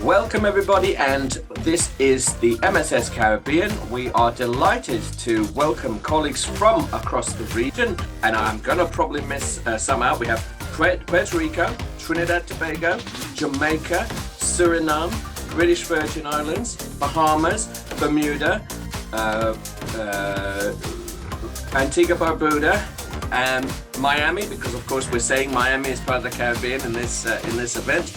Welcome everybody, and this is the MSS Caribbean. We are delighted to welcome colleagues from across the region, and I'm going to probably miss some out. We have Puerto Rico, Trinidad, Tobago, Jamaica, Suriname, British Virgin Islands, Bahamas, Bermuda, Antigua Barbuda, Miami, because of course we're saying Miami is part of the Caribbean in this event,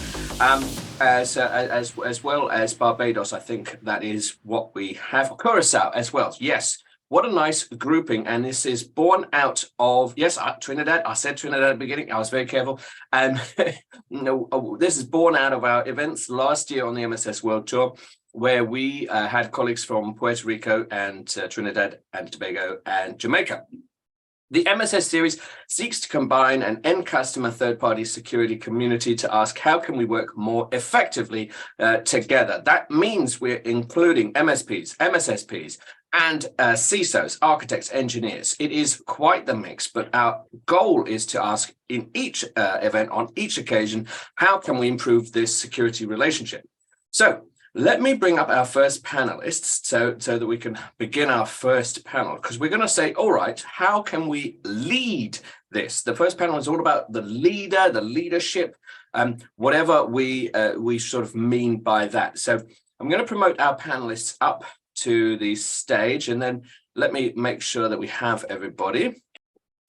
as well as Barbados. I think that is what we have. Curacao as well. Yes, what a nice grouping, and this is born out of Trinidad. I said Trinidad at the beginning. I was very careful. This is born out of our events last year on the MSS World Tour, where we had colleagues from Puerto Rico and Trinidad and Tobago and Jamaica. The MSS series seeks to combine an end customer third-party security community to ask how can we work more effectively together. That means we're including MSPs, MSSPs, and CISOs, architects, engineers. It is quite the mix, but our goal is to ask in each event, on each occasion, how can we improve this security relationship? So let me bring up our first panelists so that we can begin our first panel, because we're going to say, all right, how can we lead this? The first panel is all about the leader, the leadership, whatever we sort of mean by that. So I'm going to promote our panelists up to the stage, and then let me make sure that we have everybody.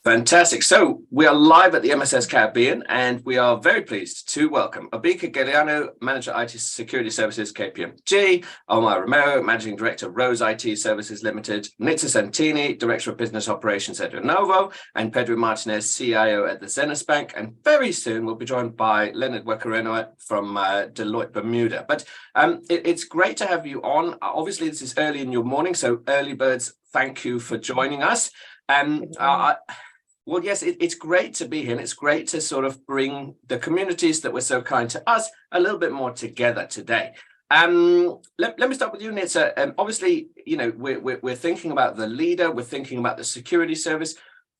Fantastic. So we are live at the MSS Caribbean, and we are very pleased to welcome Abika Galeano, Manager IT Security Services, KPMG, Omar Romero, Managing Director, Rose IT Services Limited, Nitsa Santini, Director of Business Operations at Lenovo, and Pedro Martinez, CIO at the Zenas Bank. And very soon we'll be joined by Leonard Wecareno from Deloitte Bermuda. But it's great to have you on. Obviously, this is early in your morning, so early birds, thank you for joining us. Well, yes, it's great to be here, and it's great to sort of bring the communities that were so kind to us a little bit more together today. Let me start with you, Nitsa. Obviously, you know, we're thinking about the leader, we're thinking about the security service.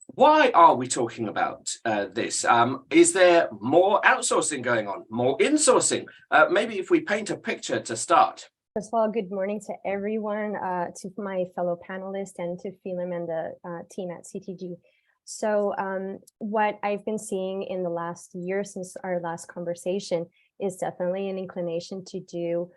Why are we talking about this? Is there more outsourcing going on, more insourcing? Maybe if we paint a picture to start. First of all, good morning to everyone, to my fellow panelists, and to Phelim and the team at CTG. So what I've been seeing in the last year since our last conversation is definitely an inclination to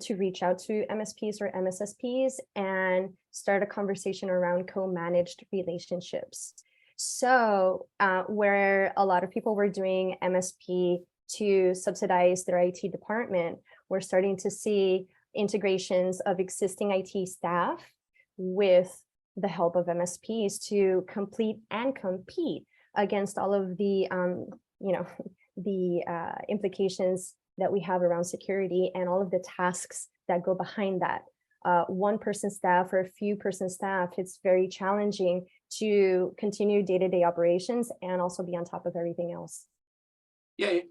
reach out to MSPs or MSSPs and start a conversation around co-managed relationships. So where a lot of people were doing MSP to subsidize their IT department, we're starting to see integrations of existing IT staff with the help of MSPs to complete and compete against all of the, implications that we have around security and all of the tasks that go behind that. One-person staff or a few-person staff, it's very challenging to continue day-to-day operations and also be on top of everything else. Yeah,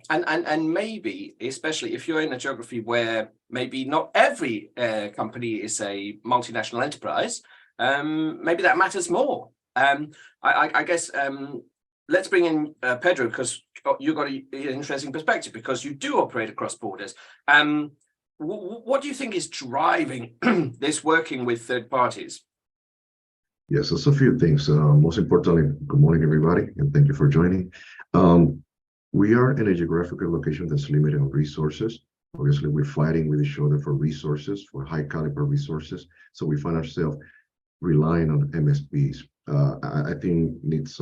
and maybe, especially if you're in a geography where maybe not every company is a multinational enterprise, maybe that matters more. I guess let's bring in Pedro, because you've got an interesting perspective because you do operate across borders. What do you think is driving this working with third parties? Yes, there's a few things. Most importantly, good morning, everybody, and thank you for joining. We are in a geographical location that's limited on resources. Obviously, we're fighting with each other for resources, for high caliber resources. So we find ourselves relying on MSPs. I think it's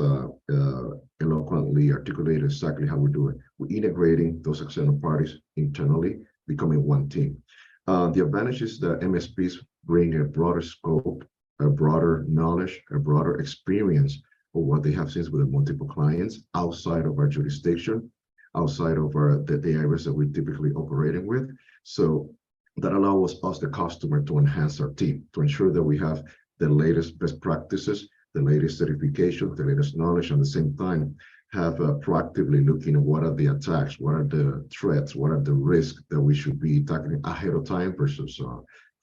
eloquently articulated exactly how we do it. We're integrating those external parties internally, becoming one team. The advantage is that MSPs bring a broader scope, a broader knowledge, a broader experience of what they have since with multiple clients outside of our jurisdiction, outside of the areas that we're typically operating with. So that allows us, the customer, to enhance our team, to ensure that we have the latest best practices, the latest certification, the latest knowledge, and at the same time have proactively looking at what are the attacks, what are the threats, what are the risks that we should be tackling ahead of time versus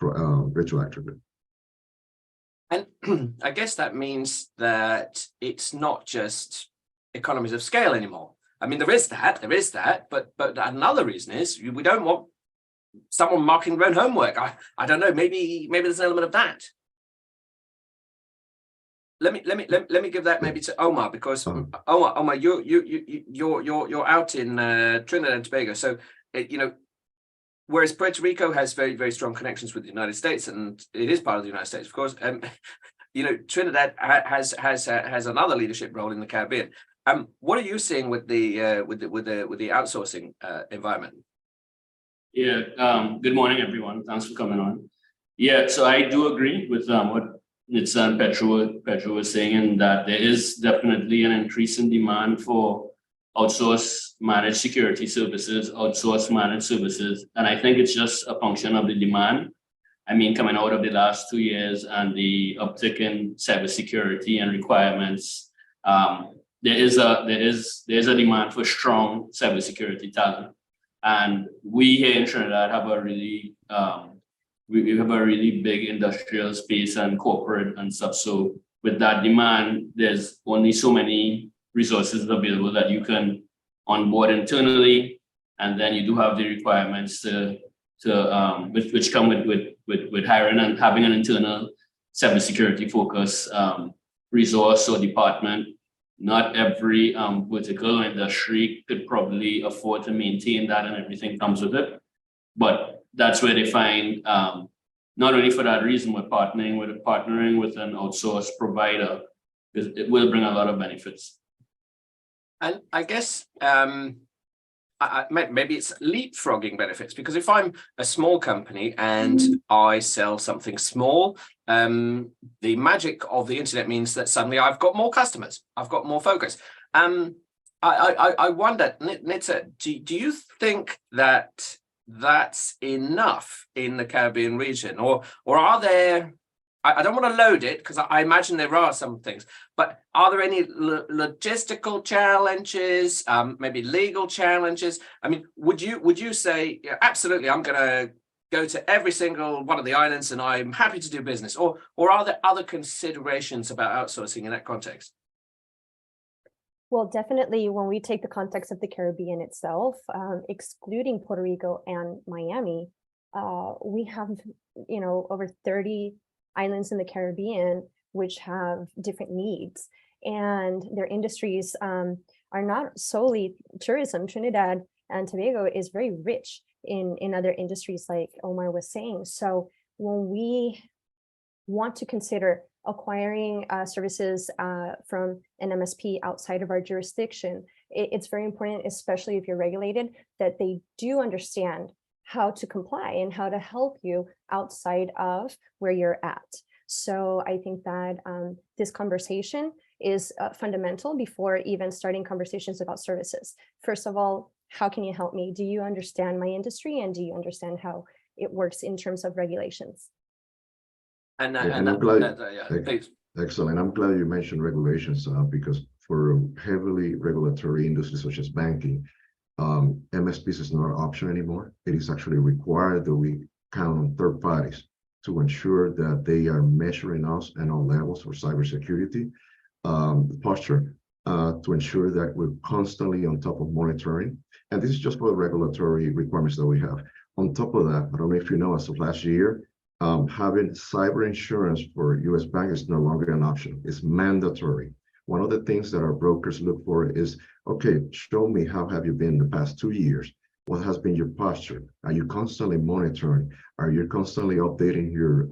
retroactively. And I guess that means that it's not just economies of scale anymore. I mean, there is that, but another reason is we don't want someone marking their own homework. I don't know, maybe there's an element of that. Let me give that maybe to Omar, because Omar, you're out in Trinidad and Tobago, so you know, whereas Puerto Rico has very, very strong connections with the United States, and it is part of the United States, of course. You know, Trinidad has another leadership role in the Caribbean. What are you seeing with the outsourcing environment? Yeah. Good morning, everyone. Thanks for coming on. Yeah. So I do agree with what Nitsa and Petro was saying, in that there is definitely an increase in demand for outsource managed security services, outsource managed services. And I think it's just a function of the demand. I mean, coming out of the last 2 years and the uptick in cybersecurity and requirements, there's a demand for strong cybersecurity talent. And we here in Trinidad have a really we have a really big industrial space and corporate and stuff. So with that demand, there's only so many resources available that you can onboard internally, and then you do have the requirements which come with hiring and having an internal cybersecurity focus resource or department. Not every vertical or industry could probably afford to maintain that, and everything comes with it. But that's where they find, not only for that reason, we're partnering with an outsourced provider, because it will bring a lot of benefits. And I guess maybe it's leapfrogging benefits, because if I'm a small company and I sell something small, the magic of the internet means that suddenly I've got more customers, I've got more focus. I wonder, Nitsa, do you think that that's enough in the Caribbean region, or are there? I don't want to load it, because I imagine there are some things, but are there any logistical challenges, maybe legal challenges? I mean, would you say, yeah, absolutely, I'm going to go to every single one of the islands and I'm happy to do business, or are there other considerations about outsourcing in that context? Well, definitely when we take the context of the Caribbean itself, excluding Puerto Rico and Miami, we have, you know, over 30 islands in the Caribbean which have different needs, and their industries are not solely tourism. Trinidad and Tobago is very rich in other industries, like Omar was saying. So when we want to consider acquiring services from an MSP outside of our jurisdiction, it's very important, especially if you're regulated, that they do understand how to comply and how to help you outside of where you're at. So I think that this conversation is fundamental before even starting conversations about services. First of all, how can you help me? Do you understand my industry, and do you understand how it works in terms of regulations? And I'm glad, excellent. I'm glad you mentioned regulations, because for heavily regulatory industries such as banking, MSPs is not an option anymore. It is actually required that we count on third parties to ensure that they are measuring us and all levels for cybersecurity posture, to ensure that we're constantly on top of monitoring. And this is just for the regulatory requirements that we have. On top of that, I don't know if you know, as of last year, having cyber insurance for U.S. banks is no longer an option. It's mandatory. One of the things that our brokers look for is, okay, show me how have you been the past 2 years? What has been your posture? Are you constantly monitoring? Are you constantly updating your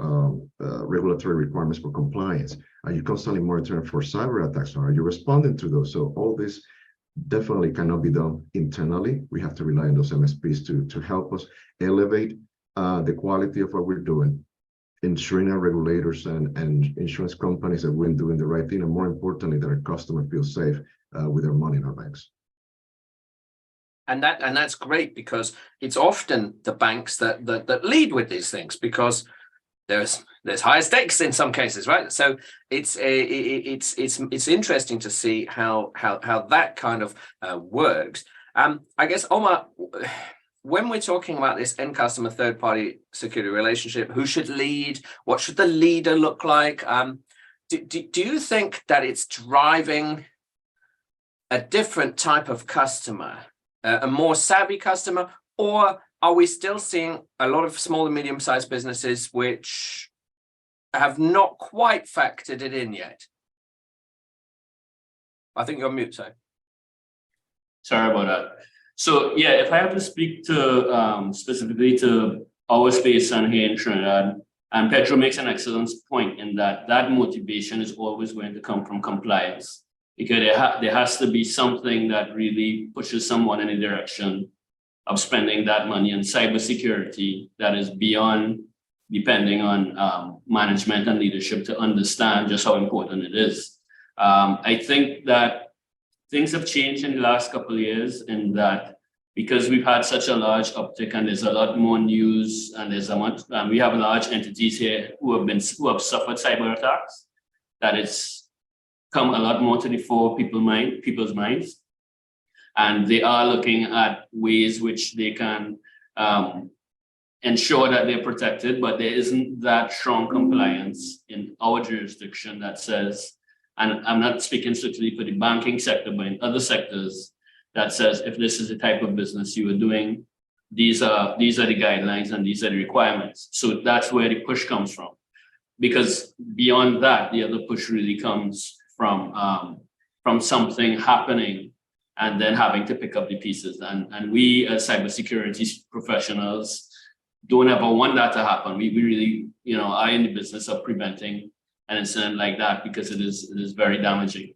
regulatory requirements for compliance? Are you constantly monitoring for cyber attacks? Or are you responding to those? So all this definitely cannot be done internally. We have to rely on those MSPs to help us elevate the quality of what we're doing, ensuring our regulators and insurance companies that we're doing the right thing, and more importantly, that our customer feels safe with their money in our banks. And that's great, because it's often the banks that lead with these things, because there's higher stakes in some cases, right? So it's interesting to see how that kind of works. I guess, Omar, when we're talking about this end customer third party security relationship, who should lead? What should the leader look like? Do you think that it's driving a different type of customer, a more savvy customer, or are we still seeing a lot of small and medium-sized businesses which have not quite factored it in yet? I think you're on mute, so. Sorry about that. So yeah, if I have to speak to specifically to our space and here in Trinidad, and Pedro makes an excellent point in that motivation is always going to come from compliance, because there has to be something that really pushes someone in a direction of spending that money on cybersecurity that is beyond depending on management and leadership to understand just how important it is. I think that things have changed in the last couple of years in that because we've had such a large uptick and there's a lot more news and there's we have large entities here who have suffered cyber attacks, that it's come a lot more to the fore people's minds. And they are looking at ways which they can ensure that they're protected, but there isn't that strong compliance in our jurisdiction that says, and I'm not speaking strictly for the banking sector, but in other sectors, that says if this is the type of business you are doing, these are the guidelines and these are the requirements. So that's where the push comes from. Because beyond that, the other push really comes from something happening and then having to pick up the pieces. And we as cybersecurity professionals don't ever want that to happen. We really, are in the business of preventing an incident like that because it is very damaging.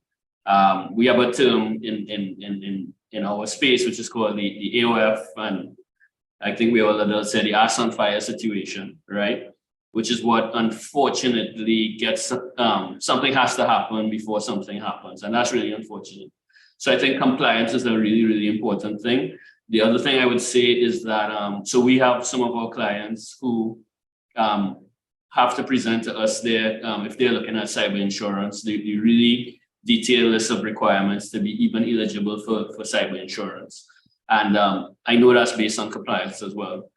We have a term in our space which is called the AOF, and I think we all say the ass on fire situation, right? Which is what unfortunately gets something has to happen before something happens, and that's really unfortunate. So I think compliance is a really, really important thing. The other thing I would say is that so we have some of our clients who have to present to us if they're looking at cyber insurance, the really detailed list of requirements to be even eligible for cyber insurance. And I know that's based on compliance as well.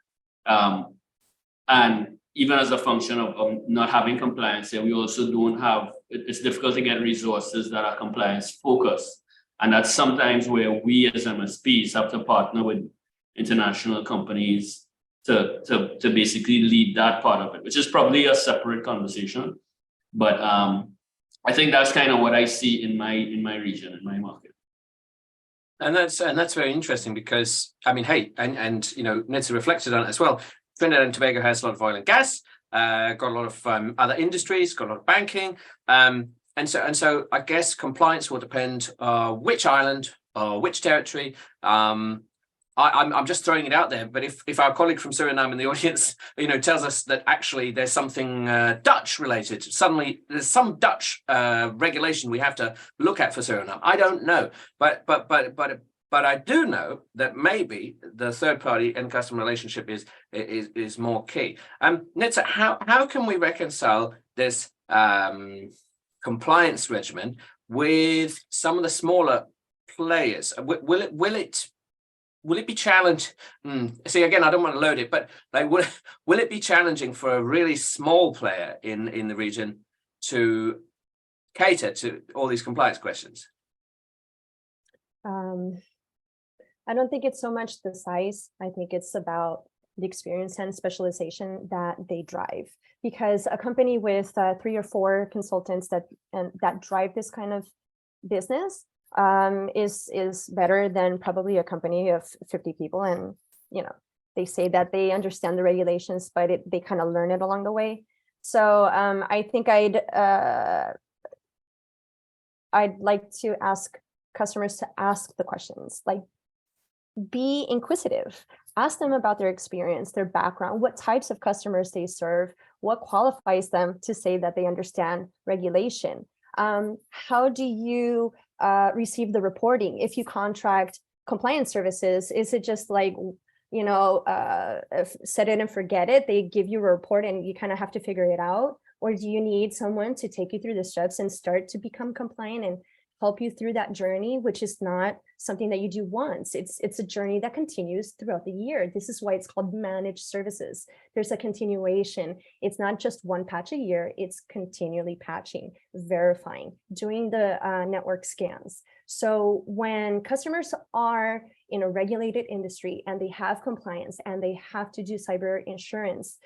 And even as a function of not having compliance here, we also don't have, it's difficult to get resources that are compliance focused. And that's sometimes where we as MSPs have to partner with international companies to basically lead that part of it, which is probably a separate conversation. But I think that's kind of what I see in my region, in my market. And that's very interesting because, I mean, hey, and Nitsa reflected on it as well. Trinidad and Tobago has a lot of oil and gas, got a lot of other industries, got a lot of banking. And so I guess compliance will depend which island or which territory. I'm just throwing it out there, but if our colleague from Suriname in the audience, tells us that actually there's something Dutch related, suddenly there's some Dutch regulation we have to look at for Suriname. I don't know, but I do know that maybe the third party and customer relationship is more key. Nitsa, how can we reconcile this compliance regimen with some of the smaller players? Will it be challenged? See, again, I don't want to load it, but will it be challenging for a really small player in the region to cater to all these compliance questions? I don't think it's so much the size. I think it's about the experience and specialization that they drive. Because a company with 3 or 4 consultants that drive this kind of business is better than probably a company of 50 people. And they say that they understand the regulations, but they kind of learn it along the way. So I think I'd like to ask customers to ask the questions, like be inquisitive, ask them about their experience, their background, what types of customers they serve, what qualifies them to say that they understand regulation. How do you receive the reporting? If you contract compliance services, is it just like, set it and forget it? They give you a report and you kind of have to figure it out? Or do you need someone to take you through the steps and start to become compliant and help you through that journey, which is not something that you do once. It's a journey that continues throughout the year. This is why it's called managed services. There's a continuation. It's not just one patch a year, it's continually patching, verifying, doing the network scans. So when customers are in a regulated industry and they have compliance and they have to do cyber insurance,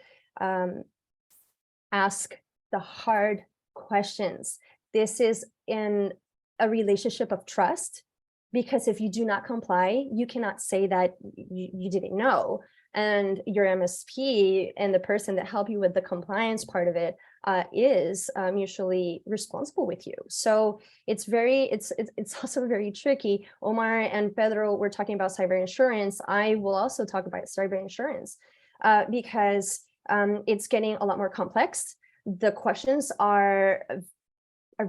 ask the hard questions. This is in a relationship of trust, because if you do not comply, you cannot say that you didn't know. And your MSP and the person that helped you with the compliance part of it is mutually responsible with you. So it's also very tricky. Omar and Pedro were talking about cyber insurance. I will also talk about cyber insurance because it's getting a lot more complex. The questions are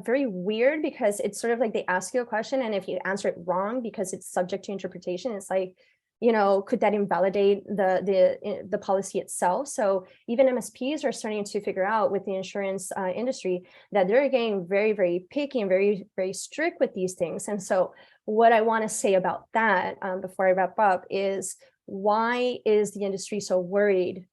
very weird, because it's sort of like they ask you a question, and if you answer it wrong because it's subject to interpretation, it's like, you know, could that invalidate the policy itself? So even MSPs are starting to figure out with the insurance industry that they're getting very, very picky and very, very strict with these things. And so what I want to say about that before I wrap up is, why is the industry so worried?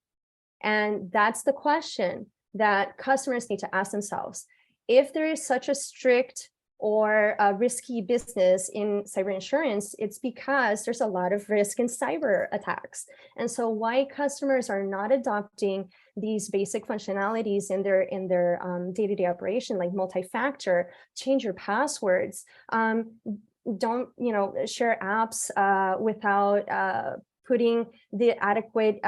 And that's the question that customers need to ask themselves. If there is such a strict or a risky business in cyber insurance, it's because there's a lot of risk in cyber attacks. And so why customers are not adopting these basic functionalities in their day-to-day operation, like multi-factor, change your passwords, don't, you know, share apps without putting the adequate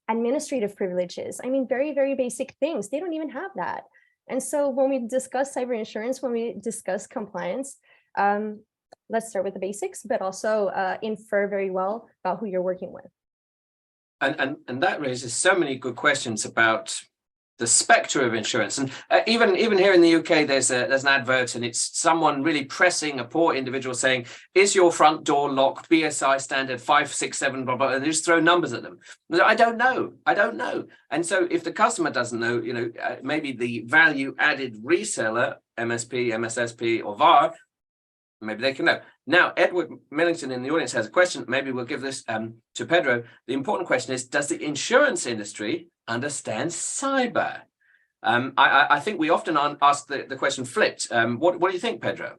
administrative privileges. I mean, very, very basic things. They don't even have that. And so when we discuss cyber insurance, when we discuss compliance, let's start with the basics, but also infer very well about who you're working with. And that raises so many good questions about the spectre of insurance. And even here in the UK, there's an advert, and it's someone really pressing a poor individual saying, is your front door locked? BSI standard 567, blah, blah, and they just throw numbers at them. I don't know. And so if the customer doesn't know, you know, maybe the value added reseller, MSP, MSSP, or VAR, maybe they can know. Now, Edward Millington in the audience has a question. Maybe we'll give this to Pedro. The important question is, does the insurance industry understand cyber? I think we often ask the question flipped. What do you think, Pedro?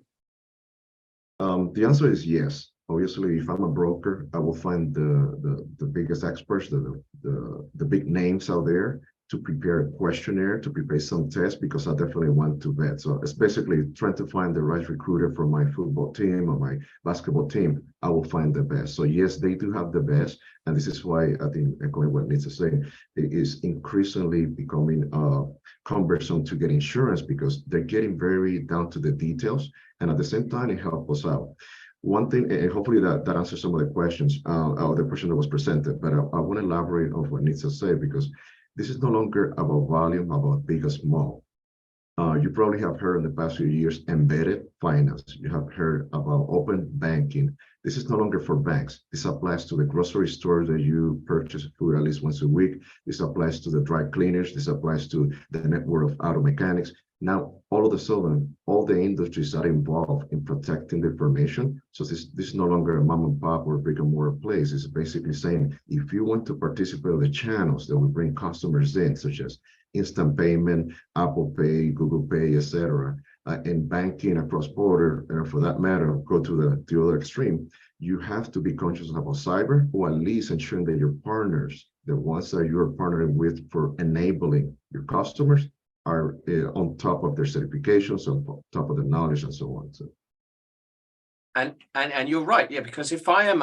The answer is yes. Obviously, if I'm a broker, I will find the biggest experts, the big names out there, to prepare a questionnaire, to prepare some tests, because I definitely want to bet. So it's basically trying to find the right recruiter for my football team or my basketball team. I will find the best. So yes, they do have the best. And this is why I think, echoing what Nitsa saying, it is increasingly becoming cumbersome to get insurance, because they're getting very down to the details. And at the same time, it helps us out. One thing, and hopefully that answers some of the questions, or the question that was presented, but I want to elaborate on what Nitsa said, because this is no longer about volume, about big or small. You probably have heard in the past few years embedded finance. You have heard about open banking. This is no longer for banks. This applies to the grocery store that you purchase food at least once a week. This applies to the dry cleaners. This applies to the network of auto mechanics. Now, all of a sudden, all the industries are involved in protecting the information. So this is no longer a mom and pop or brick and mortar place. It's basically saying, if you want to participate in the channels that will bring customers in, such as instant payment, Apple Pay, Google Pay, etc., and banking across border, and for that matter, go to the other extreme, you have to be conscious about cyber, or at least ensuring that your partners, the ones that you're partnering with for enabling your customers, are on top of their certifications, on top of the knowledge, and so on. So. And you're right, yeah, because if I am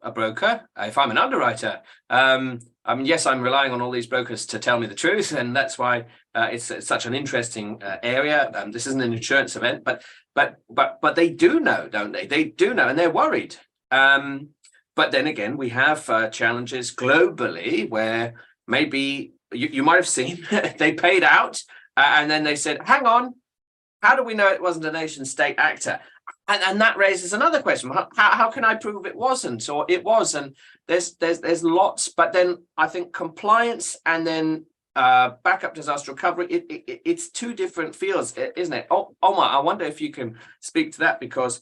a broker, if I'm an underwriter, I mean, yes, I'm relying on all these brokers to tell me the truth, and that's why it's such an interesting area. This isn't an insurance event, but they do know, don't they? They do know, and they're worried. But then again, we have challenges globally where maybe you might have seen they paid out, and then they said, "Hang on, how do we know it wasn't a nation state actor?" And that raises another question: how can I prove it wasn't, or it was? And there's lots, but then I think compliance and then backup disaster recovery, it's two different fields, isn't it? Omar, I wonder if you can speak to that, because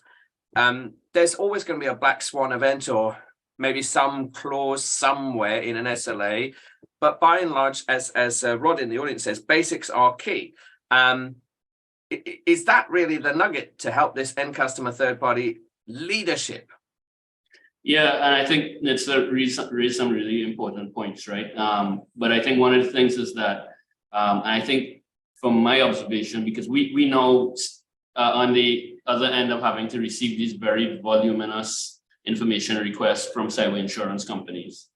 there's always going to be a black swan event, or maybe some clause somewhere in an SLA. But by and large, as Rod in the audience says, basics are key. is that really the nugget to help this end customer third party leadership? Yeah, and I think it's raised some really important points, right? But I think one of the things is that I think from my observation, because we know on the other end of having to receive these very voluminous information requests from cyber insurance companies.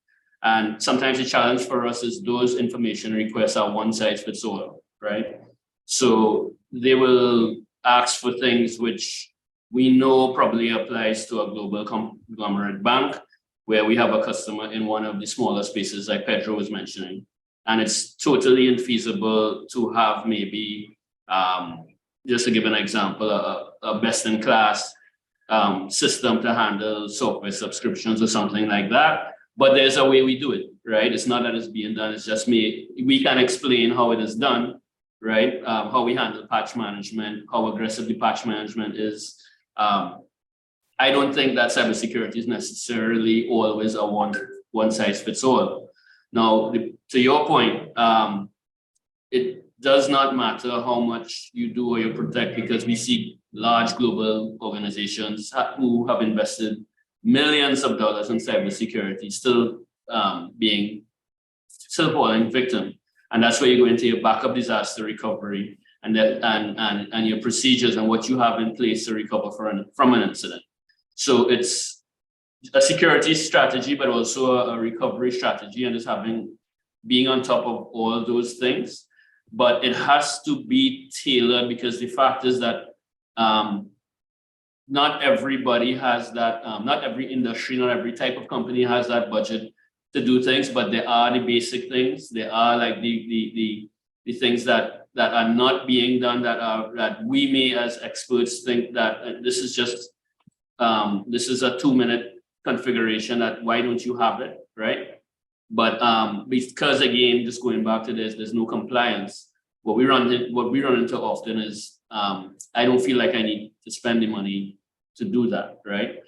And sometimes the challenge for us is those information requests are one size fits all, right? So they will ask for things which we know probably applies to a global conglomerate bank, where we have a customer in one of the smaller spaces like Pedro was mentioning. And it's totally infeasible to have maybe, just to give an example, a best-in-class system to handle software subscriptions or something like that. But there's a way we do it, right? It's not that it's being done, it's just we can explain how it is done, right? How we handle patch management, how aggressive the patch management is. I don't think that cybersecurity is necessarily always a one size fits all. Now, to your point, it does not matter how much you do or you protect, because we see large global organizations who have invested millions of dollars in cybersecurity still falling victim. And that's where you go into your backup disaster recovery and your procedures and what you have in place to recover from an incident. So it's a security strategy, but also a recovery strategy, and it's being on top of all those things. But it has to be tailored, because the fact is that not everybody has that, not every industry, not every type of company has that budget to do things, but there are the basic things. There are like the things that are not being done, that we may as experts think that this is just, this is a 2-minute configuration, that why don't you have it, right? But because again, just going back to this, there's no compliance. What we run into often is I don't feel like I need to spend the money to do that, right?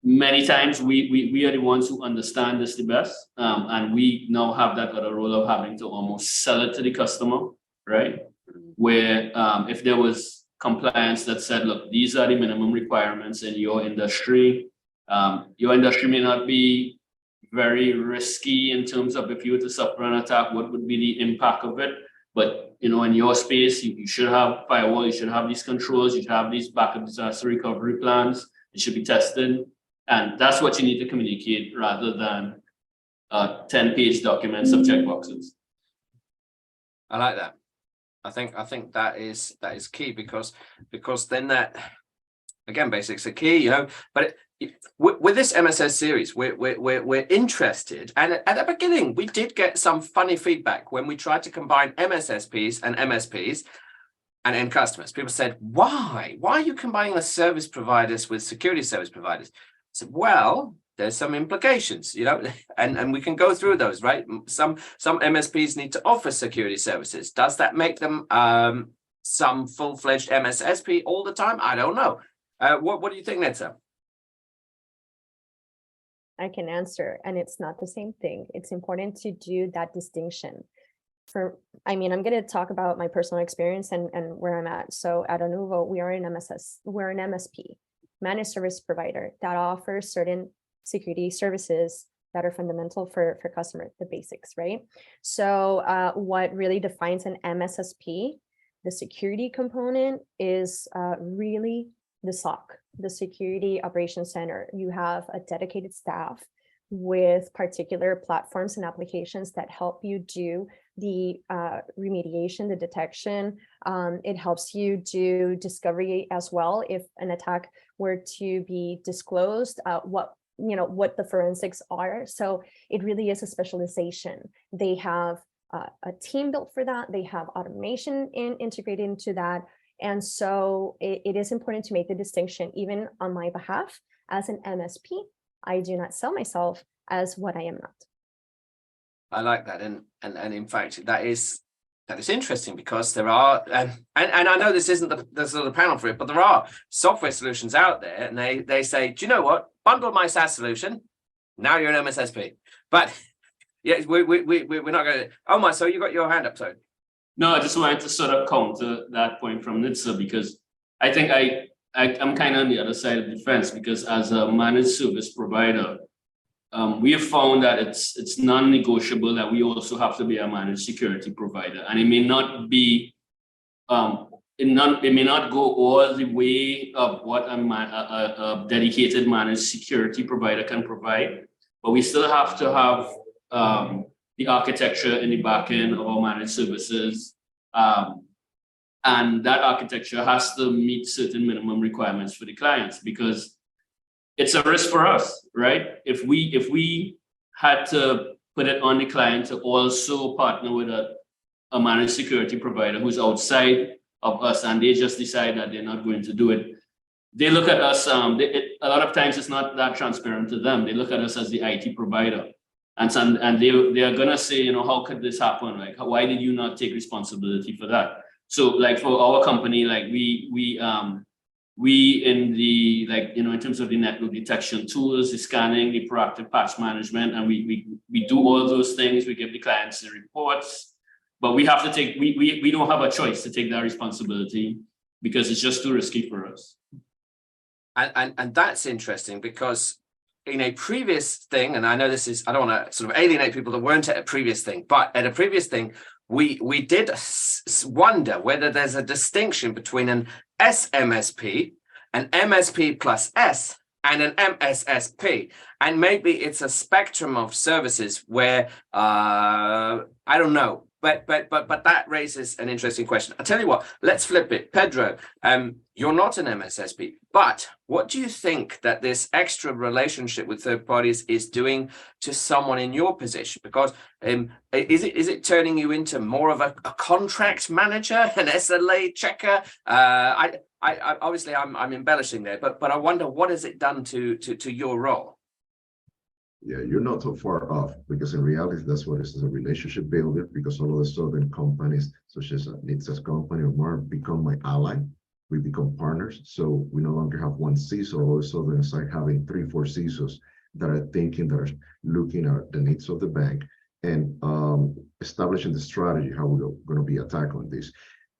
Many times we are the ones who understand this the best, and we now have that other role of having to almost sell it to the customer, right? Where if there was compliance that said, look, these are the minimum requirements in your industry. Your industry may not be very risky in terms of if you were to suffer an attack, what would be the impact of it? But in your space, you should have firewall, you should have these controls, you should have these backup disaster recovery plans. It should be tested, and that's what you need to communicate, rather than 10-page documents of checkboxes. I like that. I think that is key, because then that, again, basics are key, But with this MSS series, we're interested, and at the beginning we did get some funny feedback when we tried to combine MSSPs and MSPs and end customers. People said, why are you combining the service providers with security service providers? I said, well, there's some implications, and we can go through those, right? Some MSPs need to offer security services. Does that make them some full-fledged MSSP all the time? I don't know. What do you think, Netta? I can answer, and it's not the same thing. It's important to do that distinction. I'm going to talk about my personal experience and where I'm at. So at Anuvo, we're an MSP, managed service provider, that offers certain security services that are fundamental for customers, the basics, right? So what really defines an MSSP, the security component, is really the SOC, the Security Operations Center. You have a dedicated staff with particular platforms and applications that help you do the remediation, the detection. It helps you do discovery as well. If an attack were to be disclosed, what the forensics are. So it really is a specialization. They have a team built for that. They have automation integrated into that. And so it is important to make the distinction, even on my behalf as an MSP. I do not sell myself as what I am not. I like that, and in fact that is interesting, because there are and I know this isn't the panel for it, but there are software solutions out there, and they say, do you know what? Bundle my SaaS solution. Now you're an MSSP. But yeah, we're not going to. Oh my, so you got your hand up, so. No, I just wanted to sort of counter that point from Nitsa, because I think I'm kind of on the other side of the fence, because as a managed service provider, we have found that it's non-negotiable that we also have to be a managed security provider, and it may not be it may not go all the way of what a dedicated managed security provider can provide, but we still have to have the architecture in the back end of our managed services. And that architecture has to meet certain minimum requirements for the clients, because it's a risk for us, right? If we had to put it on the client to also partner with a managed security provider who's outside of us, and they just decide that they're not going to do it, they look at us, a lot of times it's not that transparent to them. They look at us as the IT provider. And they are gonna say, you know, how could this happen? Like, why did you not take responsibility for that? So like for our company, like we in the, like, you know, in terms of the network detection tools, the scanning, the proactive patch management, and we do all those things. We give the clients the reports, but we have to take, we don't have a choice to take that responsibility, because it's just too risky for us. And that's interesting, because in a previous thing, and I know this is, I don't want to sort of alienate people that weren't at a previous thing, but at a previous thing, we did wonder whether there's a distinction between an SMSP, an MSP plus S, and an MSSP. And maybe it's a spectrum of services where, I don't know, but that raises an interesting question. I'll tell you what, let's flip it. Pedro, you're not an MSSP, but what do you think that this extra relationship with third parties is doing to someone in your position? Because is it turning you into more of a contract manager, an SLA checker? I obviously I'm embellishing there, but I wonder, what has it done to your role? Yeah, you're not so far off, because in reality, that's what it is, a relationship builder, because all of the southern companies, such as Nitsa's company or more, become my ally. We become partners. So we no longer have one CISO. All of a sudden, it's like having 3-4 CISOs that are thinking, that are looking at the needs of the bank and establishing the strategy, how we're going to be tackling this.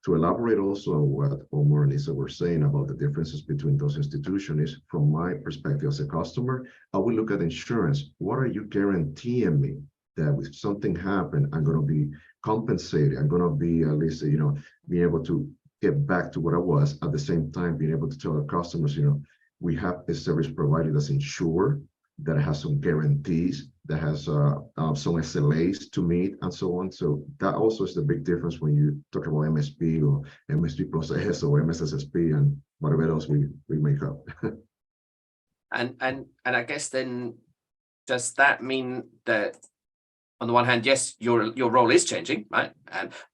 To elaborate also on what Omar and Lisa were saying about the differences between those institutions, is from my perspective as a customer, I will look at insurance. What are you guaranteeing me that if something happened, I'm going to be compensated? I'm going to be at least, you know, being able to get back to what I was, at the same time being able to tell our customers, you know, we have a service provider that's insured, that has some guarantees, that has some SLAs to meet, and so on. So that also is the big difference when you talk about MSP or MSP plus S or MSSP and whatever else we make up. And I guess then, does that mean that on the one hand, yes, your role is changing, right?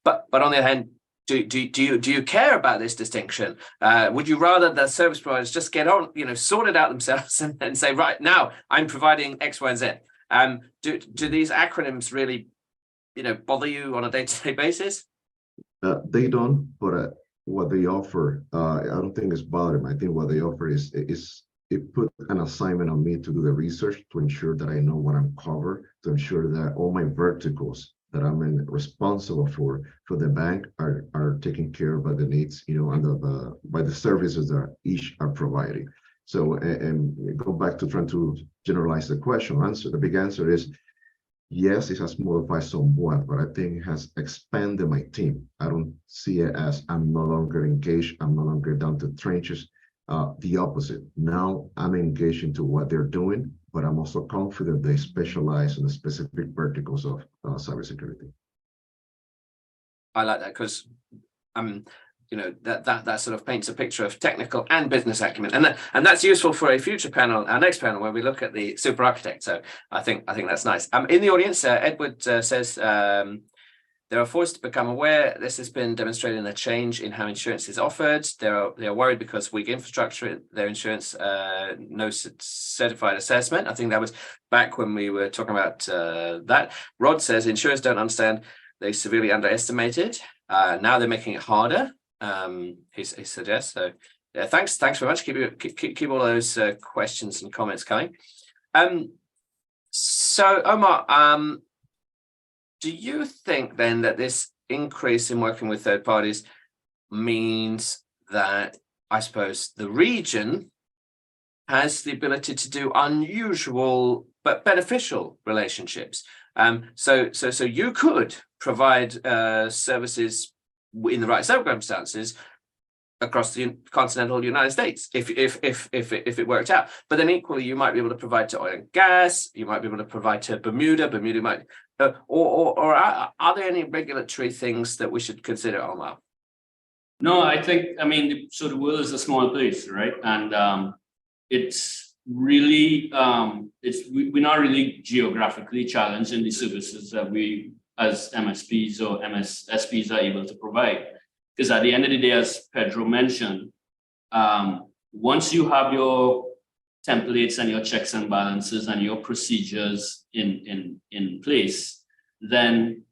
But on the other hand, do you care about this distinction? Would you rather the service providers just get on, you know, sort it out themselves and say, right, now I'm providing X, Y, and Z? Do these acronyms really, you know, bother you on a day-to-day basis? They don't, but what they offer, I don't think it's bothering. I think what they offer is it put an assignment on me to do the research, to ensure that I know what I'm covered, to ensure that all my verticals that I'm responsible for the bank are taken care of by the needs, you know, and by the services that each are providing. So, and go back to trying to generalize the question. The big answer is yes, it has modified somewhat, but I think it has expanded my team. I don't see it as I'm no longer engaged. I'm no longer down to trenches. The opposite. Now I'm engaged into what they're doing, but I'm also confident they specialize in the specific verticals of cybersecurity. I like that, because you know, that sort of paints a picture of technical and business acumen, and that's useful for a future panel, our next panel, where we look at the super architect. So I think that's nice. In the audience, Edward says they are forced to become aware this has been demonstrating a change in how insurance is offered. They are worried because weak infrastructure, their insurance no certified assessment. I think that was back when we were talking about that. Rod says insurers don't understand. They severely underestimated. Now they're making it harder. He suggests. So yeah, thanks very much. Keep all those questions and comments coming. So Omar, do you think then that this increase in working with third parties means that I suppose the region has the ability to do unusual but beneficial relationships. So you could provide services in the right circumstances across the continental United States, if it worked out. But then equally, you might be able to provide to oil and gas. You might be able to provide to Bermuda. Bermuda might, or are there any regulatory things that we should consider, Omar? No, I mean, so the world is a small place, right? And it's really, we're not really geographically challenged in the services that we as MSPs or MSSPs are able to provide. Because at the end of the day, as Pedro mentioned, once you have your templates and your checks and balances and your procedures in place, then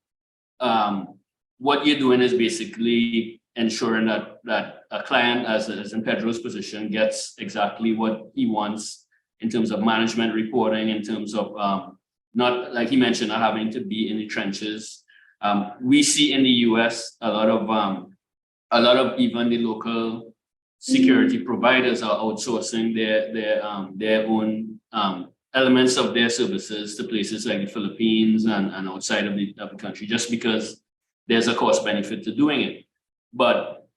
what you're doing is basically ensuring that a client, as in Pedro's position, gets exactly what he wants in terms of management reporting, in terms of not, like he mentioned, not having to be in the trenches. We see in the US a lot of even the local security providers are outsourcing their own elements of their services to places like the Philippines and outside of the country, just because there's a cost benefit to doing it. But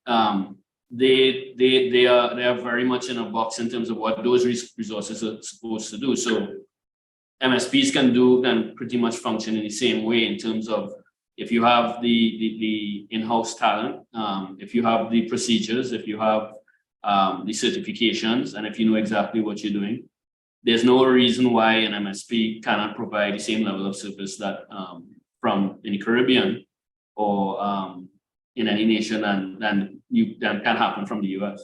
they are very much in a box in terms of what those resources are supposed to do. So MSPs can pretty much function in the same way in terms of, if you have the in-house talent, if you have the procedures, if you have the certifications, and if you know exactly what you're doing, there's no reason why an MSP cannot provide the same level of service that from in the Caribbean or in any nation, and that can happen from the US.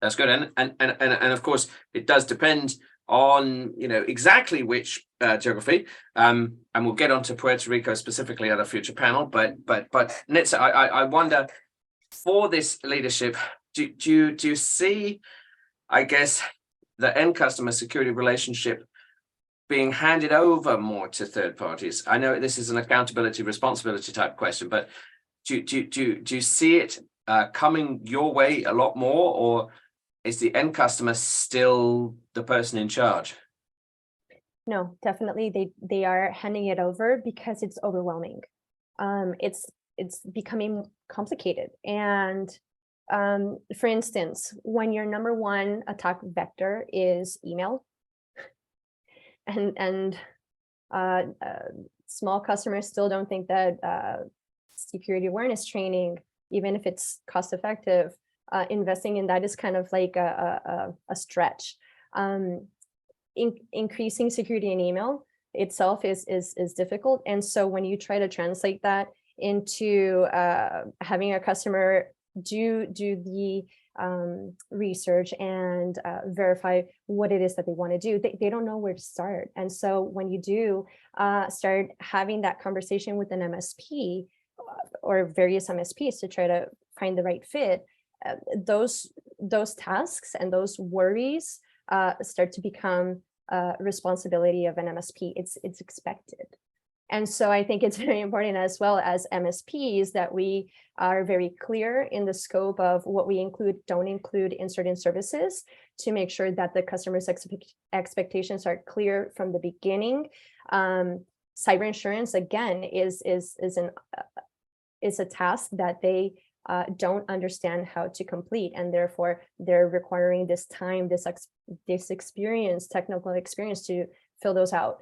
That's good, and of course it does depend on exactly which geography, and we'll get onto Puerto Rico specifically at a future panel. But Nitsa, I wonder, for this leadership, do you see, I guess, the end customer security relationship being handed over more to third parties? I know this is an accountability responsibility type question, but do you see it coming your way a lot more, or is the end customer still the person in charge? No, definitely they are handing it over because it's overwhelming. It's becoming complicated. And for instance, when your number one attack vector is email, and small customers still don't think that security awareness training, even if it's cost effective, investing in that is kind of like a stretch. Increasing security in email itself is difficult. And so when you try to translate that into having a customer do the research and verify what it is that they want to do, they don't know where to start. And so when you do start having that conversation with an MSP or various MSPs to try to find the right fit, those tasks and those worries start to become responsibility of an MSP. It's expected. And so I think it's very important, as well as MSPs, that we are very clear in the scope of what we include, don't include in certain services, to make sure that the customer's expectations are clear from the beginning. Cyber insurance, again, is a task that they don't understand how to complete, and therefore they're requiring this time, this experience, technical experience, to fill those out.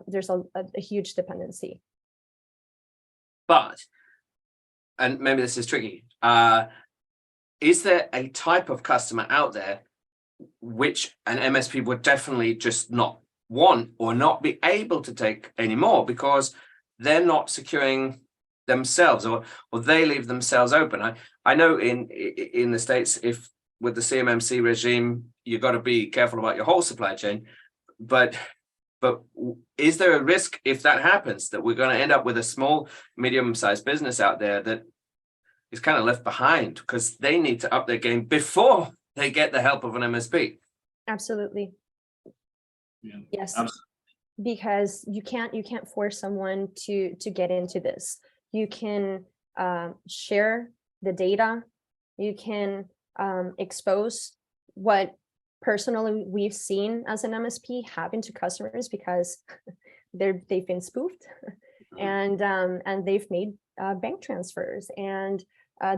There's a huge dependency. But, and maybe this is tricky, is there a type of customer out there which an MSP would definitely just not want or not be able to take anymore because they're not securing themselves, or they leave themselves open? I know in the States, if with the CMMC regime, you've got to be careful about your whole supply chain, but is there a risk, if that happens, that we're going to end up with a small, medium-sized business out there that is kind of left behind because they need to up their game before they get the help of an MSP? Absolutely. Yeah. Yes. Absolutely. Because you can't force someone to get into this. you can share the data, you can expose what personally we've seen as an MSP happen to customers because they've been spoofed and they've made bank transfers, and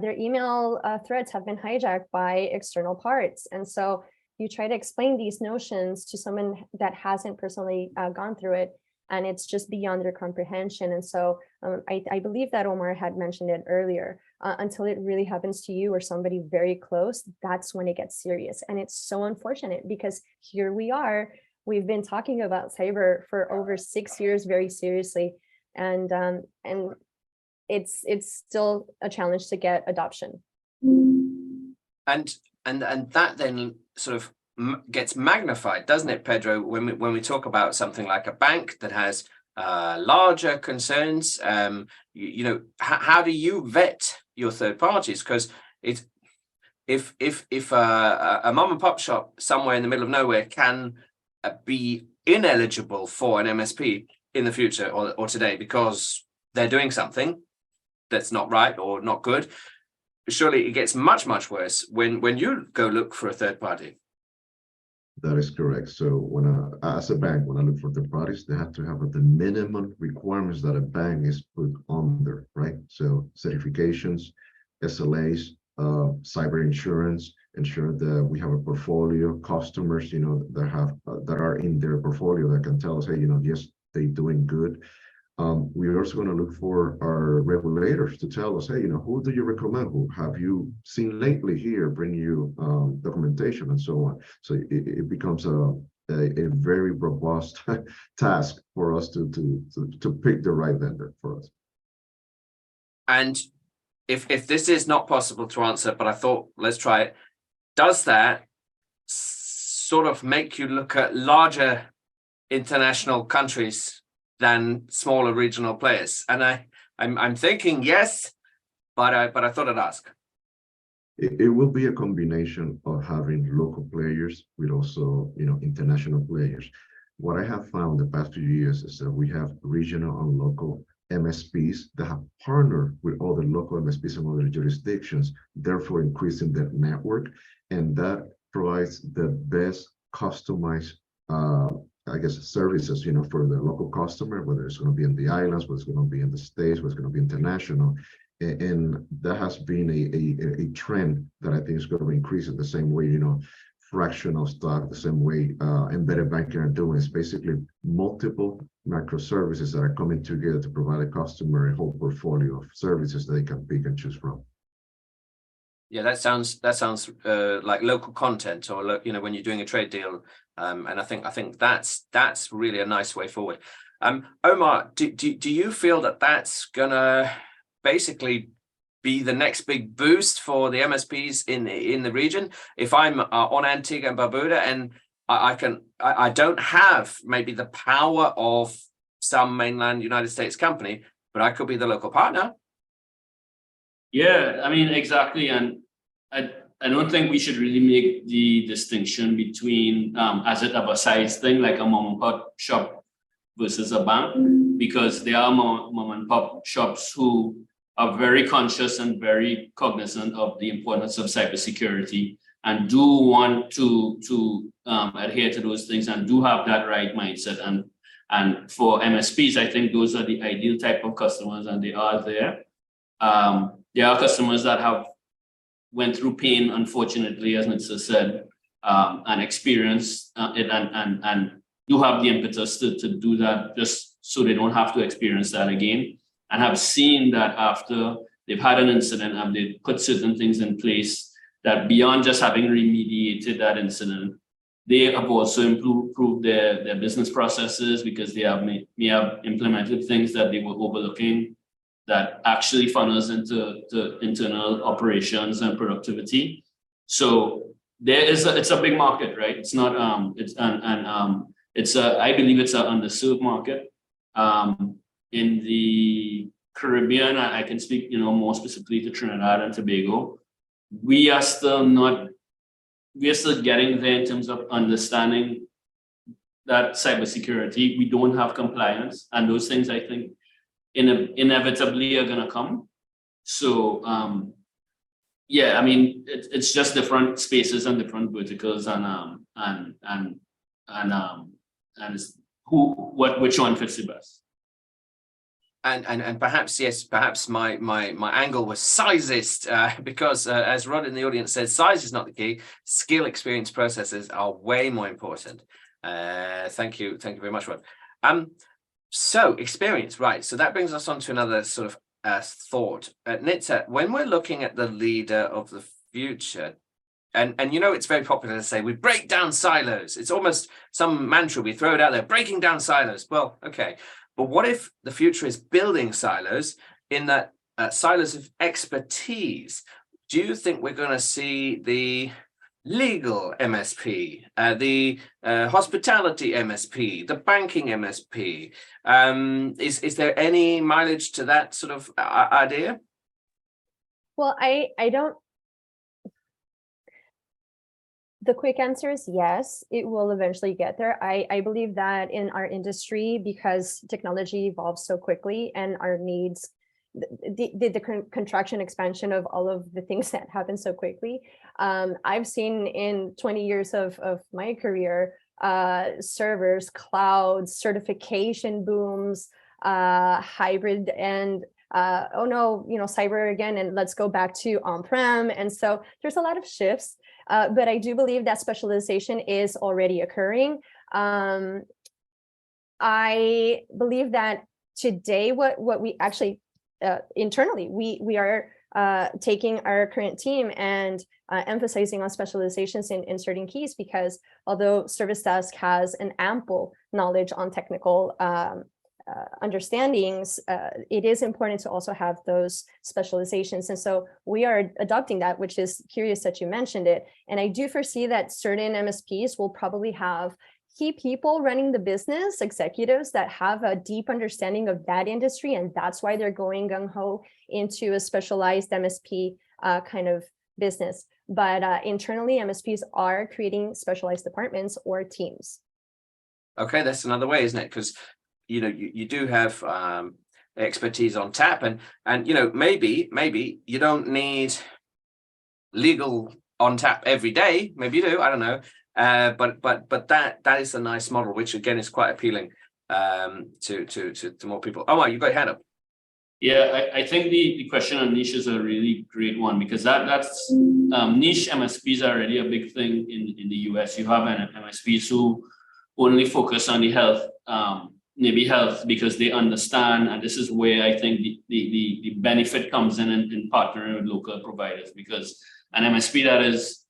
their email threads have been hijacked by external parts. And so you try to explain these notions to someone that hasn't personally gone through it, and it's just beyond their comprehension. And so I believe that Omar had mentioned it earlier, until it really happens to you or somebody very close, that's when it gets serious. And it's so unfortunate because here we are, we've been talking about cyber for over 6 years very seriously, and it's still a challenge to get adoption. And that then sort of gets magnified, doesn't it, Pedro, when we talk about something like a bank that has larger concerns? You know, how do you vet your third parties? Because it's if a mom and pop shop somewhere in the middle of nowhere can be ineligible for an MSP in the future or today because they're doing something that's not right or not good, surely it gets much worse when you go look for a third party. That is correct. So when as a bank, when I look for third parties, they have to have the minimum requirements that a bank is put under, right? So certifications, SLAs, cyber insurance, ensure that we have a portfolio, customers, you know, that are in their portfolio that can tell us, hey, you know, yes, they're doing good. We're also going to look for our regulators to tell us, hey, you know, who do you recommend? Who have you seen lately here, bring you documentation and so on. So it becomes a very robust task for us to pick the right vendor for us. And if this is not possible to answer, but I thought let's try it, does that sort of make you look at larger international countries than smaller regional players? And I'm thinking yes, but I thought I'd ask. It will be a combination of having local players with also, you know, international players. What I have found the past few years is that we have regional and local MSPs that have partnered with other local MSPs in other jurisdictions, therefore increasing that network, and that provides the best customized I guess services, you know, for the local customer, whether it's going to be in the islands, whether it's going to be in the States, whether it's going to be international. And that has been a trend that I think is going to increase in the same way, you know, fractional stock, the same way embedded banking are doing. It's basically multiple microservices that are coming together to provide a customer a whole portfolio of services that they can pick and choose from. Yeah, that sounds like local content, or you know, when you're doing a trade deal, and I think that's really a nice way forward. Omar, do you feel that that's gonna basically be the next big boost for the MSPs in the region? If I'm on Antigua and Barbuda and I don't have maybe the power of some mainland United States company, but I could be the local partner. Yeah, I mean, exactly. And I don't think we should really make the distinction between asset of a size thing, like a mom and pop shop versus a bank, because there are mom and pop shops who are very conscious and very cognizant of the importance of cybersecurity and do want to adhere to those things and do have that right mindset. And for MSPs, I think those are the ideal type of customers, and they are there. There are customers that have went through pain, unfortunately, as Nitsa said, and experienced it and do have the impetus to do that just so they don't have to experience that again, and have seen that after they've had an incident and they put certain things in place that beyond just having remediated that incident, they have also improved their business processes because they may have implemented things that they were overlooking that actually funnels into internal operations and productivity. So it's a big market, right? It's not I believe it's an underserved market. In the Caribbean, I can speak, you know, more specifically to Trinidad and Tobago. We are still getting there in terms of understanding that cybersecurity. We don't have compliance, and those things I think inevitably are gonna come. So yeah, I mean it's just different spaces and different verticals and which one fits the best. And perhaps, yes, perhaps my angle was sizist, because as Rod in the audience said, size is not the key. Skill, experience, processes are way more important. Thank you very much, Rod. So experience, right? So that brings us on to another sort of thought. Nitsa, when we're looking at the leader of the future, and you know, it's very popular to say we break down silos. It's almost some mantra, we throw it out there, breaking down silos. Well, okay. But what if the future is building silos, in that silos of expertise? Do you think we're going to see the legal MSP, the hospitality MSP, the banking MSP? Is there any mileage to that sort of idea? Well, I don't. The quick answer is yes, it will eventually get there. I believe that in our industry, because technology evolves so quickly and our needs, the contraction expansion of all of the things that happen so quickly. I've seen in 20 years of my career, servers, clouds, certification booms, hybrid, and oh no, cyber again, and let's go back to on-prem. And so there's a lot of shifts. But I do believe that specialization is already occurring. I believe that today, what we actually internally, we are taking our current team and emphasizing on specializations in certain keys, because although Service Desk has an ample knowledge on technical understandings, it is important to also have those specializations. And so we are adopting that, which is curious that you mentioned it. And I do foresee that certain MSPs will probably have key people running the business, executives that have a deep understanding of that industry. And that's why they're going gung-ho into a specialized MSP kind of business. But internally, MSPs are creating specialized departments or teams. Okay, that's another way, isn't it? Because you do have expertise on tap, and maybe you don't need legal on tap every day. Maybe you do, I don't know. But that is a nice model, which again is quite appealing to more people. Oh, you got your hand up. Yeah, I think the question on niche is a really great one, because that's niche MSPs are already a big thing in the US. You have an MSPs who only focus on the health, maybe health, because they understand, and this is where I think the benefit comes in partnering with local providers, because an MSP that is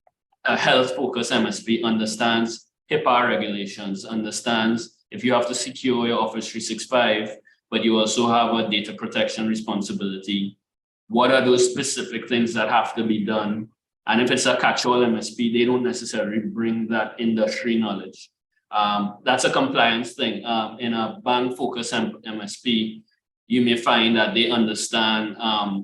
a health-focused MSP understands HIPAA regulations, understands if you have to secure your Office 365, but you also have a data protection responsibility, what are those specific things that have to be done? And if it's a catch-all MSP, they don't necessarily bring that industry knowledge. That's a compliance thing. In a bank-focused MSP, you may find that they understand how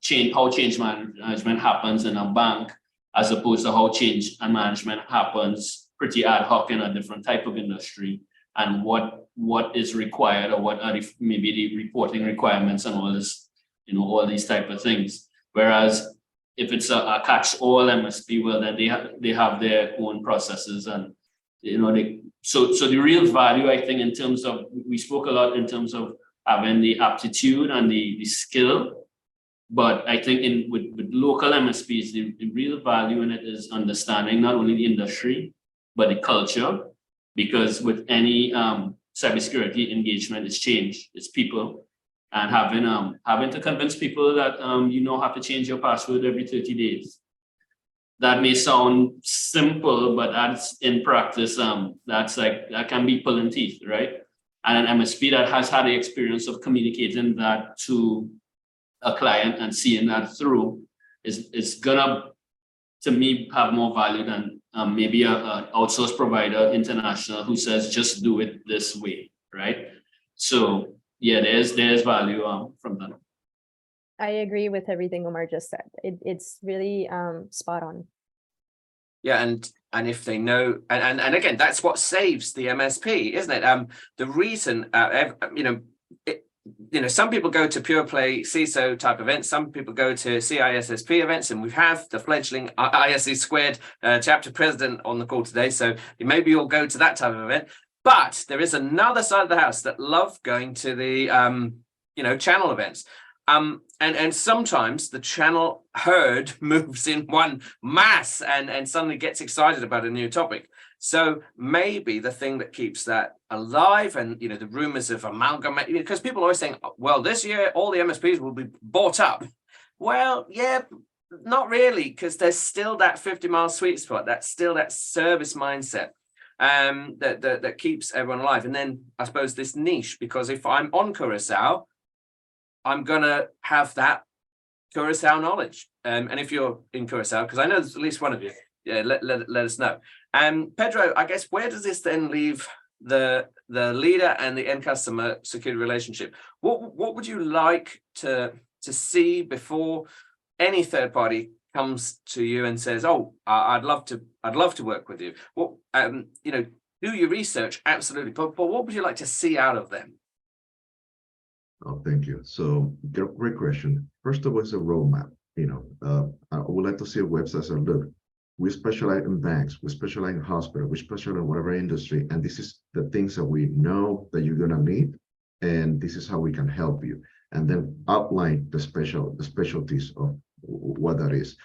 change management happens in a bank, as opposed to how change and management happens pretty ad hoc in a different type of industry, and what is required, or what are maybe the reporting requirements and all this, all these type of things. Whereas if it's a catch-all MSP, well, then they have their own processes, and so the real value, I think, in terms of, we spoke a lot in terms of having the aptitude and the skill, but I think with local MSPs, the real value in it is understanding not only the industry but the culture, because with any cybersecurity engagement, it's change, it's people. And having to convince people that have to change your password every 30 days. That may sound simple, but that's in practice, that can be pulling teeth, right? And an MSP that has had the experience of communicating that to a client and seeing that through is gonna, to me, have more value than maybe an outsourced provider, international, who says just do it this way, right? So yeah, there's value from that. I agree with everything Omar just said. It's really spot on. Yeah, and if they know, and again, that's what saves the MSP, isn't it? The reason, some people go to pure play CISO type events, some people go to CISSP events, and we have the fledgling ISE squared chapter president on the call today. So maybe you'll go to that type of event. But there is another side of the house that love going to the channel events. And sometimes the channel herd moves in one mass and suddenly gets excited about a new topic. So maybe the thing that keeps that alive, and the rumors of amalgamate, because people are always saying, well, this year all the MSPs will be bought up. Well, yeah, not really, because there's still that 50-mile sweet spot. That's still that service mindset that keeps everyone alive. And then I suppose this niche, because if I'm on Curacao, I'm gonna have that Curacao knowledge. And if you're in Curacao, because I know there's at least one of you, yeah, let us know. Pedro, I guess, where does this then leave the leader and the end customer security relationship? What would you like to see before any third party comes to you and says, "Oh, I'd love to work with you"? Do your research, absolutely, but what would you like to see out of them? Oh, thank you. So, great question. First of all, it's a roadmap. I would like to see a website that says, look, we specialize in banks, we specialize in hospitals, we specialize in whatever industry, and this is the things that we know that you're gonna need, and this is how we can help you. And then outline the specialties of what that is.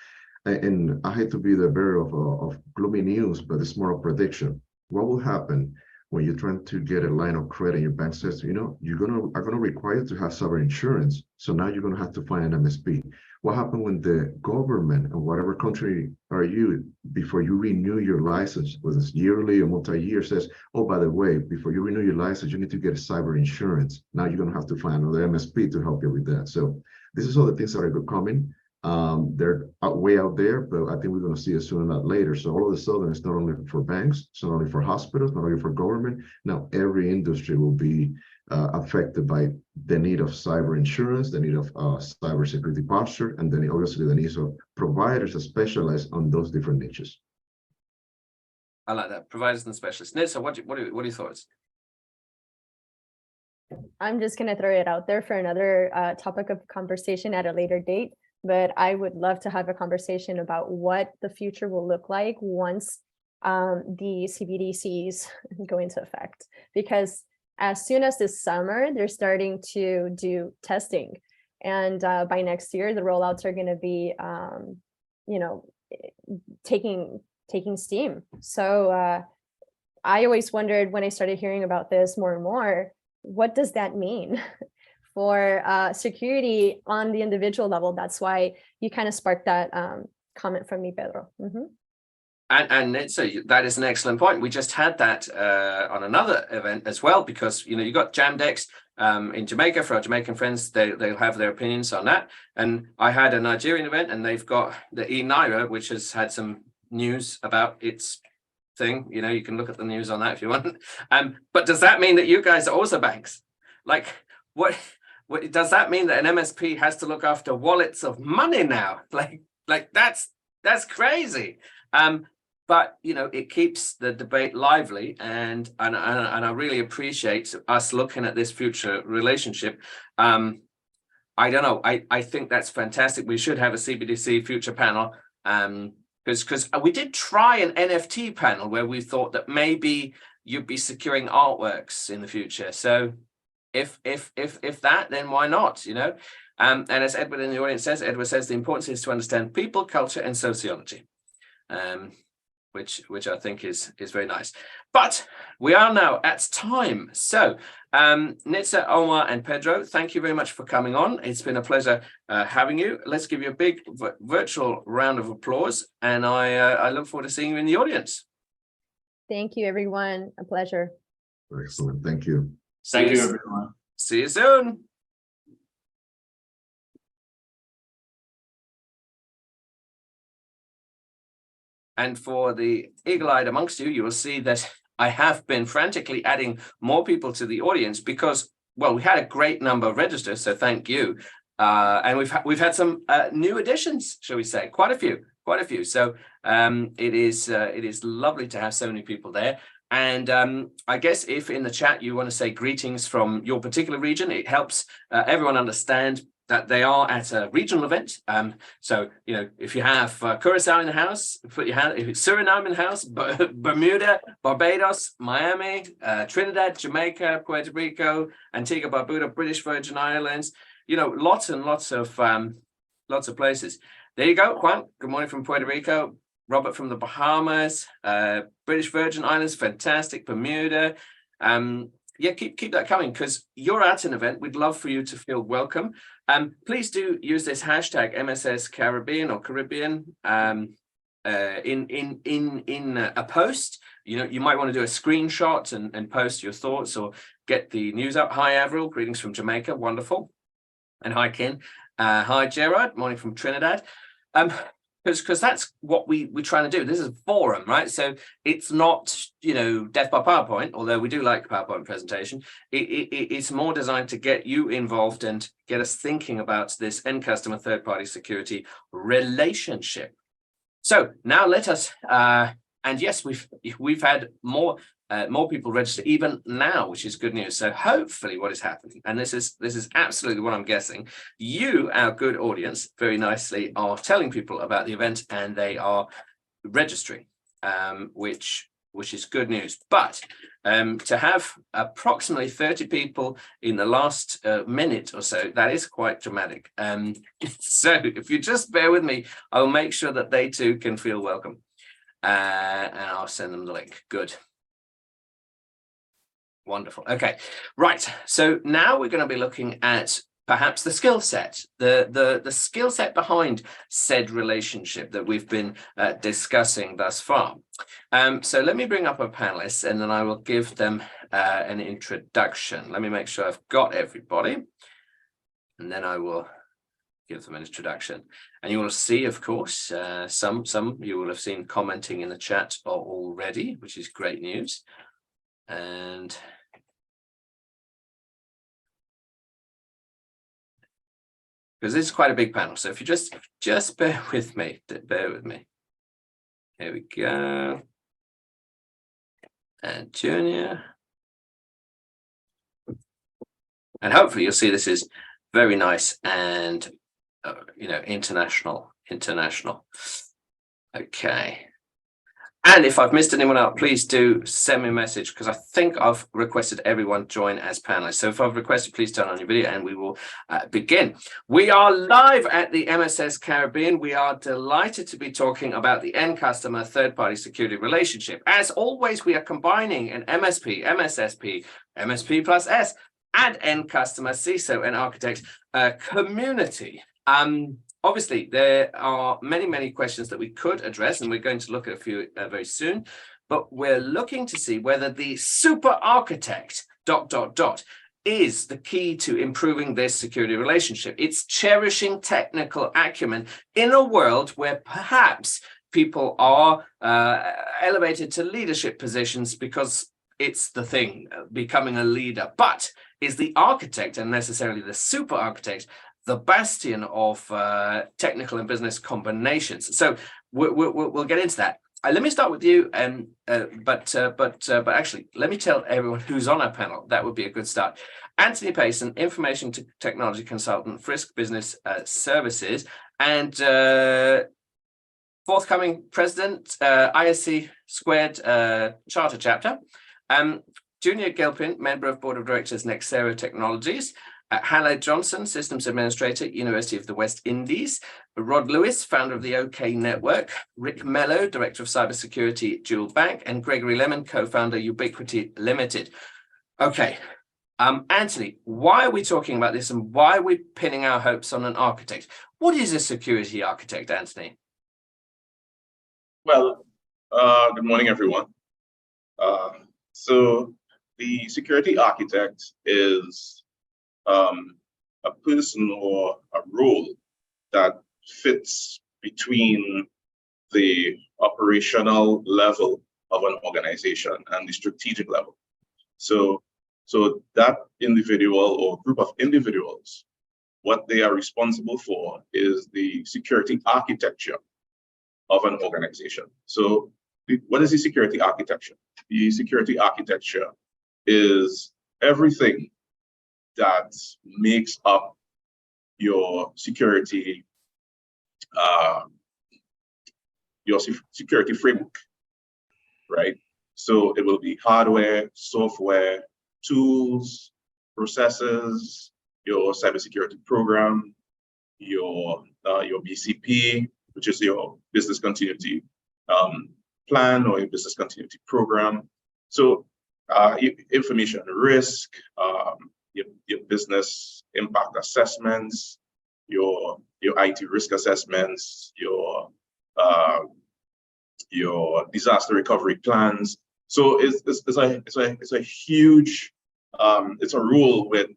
And I hate to be the bearer of gloomy news, but it's more a prediction. What will happen when you're trying to get a line of credit? Your bank says, are gonna require to have cyber insurance. So now you're gonna have to find an MSP. What happened when the government, and whatever country are you, before you renew your license, whether it's yearly or multi-year, says, oh, by the way, before you renew your license, you need to get cyber insurance. Now you're gonna have to find another MSP to help you with that. So this is all the things that are coming. They're way out there, but I think we're going to see it sooner than later. So all of a sudden, it's not only for banks, it's not only for hospitals, not only for government. Now every industry will be affected by the need of cyber insurance, the need of cyber security posture, and then obviously the needs of providers that specialize on those different niches. I like that, providers and specialists. Nitsa, what are your thoughts? I'm just going to throw it out there for another topic of conversation at a later date. But I would love to have a conversation about what the future will look like once the CBDCs go into effect. Because as soon as this summer, they're starting to do testing. And by next year, the rollouts are going to be, taking steam. So I always wondered, when I started hearing about this more and more, what does that mean for security on the individual level? That's why you kind of sparked that comment from me, Pedro. Mm-hmm. And so that is an excellent point. We just had that on another event as well, because you got Jamdex in Jamaica. For our Jamaican friends, they'll have their opinions on that. And I had a Nigerian event, and they've got the eNaira, which has had some news about its thing. You can look at the news on that if you want. But does that mean that you guys are also banks? Like, what does that mean that an MSP has to look after wallets of money now? Like that's crazy. But it keeps the debate lively, and I really appreciate us looking at this future relationship. I don't know. I think that's fantastic. We should have a CBDC future panel, because we did try an NFT panel where we thought that maybe you'd be securing artworks in the future. So if that, then why not? And as Edward in the audience says, Edward says the importance is to understand people, culture, and sociology. Which I think is very nice. But we are now at time. So Nitsa, Omar, and Pedro, thank you very much for coming on. It's been a pleasure having you. Let's give you a big virtual round of applause, and I look forward to seeing you in the audience. Thank you, everyone. A pleasure. Excellent. Thank you. Thank you, everyone. See you soon. And for the eagle-eyed amongst you, you will see that I have been frantically adding more people to the audience because, well, we had a great number of registers, so thank you. And we've had some new additions, shall we say? Quite a few. So it is lovely to have so many people there. And I guess if in the chat you want to say greetings from your particular region, it helps everyone understand that they are at a regional event. So, you know, if you have Curacao in the house, put your hand, if it's Suriname in the house, Bermuda, Barbados, Miami, Trinidad, Jamaica, Puerto Rico, Antigua, Barbuda, British Virgin Islands, you know, lots and lots of places. There you go, Juan. Good morning from Puerto Rico. Robert from the Bahamas, British Virgin Islands, fantastic. Bermuda. Yeah, keep that coming, because you're at an event. We'd love for you to feel welcome. Please do use this hashtag MSS Caribbean or Caribbean in a post. You know, you might want to do a screenshot and post your thoughts or get the news out. Hi, Avril, greetings from Jamaica, wonderful. And hi, Ken. Hi, Gerard, morning from Trinidad. Because that's what we're trying to do. This is a forum, right? So it's not, you know, death by PowerPoint, although we do like PowerPoint presentation. It's more designed to get you involved and get us thinking about this end customer third-party security relationship. So now let us, and yes, we've had more people register even now, which is good news. So hopefully what is happening, and this is absolutely what I'm guessing, you, our good audience, very nicely are telling people about the event and they are registering, which is good news. But to have approximately 30 people in the last minute or so, that is quite dramatic. So if you just bear with me, I'll make sure that they too can feel welcome. And I'll send them the link. Good. Wonderful. Okay, right. So now we're going to be looking at perhaps the skill set, the skill set behind said relationship that we've been discussing thus far. So let me bring up our panelists and then I will give them an introduction. Let me make sure I've got everybody, and then I will give them an introduction. And you will see, of course, some you will have seen commenting in the chat already, which is great news. And because this is quite a big panel, so if you just bear with me, Here we go. And Junior. And hopefully you'll see this is very nice and you know, international. Okay. And if I've missed anyone out, please do send me a message, because I think I've requested everyone join as panelists. So if I've requested, please turn on your video and we will begin. We are live at the MSS Caribbean. We are delighted to be talking about the end customer third-party security relationship. As always, we are combining an MSP, MSSP, MSP plus S, and end customer CISO and architect community. Obviously, there are many questions that we could address, and we're going to look at a few very soon, but we're looking to see whether the super architect ... is the key to improving this security relationship. It's cherishing technical acumen in a world where perhaps people are elevated to leadership positions because it's the thing, becoming a leader. But is the architect, and necessarily the super architect, the bastion of technical and business combinations? So we'll get into that. Let me start with you, but actually, let me tell everyone who's on our panel. That would be a good start. Anthony Payson, information technology consultant, Frisk Business Services, and forthcoming president, ISC Squared Charter Chapter. Junior Gilpin, member of Board of Directors, Nexera Technologies. Halle Johnson, Systems Administrator, University of the West Indies. Rod Lewis, founder of the OK Network. Rick Mello, Director of Cybersecurity, Jewel Bank. And Gregory Lemon, co-founder, Ubiquity Limited. Okay, Anthony, why are we talking about this and why are we pinning our hopes on an architect? What is a security architect, Anthony? Well, good morning, everyone. So the security architect is a person or a role that fits between the operational level of an organization and the strategic level. So that individual or group of individuals, what they are responsible for is the security architecture of an organization. So what is the security architecture? The security architecture is everything that makes up your security framework, right? So it will be hardware, software, tools, processes, your cybersecurity program, your BCP, which is your business continuity plan or your business continuity program. So information risk, your business impact assessments, your IT risk assessments, your disaster recovery plans. So it's a huge it's a role with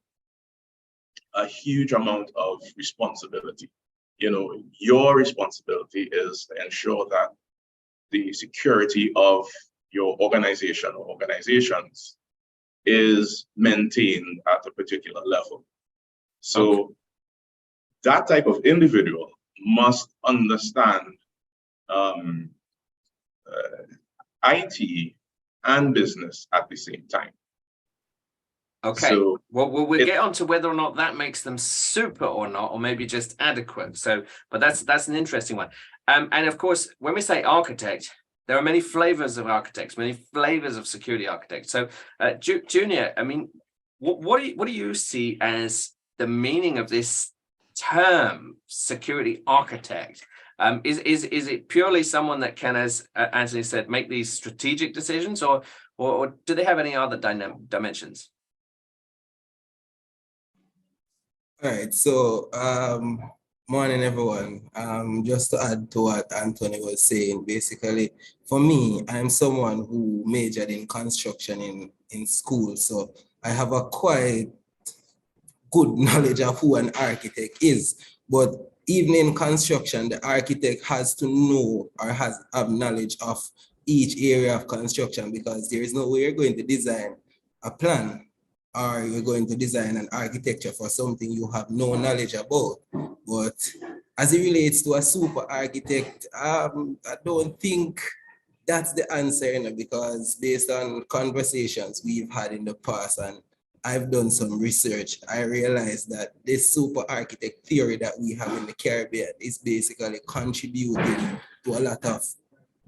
a huge amount of responsibility. You know, your responsibility is to ensure that the security of your organization or organizations is maintained at a particular level. So that type of individual must understand IT and business at the same time. Okay, So well, we'll get on to whether or not that makes them super or not, or maybe just adequate. So, but that's an interesting one. And of course, when we say architect, there are many flavors of architects, many flavors of security architects. So, Junior, I mean, what do you see as the meaning of this term, security architect? Is it purely someone that can, as Anthony said, make these strategic decisions, or do they have any other dimensions? All right, so morning everyone. Just to add to what Anthony was saying, basically, for me, I'm someone who majored in construction in school, so I have a quite good knowledge of who an architect is. But even in construction, the architect has to know or have knowledge of each area of construction, because there is no way you're going to design a plan or you're going to design an architecture for something you have no knowledge about. But as it relates to a super architect, I don't think that's the answer, you know, because based on conversations we've had in the past and I've done some research, I realized that this super architect theory that we have in the Caribbean is basically contributing to a lot of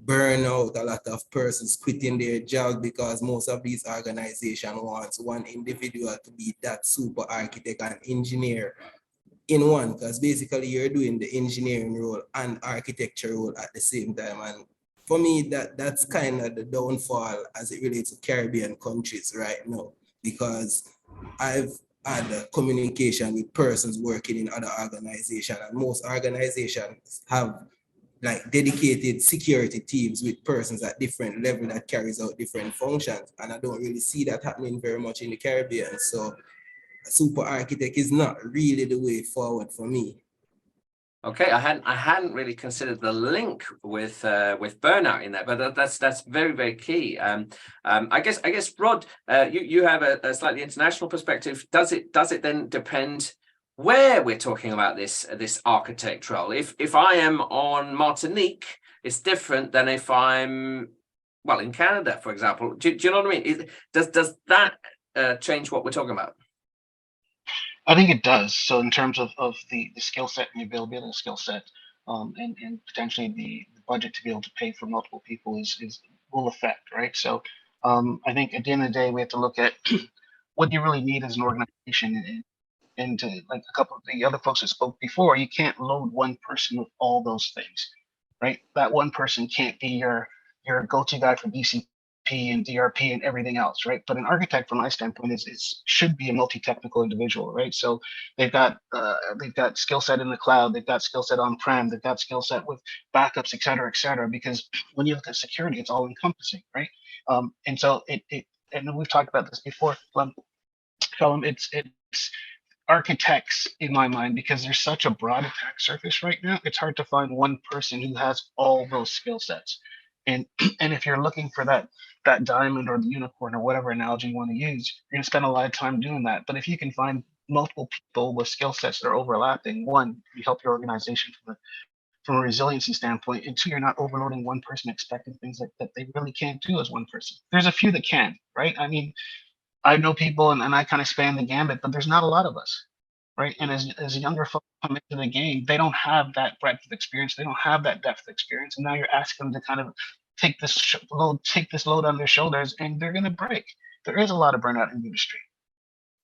burnout, a lot of persons quitting their job, because most of these organizations want one individual to be that super architect and engineer in one, because basically you're doing the engineering role and architecture role at the same time. And for me, that's kind of the downfall as it relates to Caribbean countries right now, because I've had communication with persons working in other organizations, and most organizations have like dedicated security teams with persons at different levels that carries out different functions. And I don't really see that happening very much in the Caribbean. So a super architect is not really the way forward for me. Okay, I hadn't really considered the link with burnout in that, but that's very, very key. I guess Rod, you have a slightly international perspective. Does it then depend where we're talking about this architect role? If I am on Martinique, it's different than if I'm in Canada, for example. Do you know what I mean? Does that change what we're talking about? I think it does. So in terms of the skill set and the availability of the skill set, and potentially the budget to be able to pay for multiple people will affect, right? So I think at the end of the day, we have to look at what you really need as an organization. And to, like a couple of the other folks that spoke before, you can't load one person with all those things, right? That one person can't be your go-to guy for BCP and DRP and everything else, right? But an architect, from my standpoint, should be a multi-technical individual, right? So they've got skill set in the cloud, they've got skill set on-prem, they've got skill set with backups, et cetera, because when you look at security, it's all encompassing, right? And so and we've talked about this before, it's architects in my mind, because there's such a broad attack surface right now. It's hard to find one person who has all those skill sets. And if you're looking for that diamond or the unicorn or whatever analogy you want to use, you're going to spend a lot of time doing that. But if you can find multiple people with skill sets that are overlapping, one, you help your organization from a resiliency standpoint, and two, you're not overloading one person expecting things that they really can't do as one person. There's a few that can, right? I mean, I know people and I kind of span the gambit, but there's not a lot of us, right? And as younger folks come into the game, they don't have that breadth of experience. They don't have that depth of experience. And now you're asking them to kind of take this load on their shoulders, and they're going to break. There is a lot of burnout in the industry.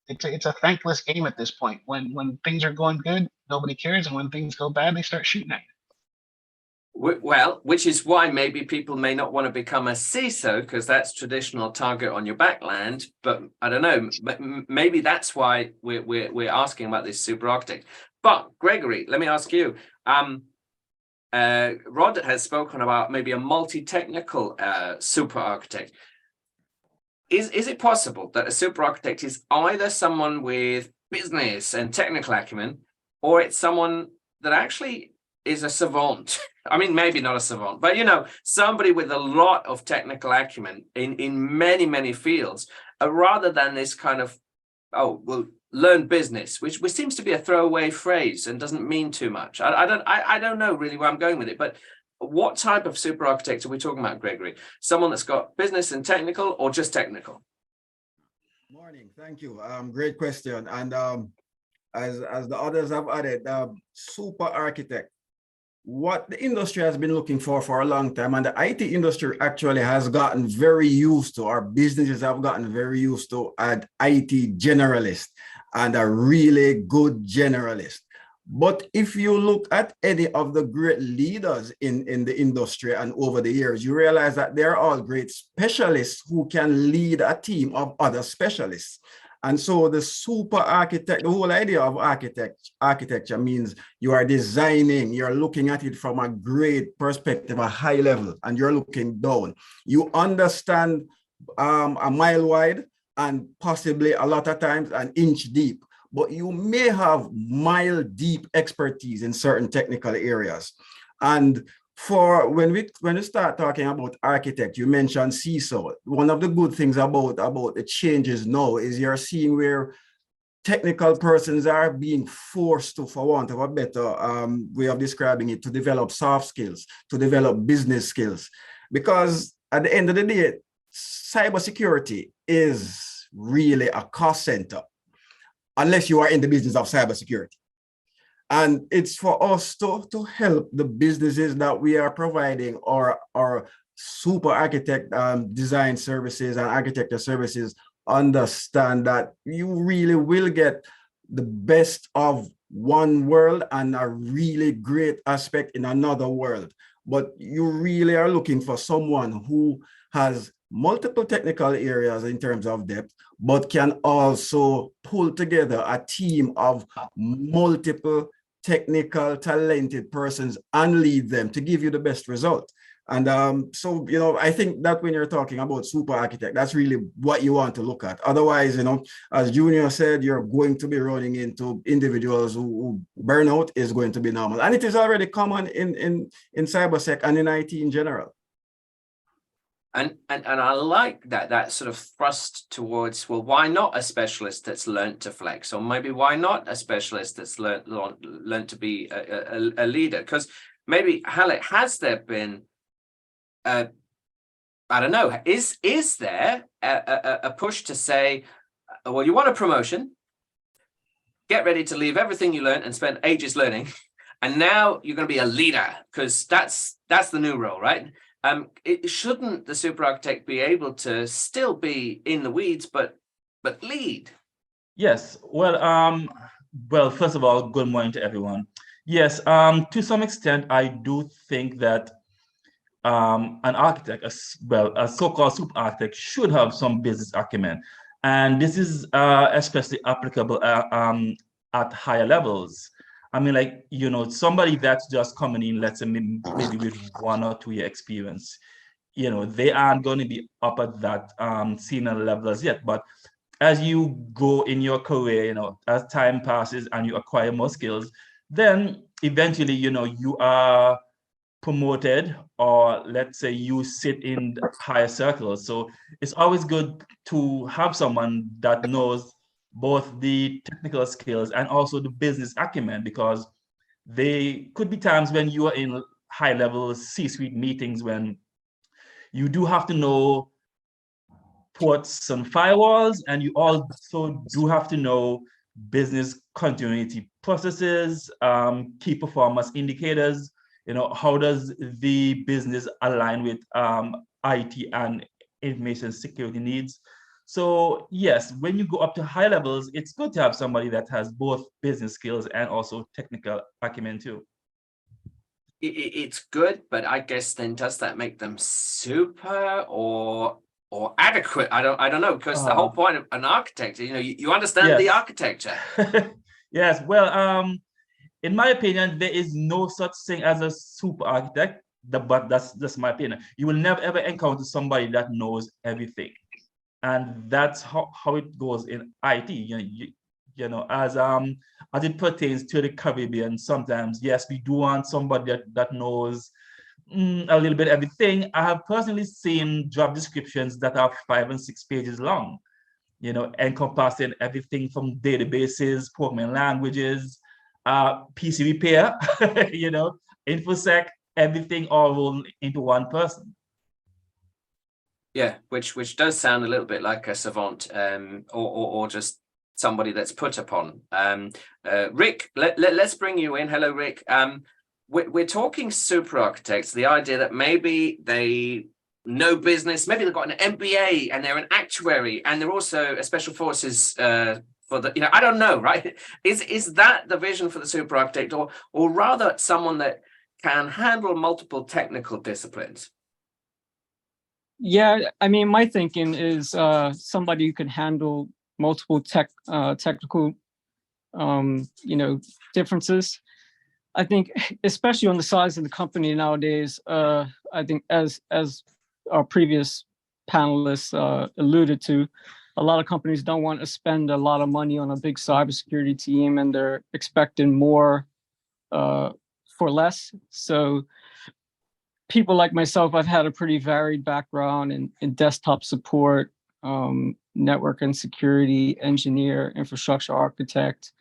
It's a thankless game at this point. When things are going good, nobody cares. And when things go bad, they start shooting at you. Well, which is why maybe people may not want to become a CISO, because that's traditional target on your backland. But I don't know, maybe that's why we're asking about this super architect. But Gregory, let me ask you. Rod has spoken about maybe a multi-technical super architect. Is it possible that a super architect is either someone with business and technical acumen, or it's someone that actually is a savant? I mean, maybe not a savant, but somebody with a lot of technical acumen in many fields, rather than this kind of, learn business, which seems to be a throwaway phrase and doesn't mean too much. I don't know really where I'm going with it, but what type of super architect are we talking about, Gregory? Someone that's got business and technical, or just technical? Morning, thank you. Great question. And as the others have added, super architect, what the industry has been looking for a long time, and the IT industry actually has gotten very used to, our businesses have gotten very used to, an IT generalist and a really good generalist. But if you look at any of the great leaders in the industry and over the years, you realize that they're all great specialists who can lead a team of other specialists. And so the super architect, the whole idea of architecture means you are designing, you're looking at it from a great perspective, a high level, and you're looking down. You understand a mile wide and possibly a lot of times an inch deep, but you may have mile deep expertise in certain technical areas. And for when we start talking about architect, you mentioned CISO. One of the good things about the changes now is you're seeing where technical persons are being forced to, for want of a better way of describing it, to develop soft skills, to develop business skills. Because at the end of the day, cybersecurity is really a cost center, unless you are in the business of cybersecurity. And it's for us to help the businesses that we are providing our super architect design services and architecture services understand that you really will get the best of one world and a really great aspect in another world. But you really are looking for someone who has multiple technical areas in terms of depth, but can also pull together a team of multiple technical, talented persons and lead them to give you the best result. And so, I think that when you're talking about super architect, that's really what you want to look at. Otherwise, as Junior said, you're going to be running into individuals who burnout is going to be normal. And it is already common in cybersec and in IT in general. And I like that sort of thrust towards, well, why not a specialist that's learned to flex, or maybe why not a specialist that's learned to be a leader? Because maybe, Halit, has there been I don't know, is there a push to say, well, you want a promotion, get ready to leave everything you learned and spend ages learning, and now you're going to be a leader, because that's the new role, right? Shouldn't the super architect be able to still be in the weeds, but lead? Yes. Well, first of all, good morning to everyone. Yes. To some extent, I do think that an architect, a so-called super architect, should have some business acumen, and this is especially applicable at higher levels. I mean, like, somebody that's just coming in, let's say maybe with 1 or 2 year experience, they aren't going to be up at that senior level as yet. But as you go in your career, as time passes and you acquire more skills, then eventually, you are promoted, or let's say you sit in higher circles. So it's always good to have someone that knows both the technical skills and also the business acumen, because There could be times when you are in high-level C-suite meetings when you do have to know ports and firewalls, and you also do have to know business continuity processes, key performance indicators. How does the business align with IT and information security needs? So yes, when you go up to high levels, it's good to have somebody that has both business skills and also technical acumen too. It's good, but I guess then does that make them super or adequate? I don't know, because the whole point of an architect, you understand the architecture. Yes, well, in my opinion, there is no such thing as a super architect, but that's my opinion. You will never ever encounter somebody that knows everything, and that's how it goes in IT. As it pertains to the Caribbean, sometimes yes, we do want somebody that knows a little bit everything. I have personally seen job descriptions that are 5 and 6 pages long, encompassing everything from databases, programming languages, PC repair, InfoSec, everything all rolled into one person. Yeah, which does sound a little bit like a savant, or just somebody that's put upon. Rick, let's bring you in. Hello, Rick. We're talking super architects, the idea that maybe they know business, maybe they've got an MBA and they're an actuary and they're also a special forces for the, I don't know, right? Is that the vision for the super architect, or rather someone that can handle multiple technical disciplines? Yeah, I mean, my thinking is somebody who can handle multiple technical, differences. I think, especially on the size of the company nowadays, I think as our previous panelists alluded to, a lot of companies don't want to spend a lot of money on a big cybersecurity team, and they're expecting more for less. So people like myself, I've had a pretty varied background in desktop support, network and security engineer, infrastructure architect,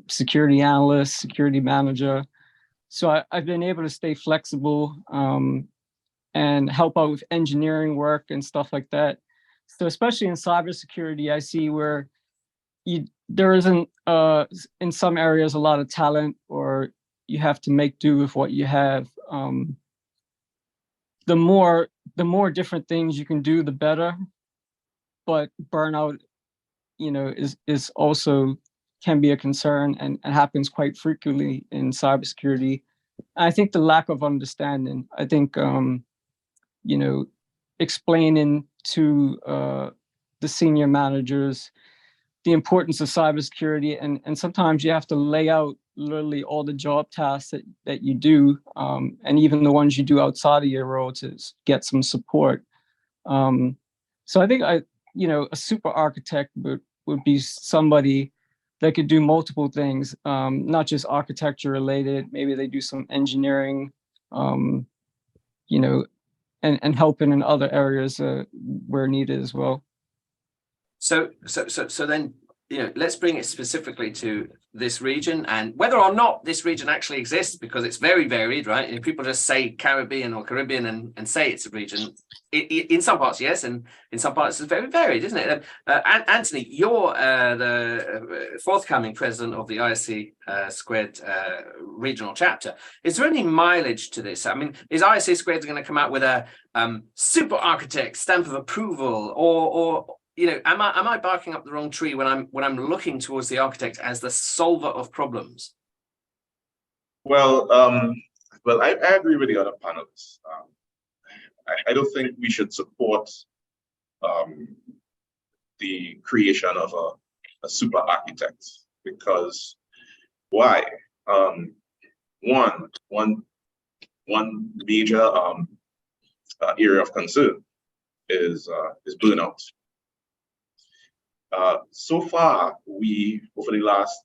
security analyst, security manager. So I've been able to stay flexible and help out with engineering work and stuff like that. So especially in cybersecurity, I see where there isn't in some areas a lot of talent, or you have to make do with what you have. The more different things you can do, the better. But burnout, is also can be a concern and happens quite frequently in cybersecurity. I think the lack of understanding. I think explaining to the senior managers the importance of cybersecurity, and sometimes you have to lay out literally all the job tasks that you do, and even the ones you do outside of your role to get some support. So I think a super architect would be somebody that could do multiple things, not just architecture related. Maybe they do some engineering, and helping in other areas where needed as well. So then, let's bring it specifically to this region, and whether or not this region actually exists, because it's very varied, right? And people just say Caribbean and say it's a region. In some parts, yes, and in some parts it's very varied, isn't it? Anthony, you're the forthcoming president of the ISC Squared regional chapter. Is there any mileage to this? I mean, is ISC Squared going to come out with a super architect stamp of approval, or am I barking up the wrong tree when I'm looking towards the architect as the solver of problems? Well, I agree with the other panelists. I don't think we should support the creation of a super architect, because why? One major area of concern is burnout. So far, over the last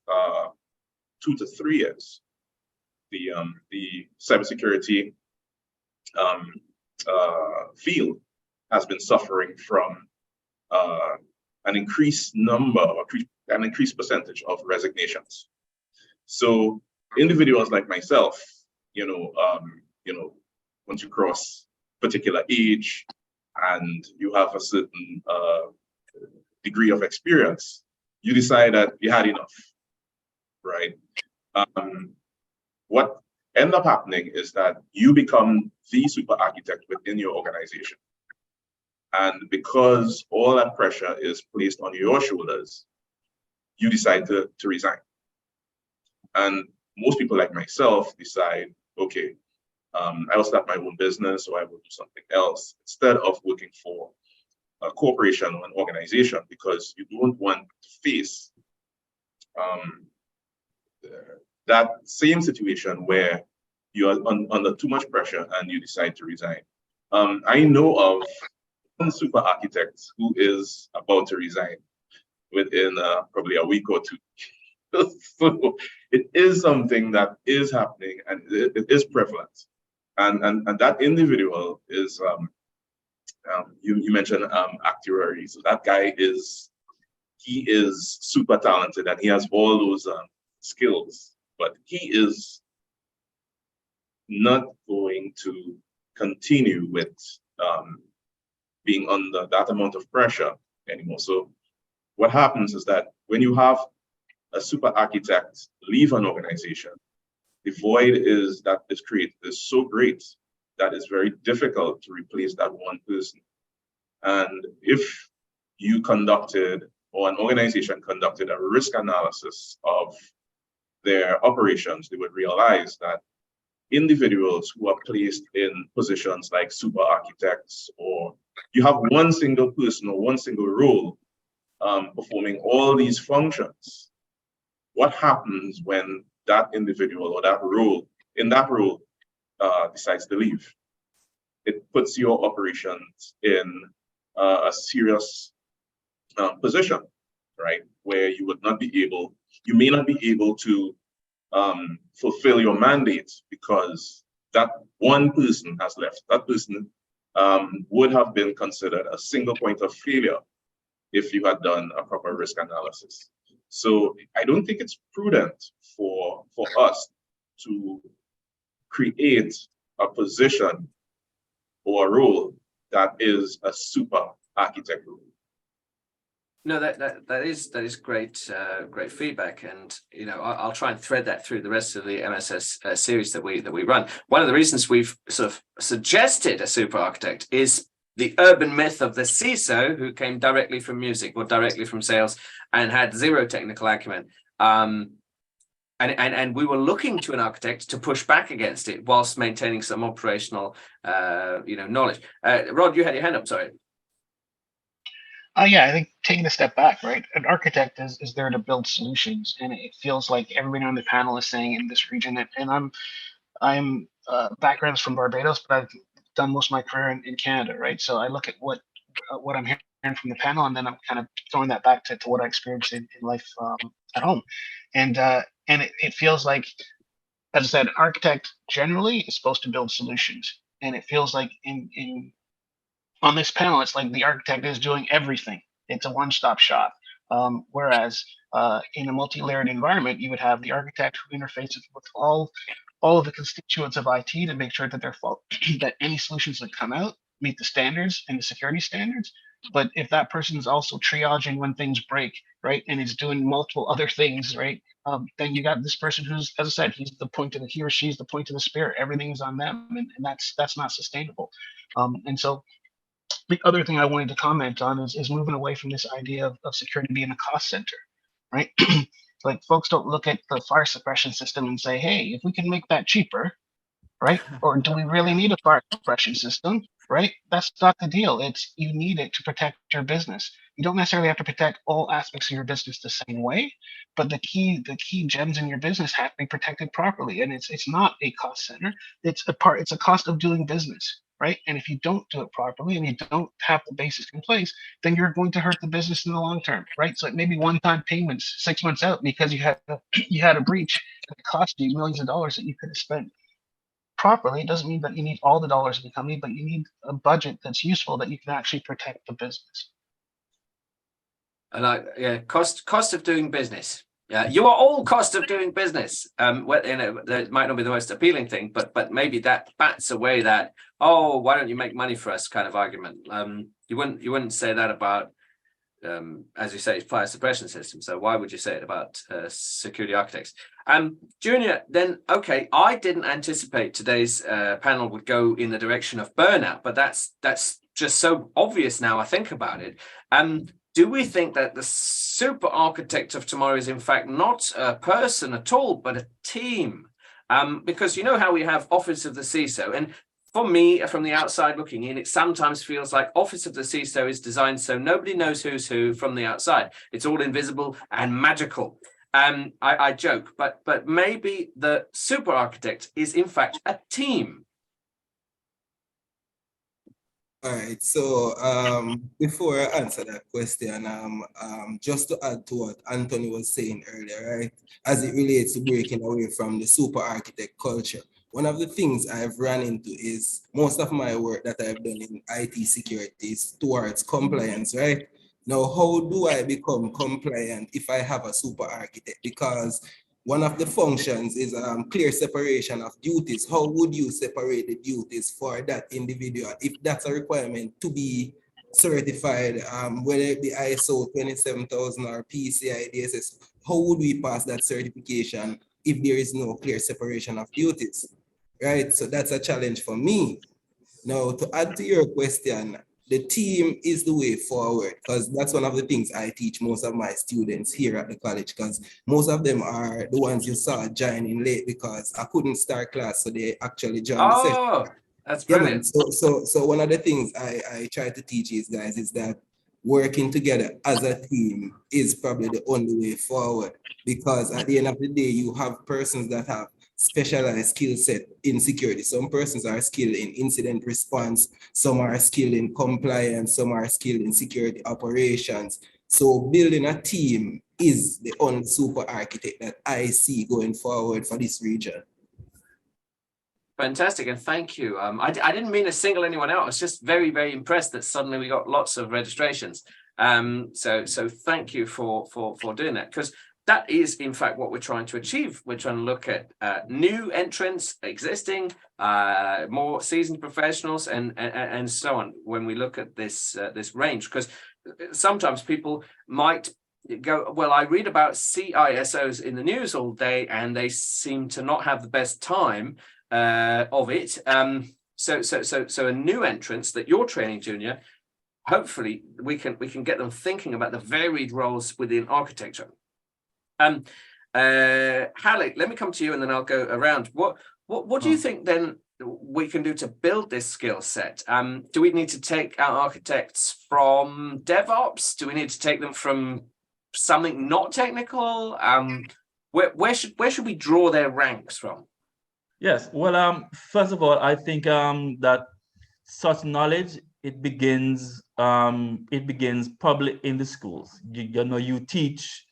2 to 3 years, the cybersecurity field has been suffering from an increased percentage of resignations. So individuals like myself, once you cross particular age and you have a certain degree of experience, you decide that you had enough, right? What ends up happening is that you become the super architect within your organization. And because all that pressure is placed on your shoulders, you decide to resign. And most people like myself decide, okay, I will start my own business or I will do something else instead of working for a corporation or an organization, because you don't want to face that same situation where you are under too much pressure and you decide to resign. I know of one super architect who is about to resign within probably a week or two. So it is something that is happening and it is prevalent. And that individual is, you mentioned actuary. So that guy he is super talented and he has all those skills, but he is not going to continue with being under that amount of pressure anymore. So what happens is that when you have a super architect leave an organization, the void that is created is so great that it's very difficult to replace that one person. And if you conducted, or an organization conducted, a risk analysis of their operations, they would realize that individuals who are placed in positions like super architects, or you have one single person or one single role performing all these functions, what happens when that individual or that role decides to leave? It puts your operations in a serious position, right? Where you may not be able to fulfill your mandate because that one person has left. That person would have been considered a single point of failure if you had done a proper risk analysis. So I don't think it's prudent for us to create a position or a role that is a super architect role. No, that is great, great feedback, and I'll try and thread that through the rest of the MSS series that we run. One of the reasons we've sort of suggested a super architect is the urban myth of the CISO who came directly from music or directly from sales and had zero technical acumen. And we were looking to an architect to push back against it whilst maintaining some operational, knowledge. Rod, you had your hand up. Sorry. Yeah, I think taking a step back, right? An architect is there to build solutions, and it feels like everybody on the panel is saying in this region. And I'm backgrounds from Barbados, but I've done most of my career in Canada, right? So I look at what I'm hearing from the panel, and then I'm kind of throwing that back to what I experienced in life at home, and it feels like, as I said, an architect generally is supposed to build solutions, and it feels like on this panel, it's like the architect is doing everything. It's a one-stop shop. Whereas in a multi-layered environment, you would have the architect who interfaces with all of the constituents of IT to make sure that that any solutions that come out meet the standards and the security standards. But if that person is also triaging when things break, right, and is doing multiple other things, right, then you got this person who's, as I said, he or she's the point of the spear. Everything's on them, and that's not sustainable. And so the other thing I wanted to comment on is moving away from this idea of security being a cost center, right? Like, folks don't look at the fire suppression system and say, hey, if we can make that cheaper, right? Or do we really need a fire suppression system, right? That's not the deal. You need it to protect your business. You don't necessarily have to protect all aspects of your business the same way, but the key gems in your business have to be protected properly. And it's not a cost center. It's a cost of doing business, right? And if you don't do it properly and you don't have the basis in place, then you're going to hurt the business in the long term, right? So it may be one-time payments 6 months out because you had a breach that cost you millions of dollars that you could have spent properly. It doesn't mean that you need all the dollars in the company, but you need a budget that's useful that you can actually protect the business. And cost of doing business. You are all cost of doing business. Well, that might not be the most appealing thing, but maybe that bats away that, oh, why don't you make money for us kind of argument. You wouldn't say that about, as you say, fire suppression systems. So why would you say it about security architects? Junior, then, okay, I didn't anticipate today's panel would go in the direction of burnout, but that's just so obvious now I think about it. Do we think that the super architect of tomorrow is in fact not a person at all, but a team? Because you know how we have Office of the CISO, and for me, from the outside looking in, it sometimes feels like Office of the CISO is designed so nobody knows who's who from the outside. It's all invisible and magical. I joke, but maybe the super architect is in fact a team. All right, so before I answer that question, just to add to what Anthony was saying earlier, right, as it relates to breaking away from the super architect culture, one of the things I've run into is most of my work that I've done in IT security is towards compliance, right? Now, how do I become compliant if I have a super architect? Because one of the functions is clear separation of duties. How would you separate the duties for that individual if that's a requirement to be certified, whether it be ISO 27000 or PCI DSS? How would we pass that certification if there is no clear separation of duties, right? So that's a challenge for me. Now, to add to your question, the team is the way forward, because that's one of the things I teach most of my students here at the college, because most of them are the ones you saw joining late because I couldn't start class, so they actually joined the session. Oh, that's Yeah, brilliant. man. So one of the things I try to teach these guys is that working together as a team is probably the only way forward, because at the end of the day, you have persons that have specialized skill set in security. Some persons are skilled in incident response, some are skilled in compliance, some are skilled in security operations. So building a team is the only super architect that I see going forward for this region. Fantastic, and thank you. I didn't mean to single anyone out. I was just very, very impressed that suddenly we got lots of registrations. So thank you for doing that, because that is in fact what we're trying to achieve. We're trying to look at new entrants, existing, more seasoned professionals, and so on. When we look at this range, because sometimes people might go, well, I read about CISOs in the news all day, and they seem to not have the best time of it. So a new entrance that you're training, Junior, hopefully we can get them thinking about the varied roles within architecture. Hallie, let me come to you and then I'll go around. What do you think then we can do to build this skill set? Do we need to take our architects from DevOps? Do we need to take them from something not technical? Where should we draw their ranks from? Yes, well, first of all, I think that such knowledge, it begins probably in the schools. You know, you teach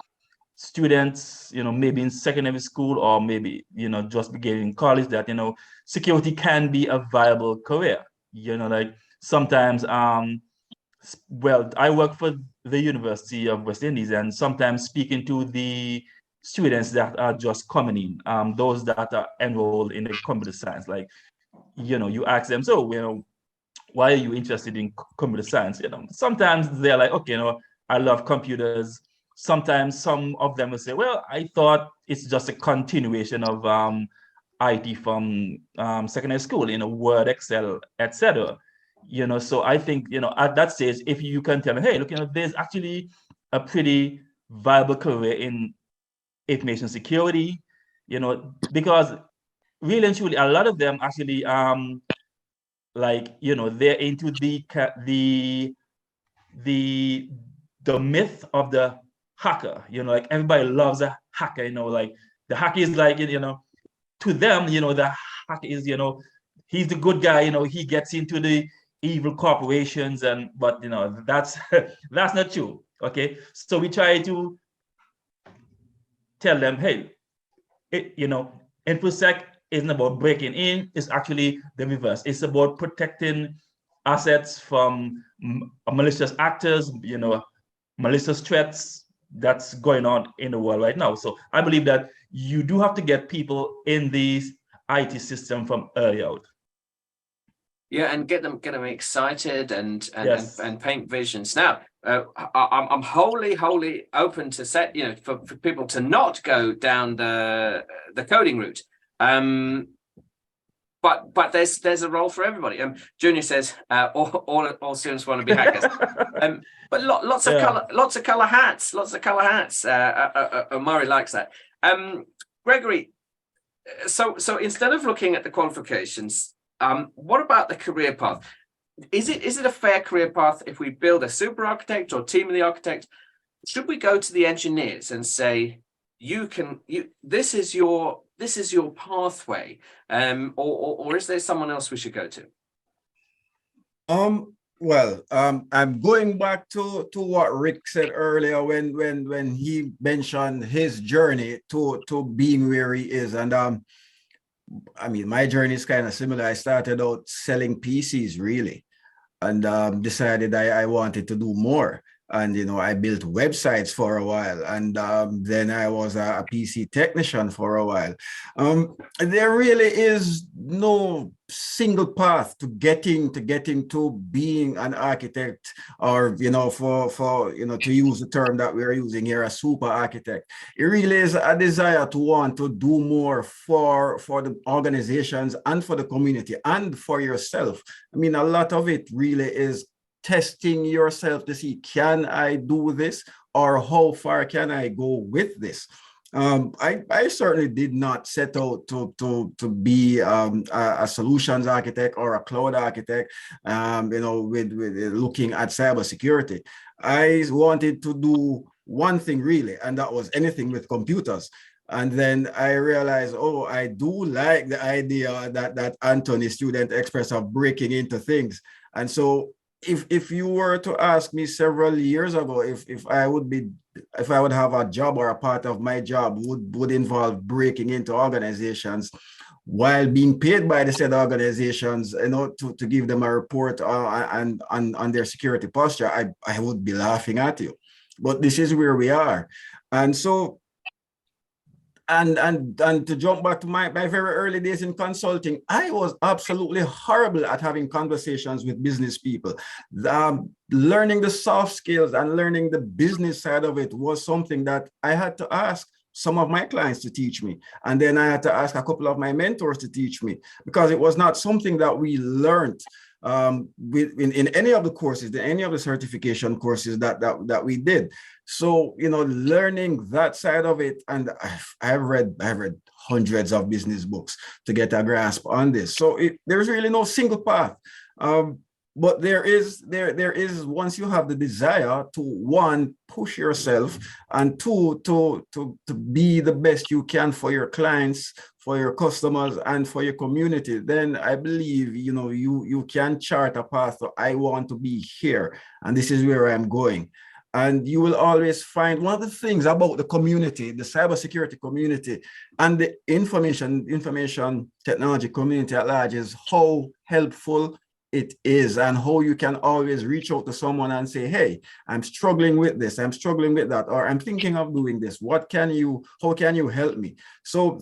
students, you know, maybe in secondary school or maybe, you know, just beginning college, that, you know, security can be a viable career. You know, like sometimes, well, I work for the University of West Indies, and sometimes speaking to the students that are just coming in, those that are enrolled in the computer science, like, you know, you ask them, so, you know, why are you interested in computer science? You know, sometimes they're like, okay, you know, I love computers. Sometimes some of them will say, well, I thought it's just a continuation of IT from secondary school, you know, Word, Excel, etc. You know, so I think, you know, at that stage, if you can tell me, hey, look, you know, there's actually a pretty viable career in information security, you know, because really and truly, a lot of them actually, like, you know, they're into the myth of the hacker. You know, like everybody loves a hacker. You know, like the hacker is like, you know, to them, you know, the hacker is, you know, he's the good guy. You know, he gets into the evil corporations, but you know, that's that's not true. Okay, so we try to tell them, hey, you know, InfoSec isn't about breaking in, it's actually the reverse. It's about protecting assets from malicious actors, you know, malicious threats, that's going on in the world right now. So I believe that you do have to get people in these IT system from early out. Yeah, and get them excited and Yes. and paint visions. Now, I'm wholly open to set, for people to not go down the coding route. But there's a role for everybody. Junior says all students want to be hackers. But lots of color hats. Murray likes that. Gregory, so instead of looking at the qualifications, what about the career path? Is it a fair career path if we build a super architect or team of the architect? Should we go to the engineers and say, this is your pathway, or is there someone else we should go to? Well, I'm going back to what Rick said earlier when he mentioned his journey to being where he is. And I mean, my journey is kind of similar. I started out selling PCs really, and decided I wanted to do more. And, I built websites for a while. And then I was a PC technician for a while. There really is no single path to getting to being an architect, or, to use the term that we're using here, a super architect. It really is a desire to want to do more for the organizations and for the community and for yourself. I mean, a lot of it really is testing yourself to see, can I do this, or how far can I go with this? I certainly did not set out to be a solutions architect or a cloud architect, with looking at cybersecurity. I wanted to do one thing really, and that was anything with computers. And then I realized, I do like the idea that Anthony, student expressed, of breaking into things. And so if you were to ask me several years ago if I would have a job, or a part of my job would involve breaking into organizations while being paid by the said organizations, to give them a report on their security posture, I would be laughing at you. But this is where we are. And so, and to jump back to my very early days in consulting, I was absolutely horrible at having conversations with business people. Learning the soft skills and learning the business side of it was something that I had to ask some of my clients to teach me. And then I had to ask a couple of my mentors to teach me, because it was not something that we learned in any of the courses, any of the certification courses that we did. So, learning that side of it, and I've read hundreds of business books to get a grasp on this. So there's really no single path. But there is, once you have the desire to, one, push yourself, and two, to be the best you can for your clients, for your customers, and for your community, then I believe, you can chart a path. So I want to be here, and this is where I'm going. And you will always find, one of the things about the community, the cybersecurity community, and the information technology community at large, is how helpful it is, and how you can always reach out to someone and say, hey, I'm struggling with this, I'm struggling with that, or I'm thinking of doing this. How can you help me? So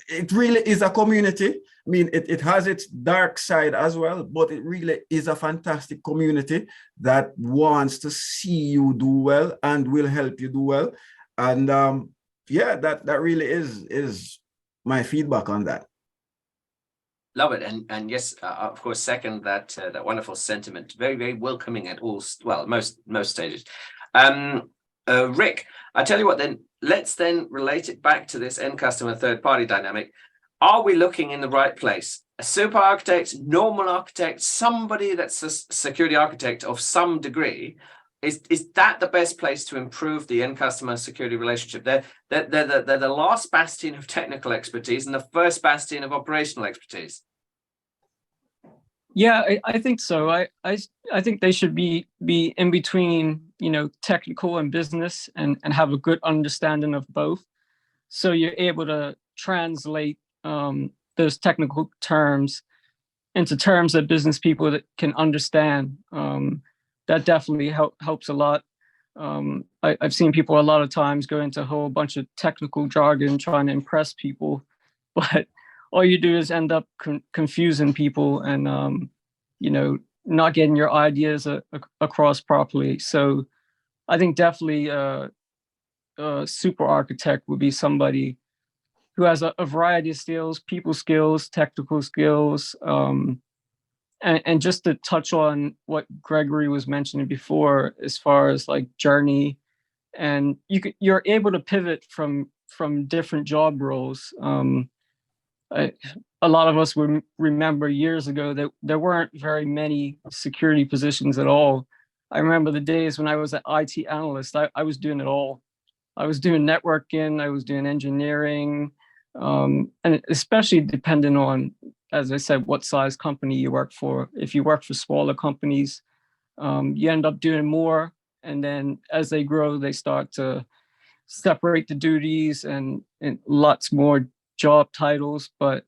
it really is a community. I mean, it has its dark side as well, but it really is a fantastic community that wants to see you do well and will help you do well. And that really is my feedback on that. Love it, and yes, of course, second that wonderful sentiment. Very, very welcoming at most stages. Rick, I tell you what, then let's then relate it back to this end customer third party dynamic. Are we looking in the right place? A super architect, normal architect, somebody that's a security architect of some degree. Is that the best place to improve the end customer security relationship? They're the last bastion of technical expertise and the first bastion of operational expertise. Yeah, I think so. I think they should be in between, technical and business, and have a good understanding of both. So you're able to translate those technical terms into terms that business people that can understand. That definitely helps a lot. I've seen people a lot of times go into a whole bunch of technical jargon trying to impress people, but all you do is end up confusing people and, you know, not getting your ideas across properly. So I think definitely a super architect would be somebody who has a variety of skills, people skills, technical skills. And just to touch on what Gregory was mentioning before, as far as like journey, and you're able to pivot from different job roles. A lot of us would remember years ago that there weren't very many security positions at all. I remember the days when I was an IT analyst, I was doing it all. I was doing networking, I was doing engineering, and especially depending on, as I said, what size company you work for. If you work for smaller companies, you end up doing more. And then as they grow, they start to separate the duties and lots more job titles. But,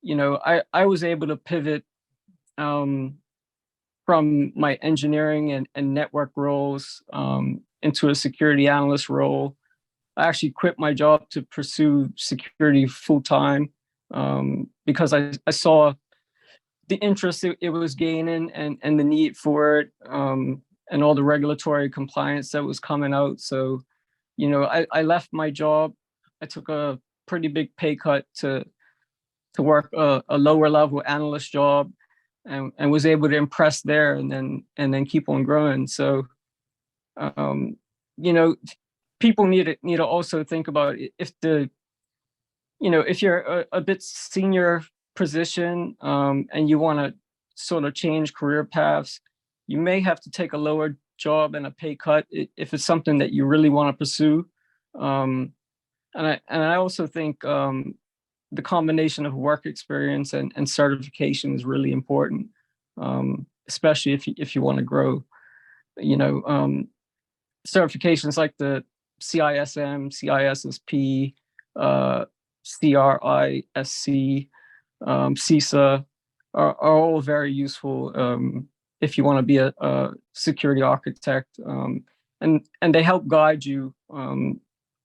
you know, I was able to pivot from my engineering and network roles into a security analyst role. I actually quit my job to pursue security full time because I saw the interest it was gaining and the need for it and all the regulatory compliance that was coming out. So, you know, I left my job. I took a pretty big pay cut to work a lower level analyst job and was able to impress there and then keep on growing. So, you know, people need to also think about if if you're a bit senior position and you want to sort of change career paths, you may have to take a lower job and a pay cut if it's something that you really want to pursue. And I also think the combination of work experience and certification is really important, especially if you want to grow. You know, certifications like the CISM, CISSP, CRISC, CISA are all very useful if you want to be a security architect, and they help guide you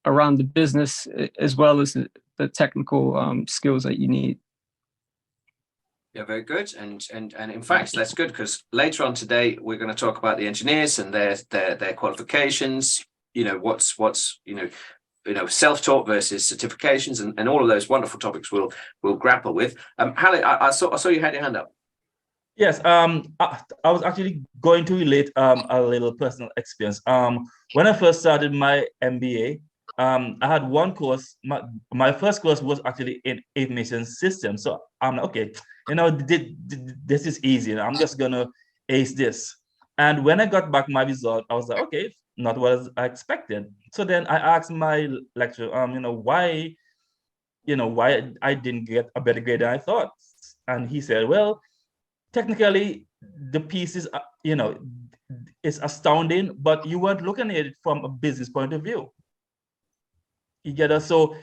around the business as well as the technical skills that you need. Yeah, very good. And in fact, that's good because later on today we're going to talk about the engineers and their qualifications. You know, what's self-taught versus certifications and all of those wonderful topics we'll grapple with. Halle, I saw you had your hand up. Yes, I was actually going to relate a little personal experience. When I first started my MBA, I had one course. My first course was actually in information systems. So I'm like, okay, you know, this is easy. And I'm just gonna ace this. And when I got back my result, I was like, okay, not what I expected. So then I asked my lecturer, why I didn't get a better grade than I thought. And he said, well, technically the piece is, it's astounding, but you weren't looking at it from a business point of view. You get us? So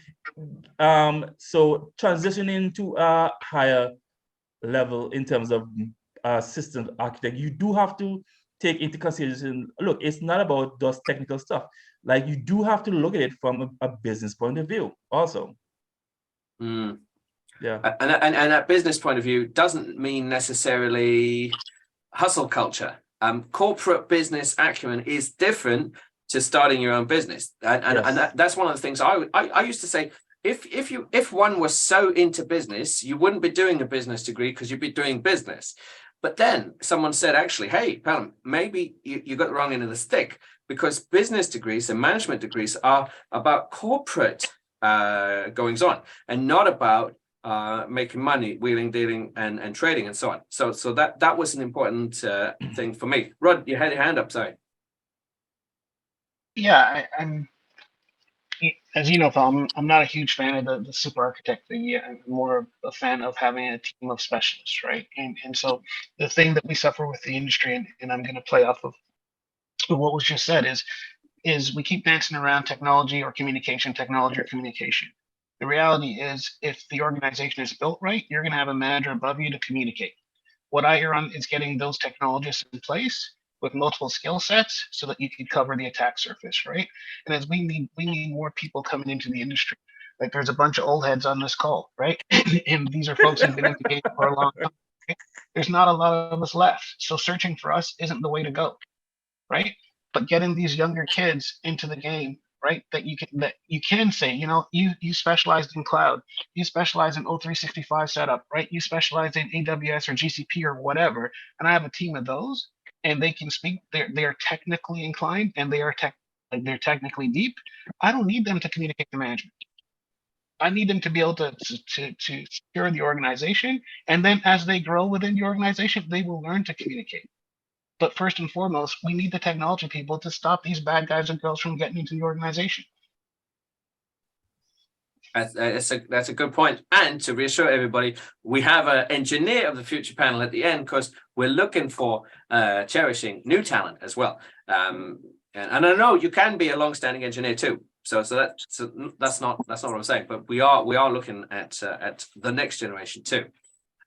transitioning to a higher level in terms of systems architect, you do have to take into consideration, look, it's not about just technical stuff. Like you do have to look at it from a business point of view also. Mm. Yeah. And that business point of view doesn't mean necessarily hustle culture. Corporate business acumen is different to starting your own business. And that's one of the things I used to say, if one was so into business, you wouldn't be doing a business degree because you'd be doing business. But then someone said, actually, hey, Pelham, maybe you got the wrong end of the stick, because business degrees and management degrees are about corporate goings on and not about making money, wheeling, dealing, and trading and so on. So that was an important thing for me. Rod, you had your hand up, sorry. Yeah, I'm as you know, Phil, I'm not a huge fan of the super architect thing yet. I'm more a fan of having a team of specialists, right? And so the thing that we suffer with the industry, and I'm going to play off of what was just said, is we keep dancing around technology or communication. The reality is, if the organization is built right, you're going to have a manager above you to communicate. What I err on is getting those technologists in place with multiple skill sets so that you can cover the attack surface, right? And as we need more people coming into the industry. Like there's a bunch of old heads on this call, right? And these are folks who've been in the game for a long time. Right? There's not a lot of us left. So searching for us isn't the way to go, right? But getting these younger kids into the game, right? That you can say, you know, you specialized in cloud, you specialize in O365 setup, right? You specialize in AWS or GCP or whatever, and I have a team of those, and they can speak. They're technically inclined and they're technically deep. I don't need them to communicate to management. I need them to be able to secure the organization, and then as they grow within the organization, they will learn to communicate. But first and foremost, we need the technology people to stop these bad guys and girls from getting into the organization. That's a good point. And to reassure everybody, we have an engineer of the future panel at the end because we're looking for cherishing new talent as well. And I know you can be a long-standing engineer too. So that's not what I'm saying. But we are looking at the next generation too.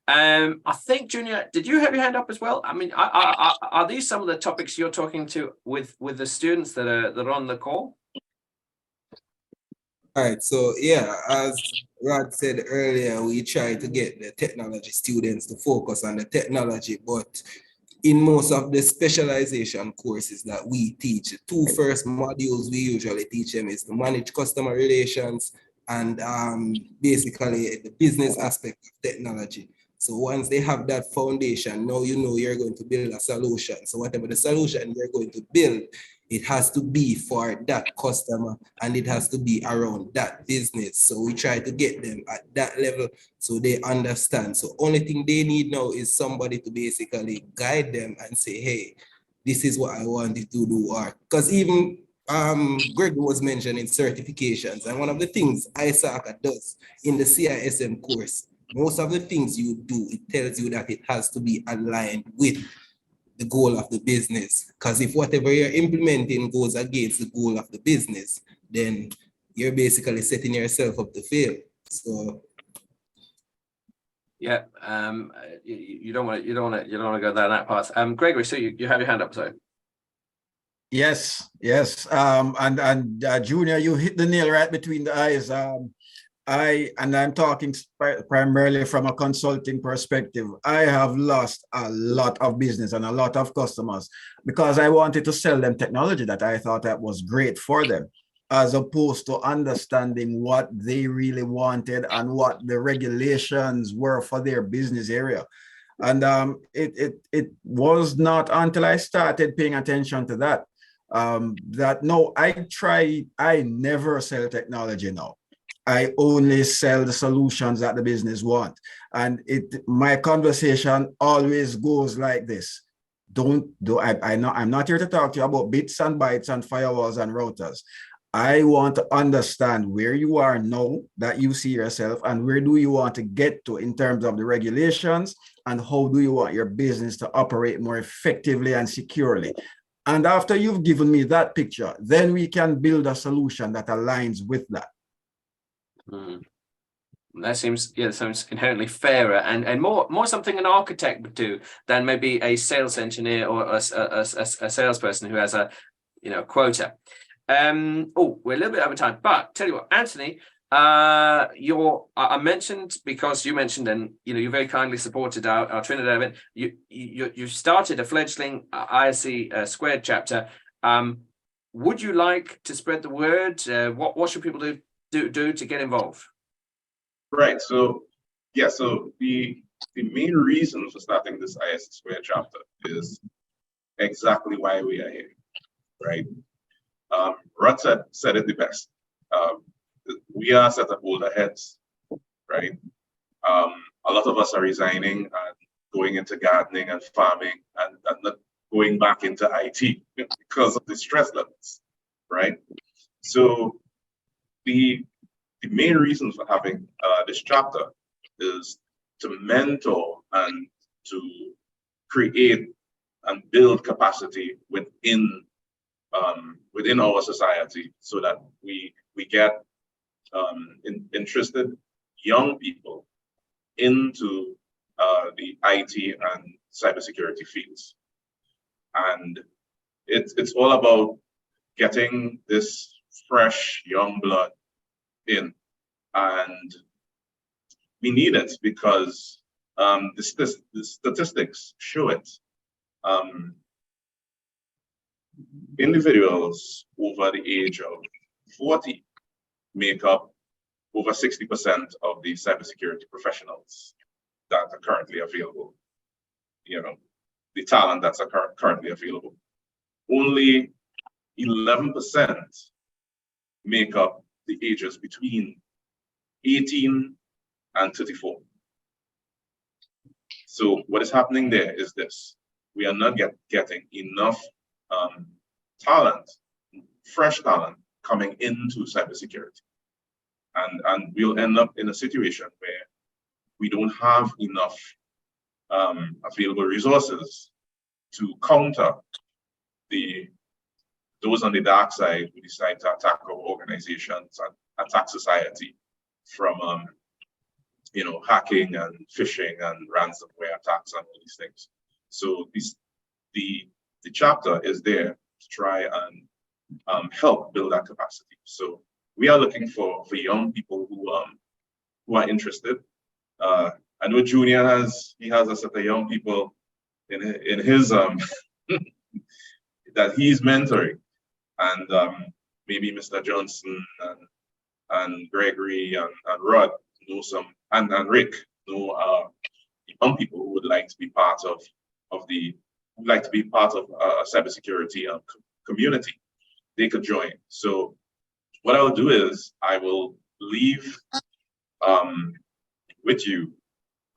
I think Junior, did you have your hand up as well? I mean, are these some of the topics you're talking to with the students that are on the call? All right, so yeah, as Rod said earlier, we try to get the technology students to focus on the technology, but in most of the specialization courses that we teach, the two first modules we usually teach them is to manage customer relations and basically the business aspect of technology. So once they have that foundation, now you know you're going to build a solution. So whatever the solution you're going to build, it has to be for that customer and it has to be around that business. So we try to get them at that level so they understand. So only thing they need now is somebody to basically guide them and say, hey, this is what I wanted to do. Or because even Greg was mentioning certifications, and one of the things ISACA does in the CISM course, most of the things you do, it tells you that it has to be aligned with the goal of the business. Because if whatever you're implementing goes against the goal of the business, then you're basically setting yourself up to fail. So yeah, you don't want to go down that path. Gregory, so you have your hand up, sorry. Yes. And Junior, you hit the nail right between the eyes. I'm talking primarily from a consulting perspective. I have lost a lot of business and a lot of customers because I wanted to sell them technology that I thought that was great for them, as opposed to understanding what they really wanted and what the regulations were for their business area. And it was not until I started paying attention to that, I never sell technology now. I only sell the solutions that the business want. And my conversation always goes like this. I'm not here to talk to you about bits and bytes and firewalls and routers. I want to understand where you are now that you see yourself and where do you want to get to in terms of the regulations and how do you want your business to operate more effectively and securely. And after you've given me that picture, then we can build a solution that aligns with that. That seems inherently fairer and more something an architect would do than maybe a sales engineer or a salesperson who has a quota. We're a little bit over time, but tell you what, Anthony, I mentioned, because you mentioned and you very kindly supported our Trinidad event. You started a fledgling ISC squared chapter. Would you like to spread the word? What should people do to get involved? Right. So yeah. So the main reason for starting this ISC squared chapter is exactly why we are here. Right. Rod said it the best. We are set up older heads, right? A lot of us are resigning and going into gardening and farming and not going back into IT because of the stress levels, right? So the main reason for having this chapter is to mentor and to create and build capacity within our society so that we get interested young people into the IT and cybersecurity fields. And it's all about getting this fresh young blood in, and we need it because the statistics show it. Individuals over the age of 40 make up over 60% of the cybersecurity professionals that are currently available. The talent that's currently available. Only 11% make up the ages between 18 and 34. So what is happening there is this: we are not getting enough talent, fresh talent coming into cybersecurity. And we'll end up in a situation where we don't have enough available resources to counter those on the dark side who decide to attack our organizations and attack society from hacking and phishing and ransomware attacks and all these things. So the chapter is there to try and help build that capacity. So we are looking for young people who are interested. I know Junior has a set of young people in his that he's mentoring, and maybe Mr. Johnson and Gregory and Rod know some, and Rick know young people who would like to be part of a cybersecurity community. They could join. So what I'll do is I will leave with you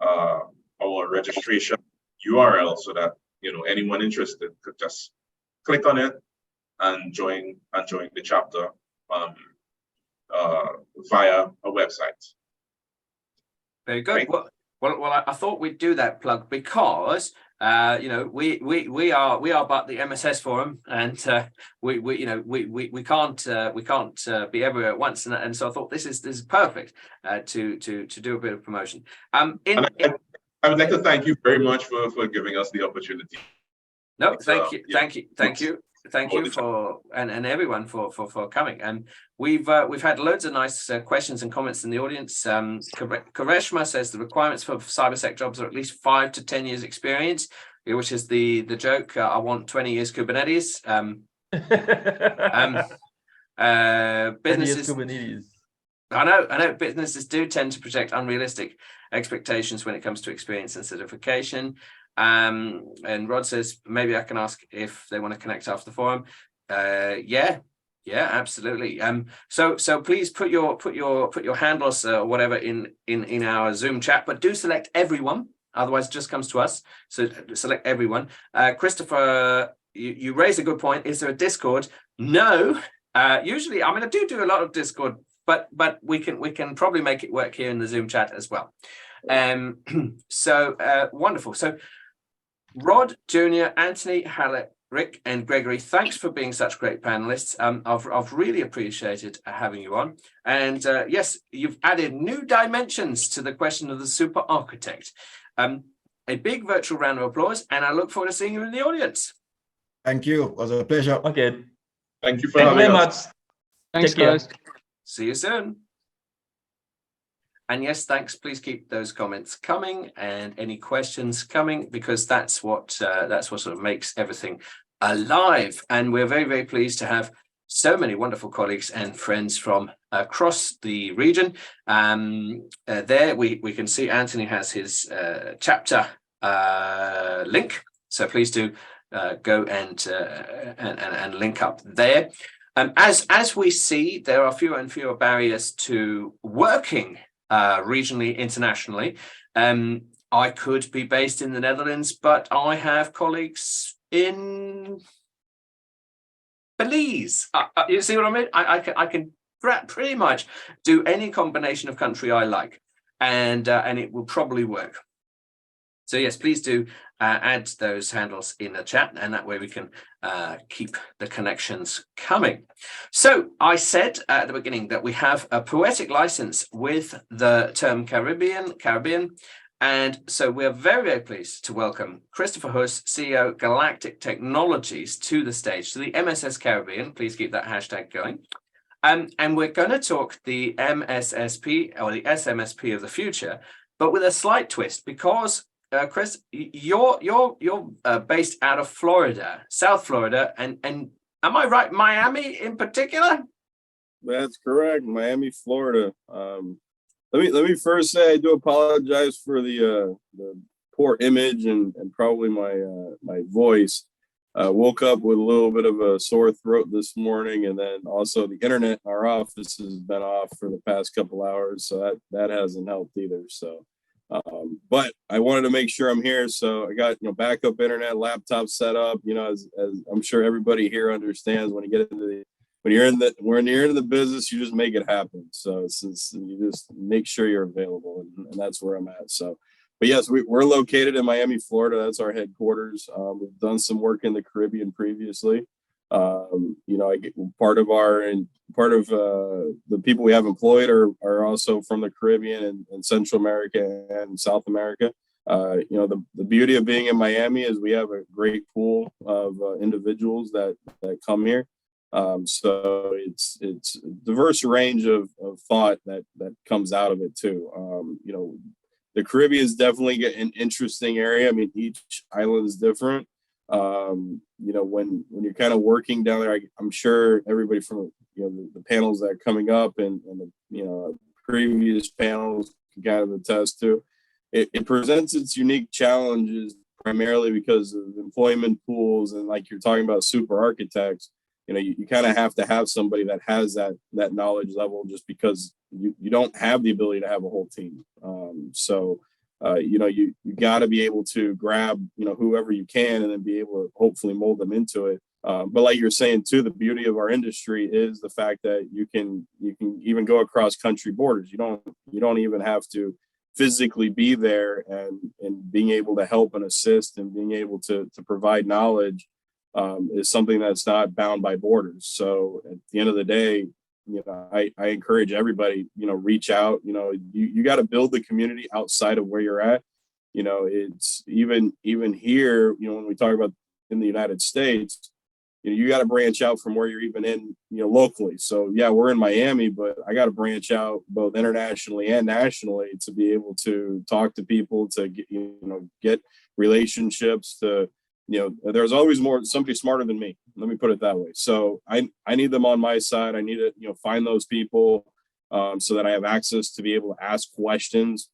our registration URL so that anyone interested could just click on it and join the chapter via a website. Very good. Right. Well, I thought we'd do that plug because we are but the MSS forum, and we can't be everywhere at once, and so I thought this is perfect to do a bit of promotion. I would like to thank you very much for giving us the opportunity. No, thank you for and everyone for coming. And we've had loads of nice questions and comments in the audience. Kareshma says the requirements for cybersec jobs are at least 5 to 10 years experience, which is the joke. I want 20 years Kubernetes. Businesses. Kubernetes. I know businesses do tend to project unrealistic expectations when it comes to experience and certification. And Rod says maybe I can ask if they want to connect after the forum. Yeah, absolutely. So please put your handles or whatever in our Zoom chat, but do select everyone, otherwise it just comes to us. So select everyone. Christopher, you raised a good point. Is there a Discord? No. Usually, I do a lot of Discord, but we can probably make it work here in the Zoom chat as well. So wonderful. So Rod, Junior, Anthony, Hallett, Rick, and Gregory, thanks for being such great panelists. I've really appreciated having you on. And yes, you've added new dimensions to the question of the super architect. A big virtual round of applause, and I look forward to seeing you in the audience. Thank you. It was a pleasure. Okay. Thank you for Thank you very having much. us. Thanks, Take care. guys. See you soon. And yes, thanks. Please keep those comments coming and any questions coming, because that's what sort of makes everything alive. And we're very, very pleased to have so many wonderful colleagues and friends from across the region. There we can see Anthony has his chapter link. So please do go and link up there. As we see, there are fewer and fewer barriers to working regionally, internationally. I could be based in the Netherlands, but I have colleagues in Belize. You see what I mean? I can pretty much do any combination of country I like, and it will probably work. So yes, please do add those handles in the chat, and that way we can keep the connections coming. So I said at the beginning that we have a poetic license with the term Caribbean. And so we're very, very pleased to welcome Christopher Huss, CEO, Galactic Technologies, to the stage, to the MSS Caribbean. Please keep that hashtag going. And we're going to talk the MSSP or the SMSP of the future, but with a slight twist, because Chris, you're based out of Florida, South Florida, and am I right, Miami in particular? That's correct, Miami, Florida. Let me first say I do apologize for the poor image and probably my voice. Woke up with a little bit of a sore throat this morning, and then also the internet in our office has been off for the past couple hours, so that hasn't helped either. So, but I wanted to make sure I'm here, so I got backup internet, laptop set up. As I'm sure everybody here understands, when you're in the business, you just make it happen. So you just make sure you're available, and that's where I'm at. So. But yes, we're located in Miami, Florida. That's our headquarters. We've done some work in the Caribbean previously. Part of the people we have employed are also from the Caribbean and Central America and South America. The beauty of being in Miami is we have a great pool of individuals that come here. So it's a diverse range of thought that comes out of it too. The Caribbean is definitely an interesting area. I mean, each island is different. When you're kind of working down there, I'm sure everybody from the panels that are coming up and the previous panels can kind of attest to. It presents its unique challenges primarily because of employment pools, and like you're talking about super architects. You kind of have to have somebody that has that knowledge level, just because you don't have the ability to have a whole team. You got to be able to grab whoever you can and then be able to hopefully mold them into it. But like you're saying too, the beauty of our industry is the fact that you can even go across country borders. You don't even have to physically be there, and being able to help and assist and being able to provide knowledge is something that's not bound by borders. So at the end of the day, I encourage everybody, reach out. You got to build the community outside of where you're at. It's even here, when we talk about in the United States, you got to branch out from where you're even in, locally. So yeah, we're in Miami, but I got to branch out both internationally and nationally to be able to talk to people, to get relationships, to there's always somebody smarter than me. Let me put it that way. So I need them on my side. I need to, find those people so that I have access to be able to ask questions,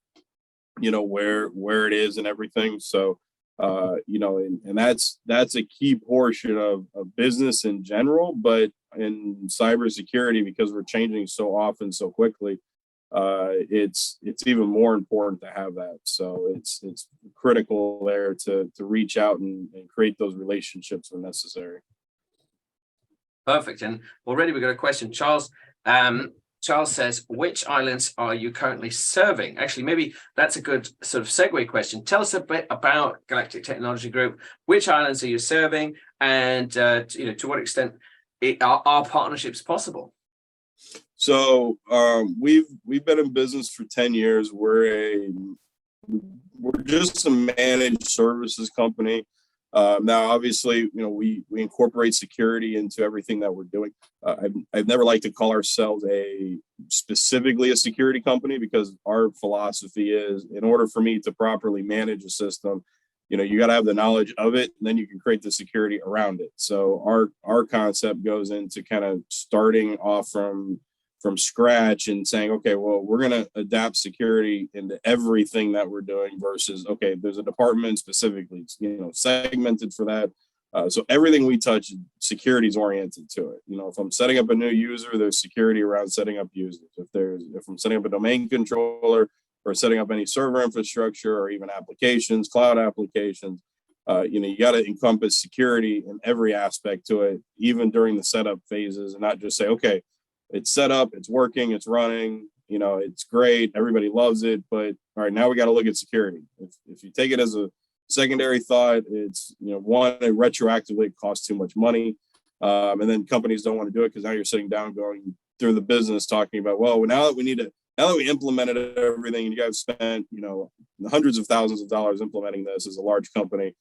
where it is and everything. So, and that's a key portion of business in general, but in cybersecurity, because we're changing so often, so quickly, it's even more important to have that. So it's critical there to reach out and create those relationships when necessary. Perfect. And already we've got a question. Charles says, which islands are you currently serving? Actually, maybe that's a good sort of segue question. Tell us a bit about Galactic Technology Group. Which islands are you serving? And to what extent are partnerships possible? So we've been in business for 10 years. We're just a managed services company. Now, obviously, we incorporate security into everything that we're doing. I've never liked to call ourselves specifically a security company, because our philosophy is, in order for me to properly manage a system, you got to have the knowledge of it, and then you can create the security around it. So our concept goes into kind of starting off from scratch and saying, okay, well, we're going to adapt security into everything that we're doing, versus, okay, there's a department specifically, segmented for that. So everything we touch, security is oriented to it. If I'm setting up a new user, there's security around setting up users. If I'm setting up a domain controller, or setting up any server infrastructure, or even applications, cloud applications, you got to encompass security in every aspect to it, even during the setup phases, and not just say, okay, it's set up, it's working, it's running, it's great, everybody loves it, but all right, now we got to look at security. If you take it as a secondary thought, it's, one, it retroactively costs too much money, and then companies don't want to do it, because now you're sitting down going through the business talking about, well, now that we need to now that we implemented everything, you guys spent, you know, hundreds of thousands of dollars implementing this as a large company.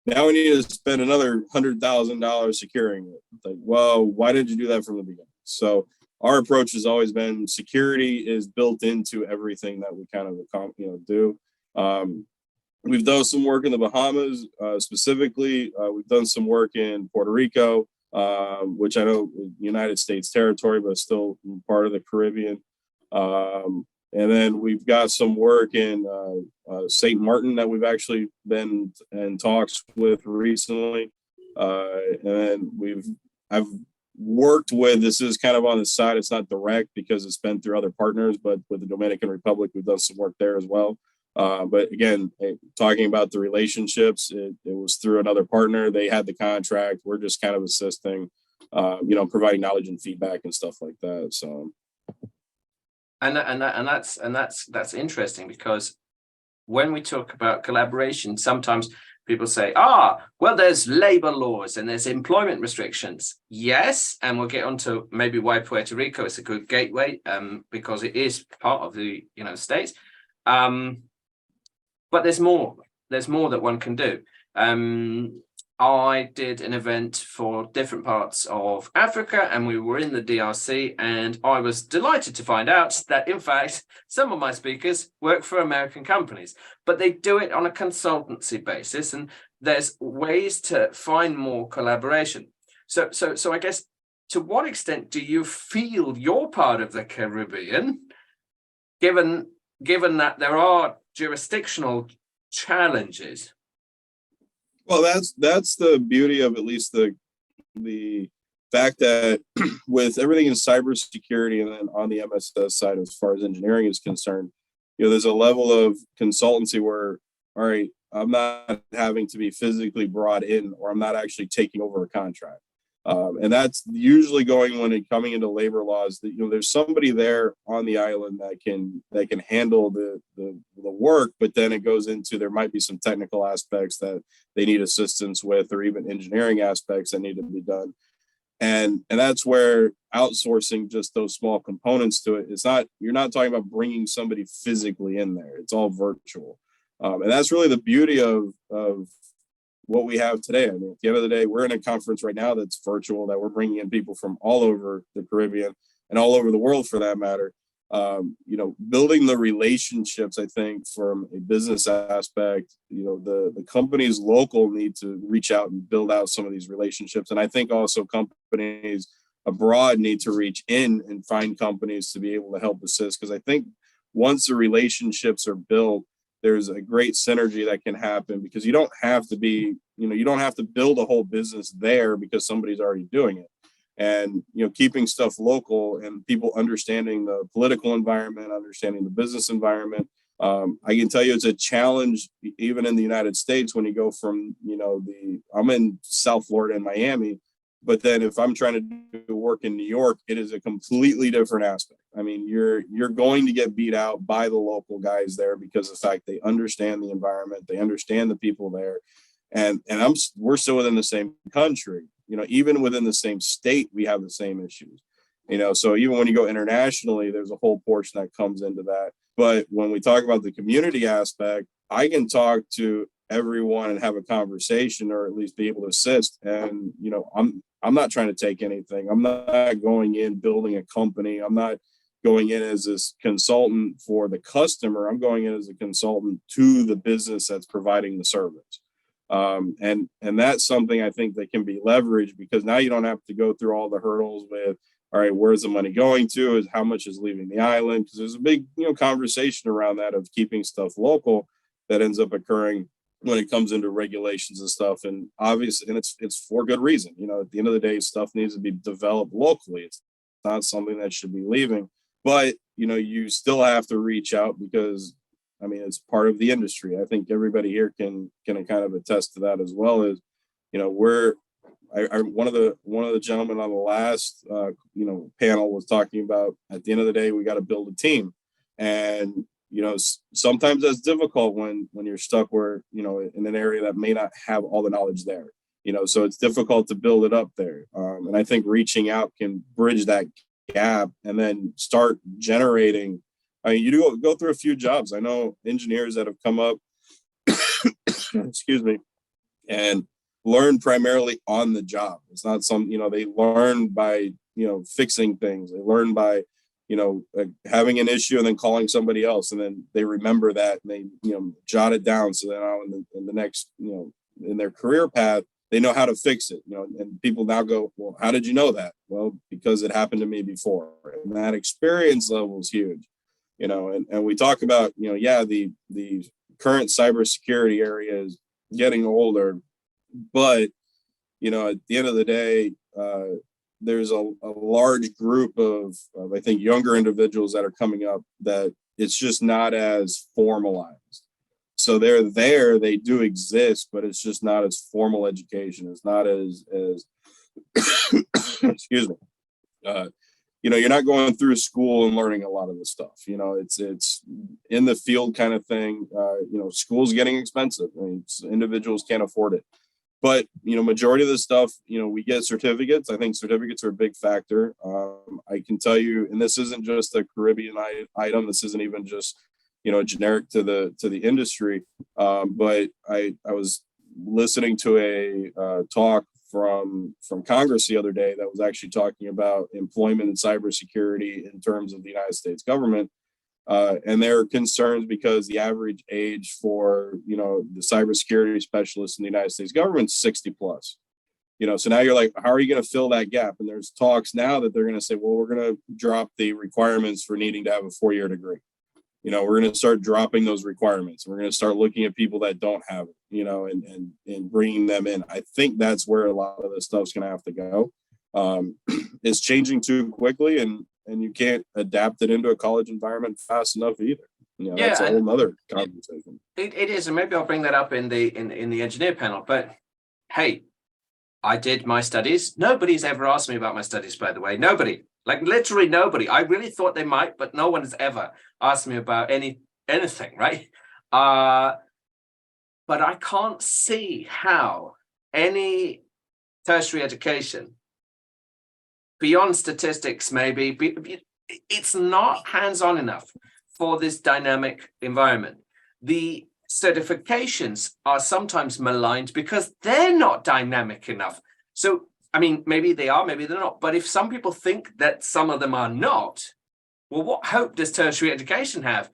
Now we need to spend another $100,000 securing it. Like, well, why didn't you do that from the beginning? So our approach has always been security is built into everything that we kind of, you know, do. We've done some work in the Bahamas, specifically. We've done some work in Puerto Rico, which I know is United States territory, but still part of the Caribbean. And then we've got some work in St. Martin that we've actually been in talks with recently. And then I've worked with, this is kind of on the side, it's not direct because it's been through other partners, but with the Dominican Republic, we've done some work there as well. But again, talking about the relationships, it was through another partner. They had the contract. We're just kind of assisting, you know, providing knowledge and feedback and stuff like that. So. That's interesting, because when we talk about collaboration, sometimes people say, well, there's labor laws and there's employment restrictions. Yes, and we'll get onto maybe why Puerto Rico is a good gateway, because it is part of the United States. But there's more that one can do. I did an event for different parts of Africa, and we were in the DRC, and I was delighted to find out that, in fact, some of my speakers work for American companies, but they do it on a consultancy basis, and there's ways to find more collaboration. So I guess, to what extent do you feel you're part of the Caribbean, given that there are jurisdictional challenges? Well, that's the beauty of at least the fact that with everything in cybersecurity and then on the MSS side, as far as engineering is concerned, you know, there's a level of consultancy where, all right, I'm not having to be physically brought in, or I'm not actually taking over a contract. And that's usually when coming into labor laws, that, you know, there's somebody there on the island that can handle the work, but then it goes into, there might be some technical aspects that they need assistance with, or even engineering aspects that need to be done. And that's where outsourcing just those small components to it, you're not talking about bringing somebody physically in there. It's all virtual. And that's really the beauty of what we have today. I mean, at the end of the day, we're in a conference right now that's virtual, that we're bringing in people from all over the Caribbean and all over the world for that matter. You know, building the relationships, I think from a business aspect, you know, the companies local need to reach out and build out some of these relationships. And I think also companies abroad need to reach in and find companies to be able to help assist. Because I think once the relationships are built, there's a great synergy that can happen, because you don't have to build a whole business there because somebody's already doing it. And, you know, keeping stuff local and people understanding the political environment, understanding the business environment. I can tell you it's a challenge even in the United States when you go from, you know, I'm in South Florida and Miami, but then if I'm trying to do work in New York, it is a completely different aspect. I mean, you're going to get beat out by the local guys there because of the fact they understand the environment, they understand the people there. And we're still within the same country, you know, even within the same state, we have the same issues, you know, so even when you go internationally, there's a whole portion that comes into that. But when we talk about the community aspect, I can talk to everyone and have a conversation, or at least be able to assist. And, you know, I'm not trying to take anything. I'm not going in building a company. I'm not going in as this consultant for the customer. I'm going in as a consultant to the business that's providing the service. And that's something I think that can be leveraged, because now you don't have to go through all the hurdles with, all right, where's the money going to, is how much is leaving the island? Because there's a big, you know, conversation around that of keeping stuff local that ends up occurring when it comes into regulations and stuff. And obviously, and it's for good reason. You know, at the end of the day, stuff needs to be developed locally. It's not something that should be leaving, but, you know, you still have to reach out, because I mean, it's part of the industry. I think everybody here can kind of attest to that as well. As, you know, one of the gentlemen on the last you know, panel was talking about, at the end of the day, we got to build a team. And, you know, sometimes that's difficult when you're stuck where, you know, in an area that may not have all the knowledge there, you know, so it's difficult to build it up there. And I think reaching out can bridge that gap and then start generating I mean, you do go through a few jobs. I know engineers that have come up, excuse me, and learn primarily on the job. It's not some, they learn by, fixing things. They learn by, having an issue and then calling somebody else. And then they remember that and they, jot it down. So that now in the next, in their career path, they know how to fix it, and people now go, well, how did you know that? Well, because it happened to me before. And that experience level is huge, and we talk about, the current cybersecurity area is getting older, but, at the end of the day, there's a large group of, I think, younger individuals that are coming up that it's just not as formalized. So they're there, they do exist, but it's just not as formal education. It's not as excuse me. You're not going through school and learning a lot of this stuff. It's in the field kind of thing. School's getting expensive. I mean, individuals can't afford it. But, majority of the stuff, we get certificates. I think certificates are a big factor. I can tell you, and this isn't just a Caribbean item. This isn't even just, generic to the industry. But I was listening to a talk from Congress the other day that was actually talking about employment and cybersecurity in terms of the United States government. And there are concerns because the average age for, the cybersecurity specialists in the United States government is 60 plus. So now you're like, how are you going to fill that gap? And there's talks now that they're going to say, well, we're going to drop the requirements for needing to have a 4-year degree. We're going to start dropping those requirements. We're going to start looking at people that don't have it, and bringing them in. I think that's where a lot of this stuff's going to have to go. It's changing too quickly, and you can't adapt it into a college environment fast enough either. That's a whole nother conversation. It is, and maybe I'll bring that up in the engineer panel. But hey, I did my studies. Nobody's ever asked me about my studies, by the way. Nobody, like literally nobody. I really thought they might, but no one has ever asked me about anything, right? But I can't see how any tertiary education beyond statistics, maybe, it's not hands-on enough for this dynamic environment. The certifications are sometimes maligned because they're not dynamic enough. So, I mean, maybe they are, maybe they're not. But if some people think that some of them are not, well, what hope does tertiary education have?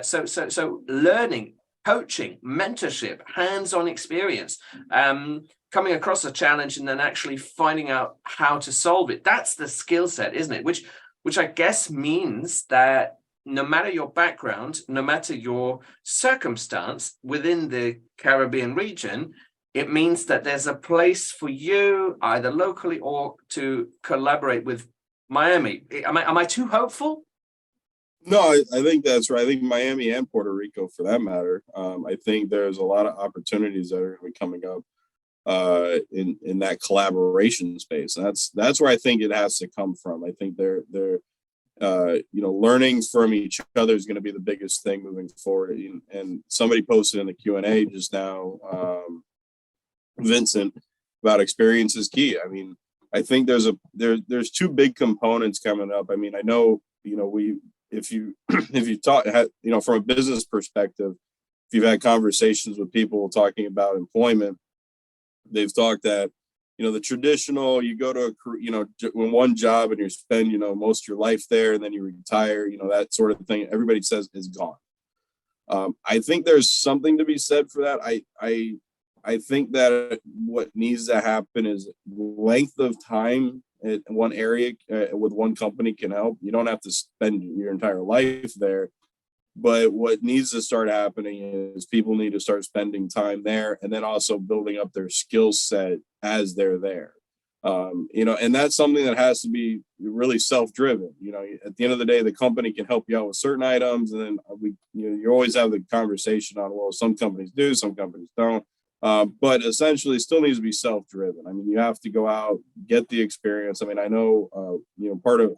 So learning, coaching, mentorship, hands-on experience, coming across a challenge and then actually finding out how to solve it. That's the skill set, isn't it? Which I guess means that no matter your background, no matter your circumstance within the Caribbean region, it means that there's a place for you either locally or to collaborate with Miami. Am I too hopeful? No, I think that's right. I think Miami and Puerto Rico, for that matter. I think there's a lot of opportunities that are going to be coming up in that collaboration space. And that's where I think it has to come from. I think they're learning from each other is going to be the biggest thing moving forward. And somebody posted in the Q&A just now, Vincent, about experience is key. I mean, I think there's two big components coming up. I mean, I know, if you talk, from a business perspective, if you've had conversations with people talking about employment, they've talked that, the traditional, you go to one job and you spend, most of your life there and then you retire, that sort of thing, everybody says is gone. I think there's something to be said for that. I think that what needs to happen is length of time in one area with one company can help. You don't have to spend your entire life there. But what needs to start happening is people need to start spending time there and then also building up their skill set as they're there. And that's something that has to be really self-driven. At the end of the day, the company can help you out with certain items. And then you always have the conversation on, well, some companies do, some companies don't. But essentially still needs to be self-driven. I mean, you have to go out, get the experience. I mean, I know,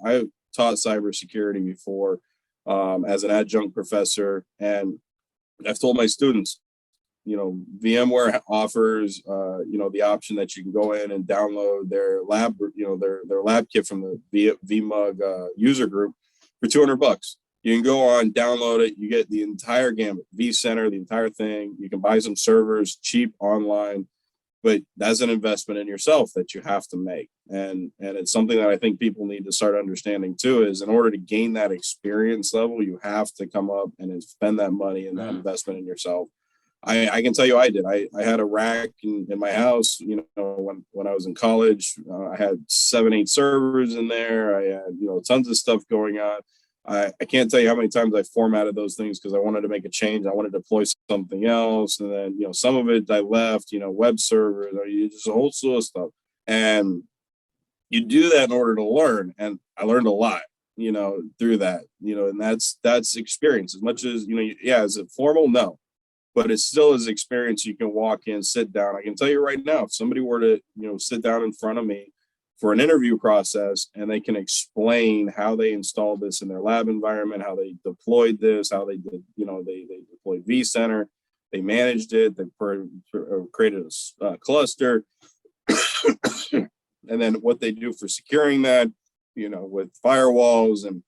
I taught cybersecurity before as an adjunct professor, and I've told my students, VMware offers, the option that you can go in and download their lab, their lab kit from the vMug user group for $200. You can go on, download it. You get the entire gamut, vCenter, the entire thing. You can buy some servers cheap online, but that's an investment in yourself that you have to make. And it's something that I think people need to start understanding too, is in order to gain that experience level, you have to come up and spend that money and that investment in yourself. I can tell you I did. I had a rack in my house, you know, when I was in college. I had 7-8 servers in there. I had, you know, tons of stuff going on. I can't tell you how many times I formatted those things because I wanted to make a change. I wanted to deploy something else. And then, you know, some of it I left, you know, web servers, or just a whole slew of stuff. And you do that in order to learn. And I learned a lot, you know, through that, you know, and that's experience. As much as, you know, yeah, is it formal? No. But it still is experience. You can walk in, sit down. I can tell you right now, if somebody were to, you know, sit down in front of me for an interview process and they can explain how they installed this in their lab environment, how they deployed this, how they did, you know, they deployed vCenter, they managed it, they created a cluster, and then what they do for securing that, you know, with firewalls and,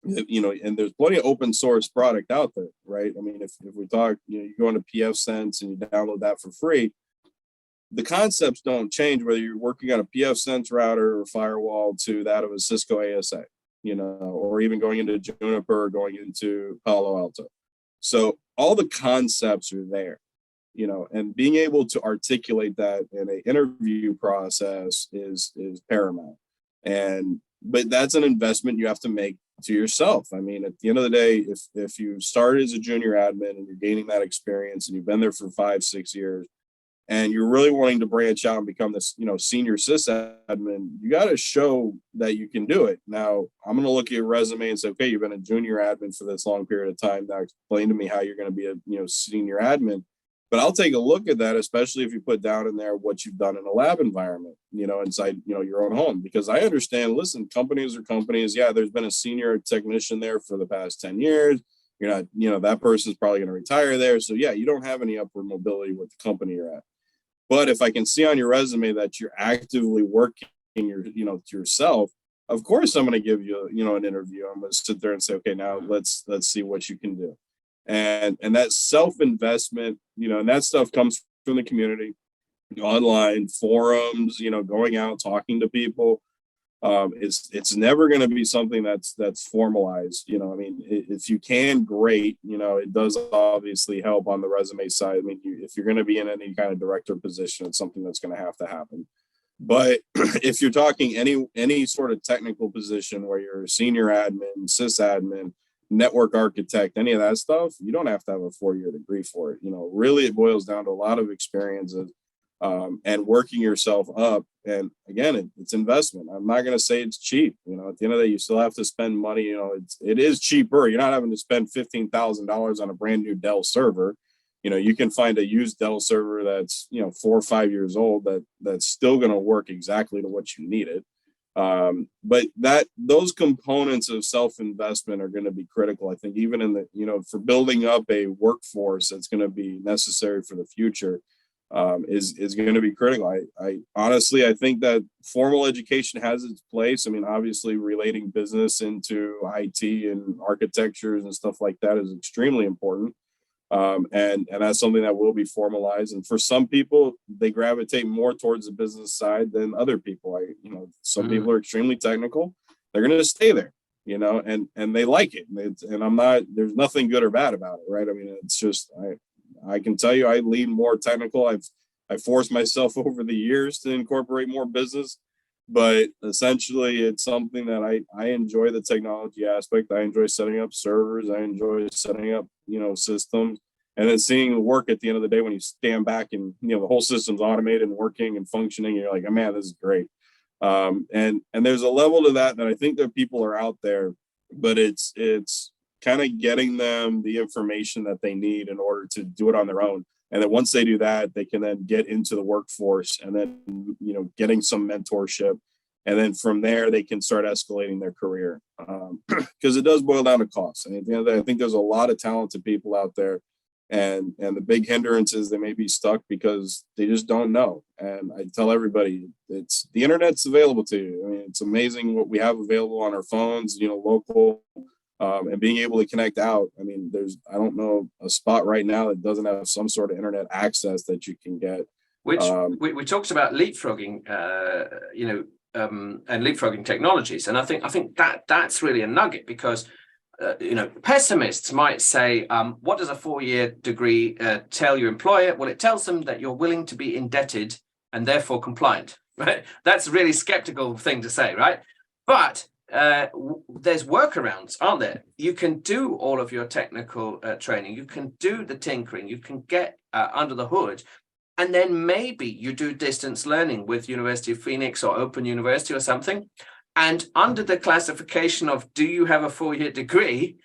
you know, and there's plenty of open source product out there, right? I mean, if we talk, you know, you go into pfSense and you download that for free, the concepts don't change whether you're working on a pfSense router or firewall to that of a Cisco ASA, you know, or even going into Juniper or going into Palo Alto. So all the concepts are there, you know, and being able to articulate that in an interview process is paramount. But that's an investment you have to make to yourself. I mean, at the end of the day, if you started as a junior admin and you're gaining that experience and you've been there for 5-6 years and you're really wanting to branch out and become this, you know, senior sysadmin, you got to show that you can do it. Now, I'm going to look at your resume and say, okay, you've been a junior admin for this long period of time. Now explain to me how you're going to be a, you know, senior admin. But I'll take a look at that, especially if you put down in there what you've done in a lab environment, you know, inside, you know, your own home, because I understand, listen, companies are companies. Yeah, there's been a senior technician there for the past 10 years. You're not, you know, that person's probably going to retire there. So yeah, you don't have any upward mobility with the company you're at. But if I can see on your resume that you're actively working your, you know, to yourself, of course, I'm going to give you, you know, an interview. I'm going to sit there and say, okay, now let's see what you can do. And that self-investment, you know, and that stuff comes from the community, online forums, you know, going out, talking to people. It's never going to be something that's formalized. You know, I mean, if you can, great. You know, it does obviously help on the resume side. I mean, if you're going to be in any kind of director position, it's something that's going to happen. But if you're talking any sort of technical position where you're a senior admin, sysadmin, network architect, any of that stuff, you don't have to have a 4-year degree for it. You know, really it boils down to a lot of experiences and working yourself up. And again, it's investment. I'm not going to say it's cheap. You know, at the end of the day, you still have to spend money. You know, it is cheaper. You're not having to spend $15,000 on a brand new Dell server. You know, you can find a used Dell server that's, you know, 4 or 5 years old that's still going to work exactly to what you need it. But those components of self-investment are going to be critical. I think even in the, you know, for building up a workforce that's going to be necessary for the future, is going to be critical. I honestly, I think that formal education has its place. I mean, obviously relating business into IT and architectures and stuff like that is extremely important. And that's something that will be formalized. And for some people, they gravitate more towards the business side than other people. Some people are extremely technical. They're going to stay there, you know, and they like it. And I'm not, there's nothing good or bad about it. Right. I mean, it's just, I can tell you, I lean more technical. I forced myself over the years to incorporate more business, but essentially it's something that I enjoy the technology aspect. I enjoy setting up servers. I enjoy setting up, you know, systems, and then seeing the work at the end of the day when you stand back and, you know, the whole system's automated and working and functioning. You're like, oh, man, this is great. And there's a level to that I think that people are out there, but it's kind of getting them the information that they need in order to do it on their own. And then once they do that, they can then get into the workforce and then, you know, getting some mentorship. And then from there, they can start escalating their career, because it does boil down to cost. And at the end of the day, I think there's a lot of talented people out there. And the big hindrance is they may be stuck because they just don't know. And I tell everybody, it's the internet's available to you. I mean, it's amazing what we have available on our phones, you know, local and being able to connect out. I mean, I don't know a spot right now that doesn't have some sort of internet access that you can get. Which we talked about leapfrogging, and leapfrogging technologies, and I think that's really a nugget, because pessimists might say, what does a 4-year degree tell your employer? Well, it tells them that you're willing to be indebted and therefore compliant, right? That's a really skeptical thing to say, right? But there's workarounds, aren't there? You can do all of your technical training, you can do the tinkering, you can get under the hood, and then maybe you do distance learning with University of Phoenix or Open University or something. And under the classification of, do you have a 4-year degree?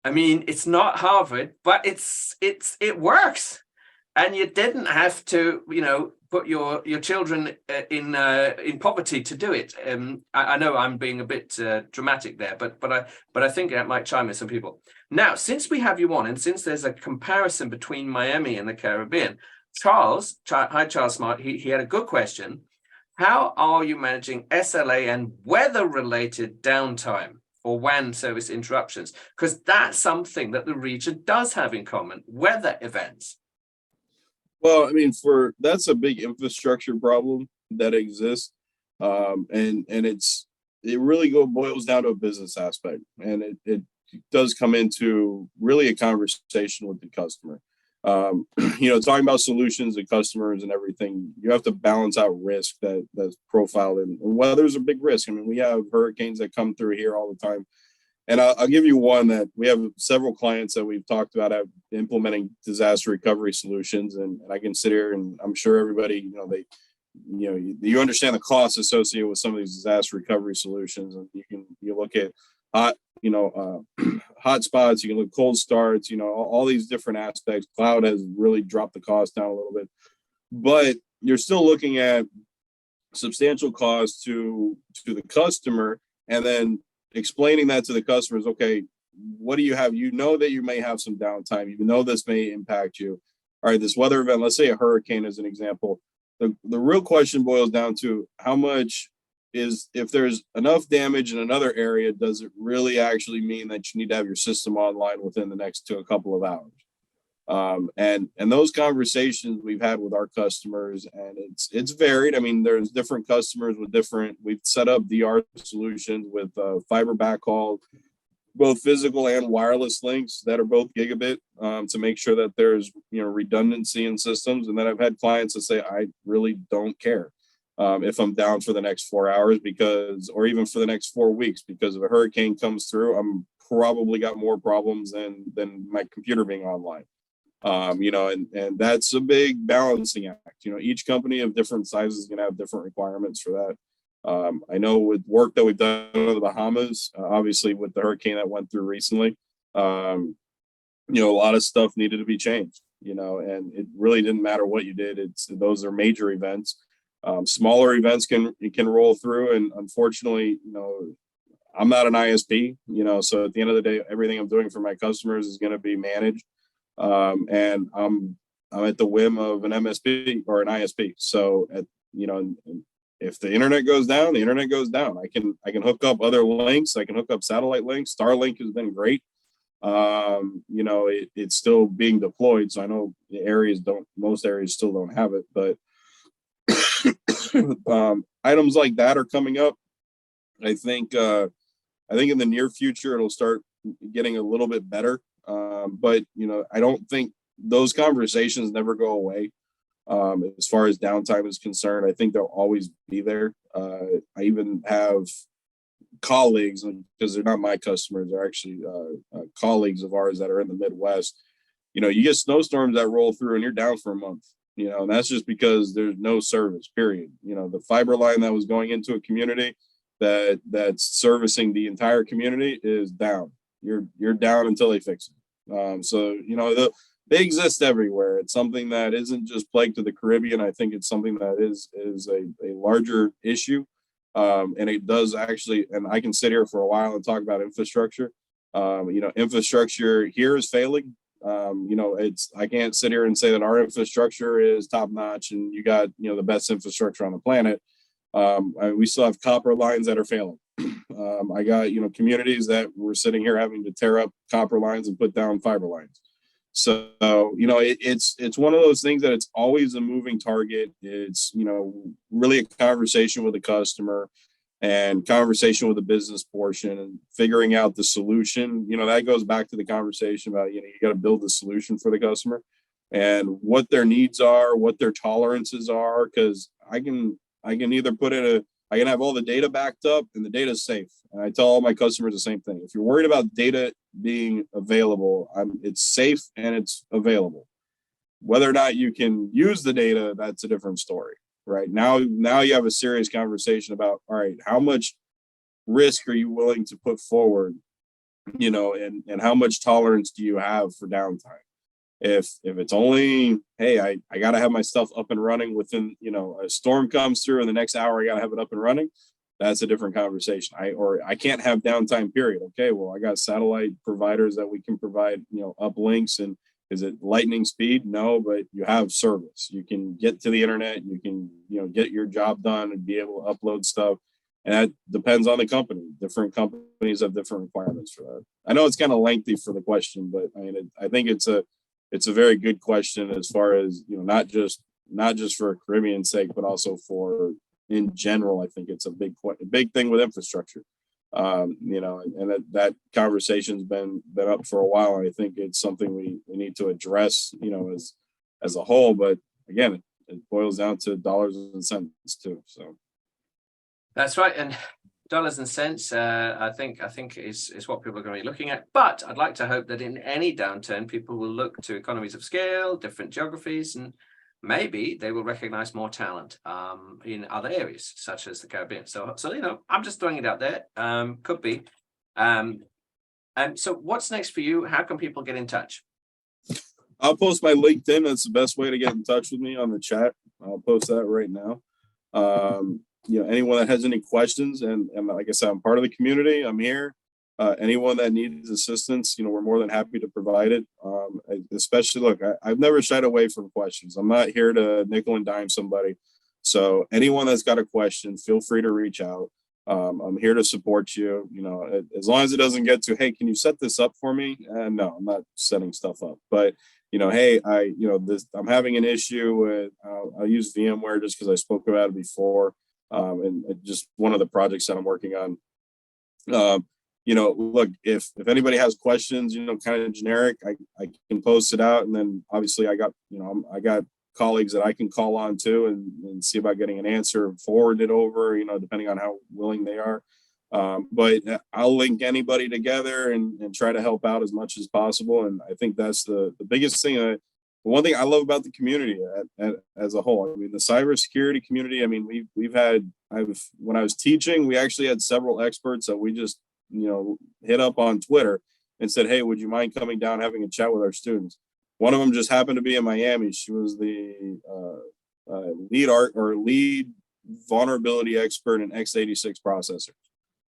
I mean, it's not Harvard, but it works. And you didn't have to, put your children in poverty to do it. I know I'm being a bit dramatic there, but I think that might chime with some people. Now, since we have you on, and since there's a comparison between Miami and the Caribbean, Charles Smart, he had a good question. How are you managing SLA and weather-related downtime or WAN service interruptions? Because that's something that the region does have in common, weather events. Well, I mean, that's a big infrastructure problem that exists. And it really boils down to a business aspect. And it does come into really a conversation with the customer. Talking about solutions and customers and everything, you have to balance out risk that's profiled, and weather's a big risk. I mean, we have hurricanes that come through here all the time. And I'll give you one that we have several clients that we've talked about implementing disaster recovery solutions. And I can sit here, and I'm sure everybody, you understand the costs associated with some of these disaster recovery solutions. And you look at hot spots, you can look at cold starts, all these different aspects. Cloud has really dropped the cost down a little bit, but you're still looking at substantial costs to the customer, and then explaining that to the customers. Okay, what do you have? That you may have some downtime. This may impact you. All right, this weather event, let's say a hurricane as an example. The real question boils down to how much is, if there's enough damage in another area, does it really actually mean that you need to have your system online within the next a couple of hours? And those conversations we've had with our customers, and it's varied. I mean, there's different customers with we've set up DR solutions with fiber backhaul, both physical and wireless links that are both gigabit, to make sure that there's redundancy in systems. And then I've had clients that say, I really don't care if I'm down for the next 4 hours, or even for the next 4 weeks, because if a hurricane comes through, I'm probably got more problems than my computer being online. And that's a big balancing act. Each company of different sizes is going to have different requirements for that. I know with work that we've done in the Bahamas, obviously with the hurricane that went through recently, a lot of stuff needed to be changed, and it really didn't matter what you did. Those are major events. Smaller events can roll through, and unfortunately, I'm not an ISP, so at the end of the day, everything I'm doing for my customers is going to be managed. And I'm at the whim of an MSP or an ISP. So if the internet goes down, the internet goes down. I can hook up other links. I can hook up satellite links. Starlink has been great. It's still being deployed. So I know most areas still don't have it, but items like that are coming up. I think in the near future, it'll start getting a little bit better. But I don't think those conversations never go away. As far as downtime is concerned, I think they'll always be there. I even have colleagues, because they're not my customers, they're actually colleagues of ours that are in the Midwest. You get snowstorms that roll through and you're down for a month, and that's just because there's no service, period. The fiber line that was going into a community that's servicing the entire community is down. You're down until they fix it. So they exist everywhere. It's something that isn't just plagued to the Caribbean. I think it's something that is a larger issue, and it does actually. And I can sit here for a while and talk about infrastructure. Infrastructure here is failing. I can't sit here and say that our infrastructure is top notch and you got the best infrastructure on the planet. We still have copper lines that are failing. I got, communities that we're sitting here having to tear up copper lines and put down fiber lines. So, it's one of those things that it's always a moving target. It's, really a conversation with the customer and conversation with the business portion and figuring out the solution. That goes back to the conversation about, you got to build the solution for the customer and what their needs are, what their tolerances are. Cause I can either I can have all the data backed up and the data is safe. And I tell all my customers the same thing. If you're worried about data being available, it's safe and it's available. Whether or not you can use the data, that's a different story, right? Now you have a serious conversation about, all right, how much risk are you willing to put forward, and how much tolerance do you have for downtime? If it's only, hey, I got to have my stuff up and running within, a storm comes through and the next hour I got to have it up and running, that's a different conversation. I can't have downtime, period. Okay, well, I got satellite providers that we can provide, uplinks. And is it lightning speed? No, but you have service. You can get to the internet, you can, get your job done and be able to upload stuff. And that depends on the company. Different companies have different requirements for that. I know it's kind of lengthy for the question, but I think it's a very good question as far as, not just for Caribbean's sake, but also for in general. I think it's a big thing with infrastructure, and that conversation's been up for a while. And I think it's something we need to address, as a whole. But again, it boils down to dollars and cents too. So that's right. And dollars and cents, I think is what people are going to be looking at. But I'd like to hope that in any downturn, people will look to economies of scale, different geographies, and maybe they will recognize more talent in other areas, such as the Caribbean. So I'm just throwing it out there. Could be. And so what's next for you? How can people get in touch? I'll post my LinkedIn. That's the best way to get in touch with me, on the chat. I'll post that right now. Anyone that has any questions, and like I said, I'm part of the community. I'm here. Anyone that needs assistance, we're more than happy to provide it. Especially, look, I've never shied away from questions. I'm not here to nickel and dime somebody. So anyone that's got a question, feel free to reach out. I'm here to support you. As long as it doesn't get to, hey, can you set this up for me? No, I'm not setting stuff up. But hey, I'm having an issue with. I'll use VMware just because I spoke about it before, and just one of the projects that I'm working on. Look, if anybody has questions, kind of generic, I can post it out, and then obviously I got colleagues that I can call on too and see about getting an answer, forward it over, depending on how willing they are. But I'll link anybody together and try to help out as much as possible. And I think that's the biggest thing. The one thing I love about the community as a whole, the cybersecurity community. When I was teaching, we actually had several experts that we just, hit up on Twitter and said, hey, would you mind coming down, having a chat with our students? One of them just happened to be in Miami. She was the lead vulnerability expert in x86 processors,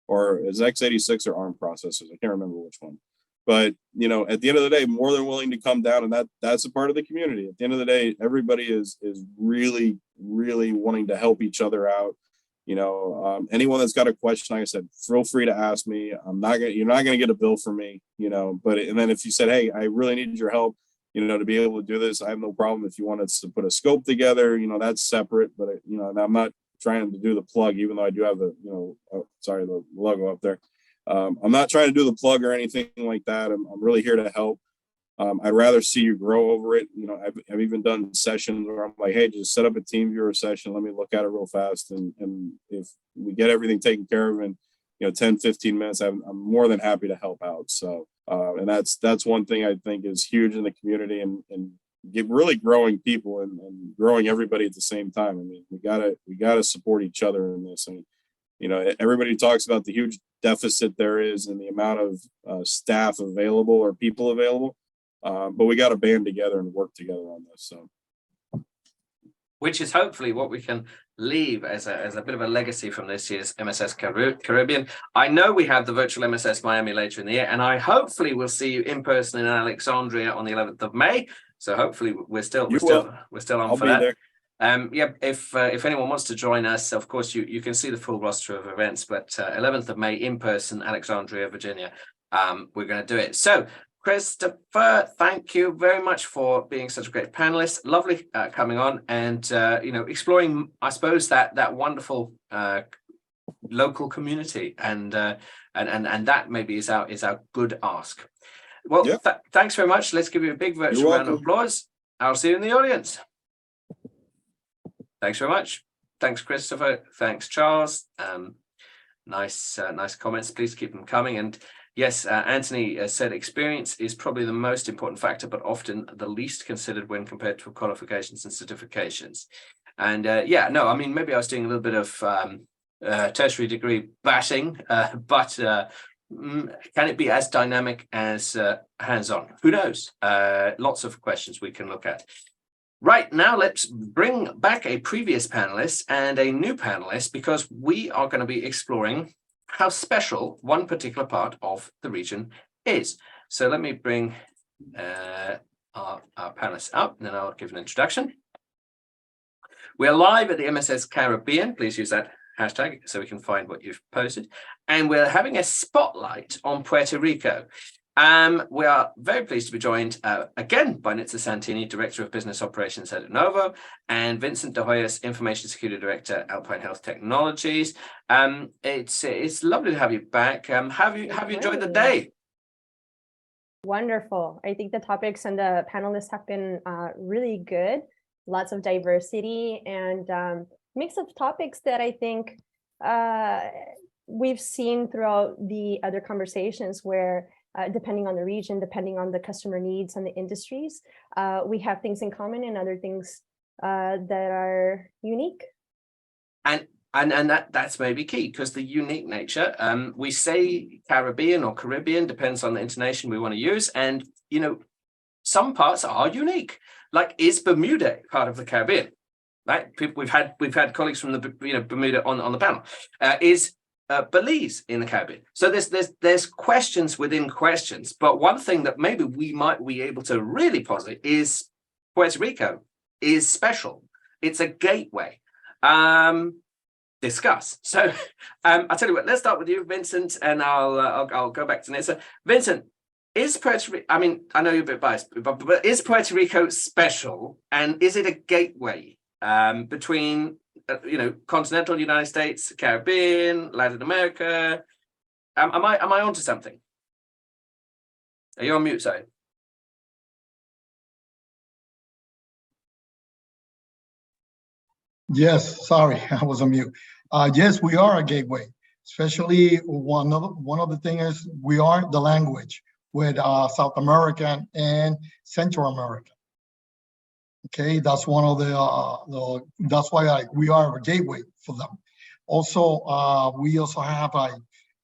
or is x86 or ARM processors. I can't remember which one. But, at the end of the day, more than willing to come down, and that's a part of the community. At the end of the day, everybody is really, really wanting to help each other out. Anyone that's got a question, like I said, feel free to ask me. You're not gonna get a bill from me, but and then if you said, hey, I really need your help, to be able to do this, I have no problem. If you want us to put a scope together, that's separate. But I'm not trying to do the plug, even though I do have the logo up there. I'm not trying to do the plug or anything like that. I'm really here to help. I'd rather see you grow over it. I've even done sessions where I'm like, hey, just set up a team viewer session. Let me look at it real fast. And if we get everything taken care of in, 10, 15 minutes, I'm more than happy to help out. So, and that's one thing I think is huge in the community and really growing people and growing everybody at the same time. We gotta support each other in this. And, everybody talks about the huge deficit there is in the amount of staff available or people available. But we got to band together and work together on this. So, which is hopefully what we can leave as a bit of a legacy from this year's MSS Caribbean. I know we have the virtual MSS Miami later in the year, and I hopefully will see you in person in Alexandria on the 11th of May. So hopefully we're still on for that. Yeah, if anyone wants to join us, of course, you can see the full roster of events, but 11th of May in person, Alexandria, Virginia. We're going to do it. So, Christopher, thank you very much for being such a great panelist. Lovely coming on and exploring, I suppose, that wonderful local community, and that maybe is our good ask. Well, Yep. Thanks very much. Let's give you a big virtual round of applause. I'll see you in the audience. Thanks very much. Thanks, Christopher. Thanks, Charles. Nice comments. Please keep them coming. And yes, Anthony said experience is probably the most important factor, but often the least considered when compared to qualifications and certifications. And yeah, no, I mean, maybe I was doing a little bit of tertiary degree bashing, but can it be as dynamic as hands-on? Who knows? Lots of questions we can look at. Right, now let's bring back a previous panelist and a new panelist, because we are going to be exploring how special one particular part of the region is. So let me bring our panelists up, and then I'll give an introduction. We're live at the MSS Caribbean. Please use that hashtag so we can find what you've posted. And we're having a spotlight on Puerto Rico. We are very pleased to be joined again by Nitza Santini, Director of Business Operations at Lenovo, and Vincent De Hoyos, Information Security Director at Alpine Health Technologies. It's lovely to have you back. Have you enjoyed the day? Wonderful. I think the topics and the panelists have been really good. Lots of diversity and mix of topics that I think we've seen throughout the other conversations where depending on the region, depending on the customer needs and the industries, we have things in common and other things that are unique. And that's maybe key, because the unique nature, we say Caribbean or Caribbean, depends on the intonation we want to use. And, some parts are unique, like is Bermuda part of the Caribbean, right? We've had colleagues from the Bermuda on the panel. Is Belize in the Caribbean? So there's questions within questions, but one thing that maybe we might be able to really posit is Puerto Rico is special. It's a gateway. Discuss. So I'll tell you what, let's start with you, Vincent, and I'll go back to Nitza. Vincent, is Puerto Rico, I mean, I know you're a bit biased, but is Puerto Rico special, and is it a gateway between continental United States, Caribbean, Latin America? Am I onto something? Are you on mute, sorry? Yes, sorry, I was on mute. Yes, we are a gateway. Especially one of the things is we are the language with South American and Central America. Okay, that's one of that's why we are a gateway for them. Also, we also have a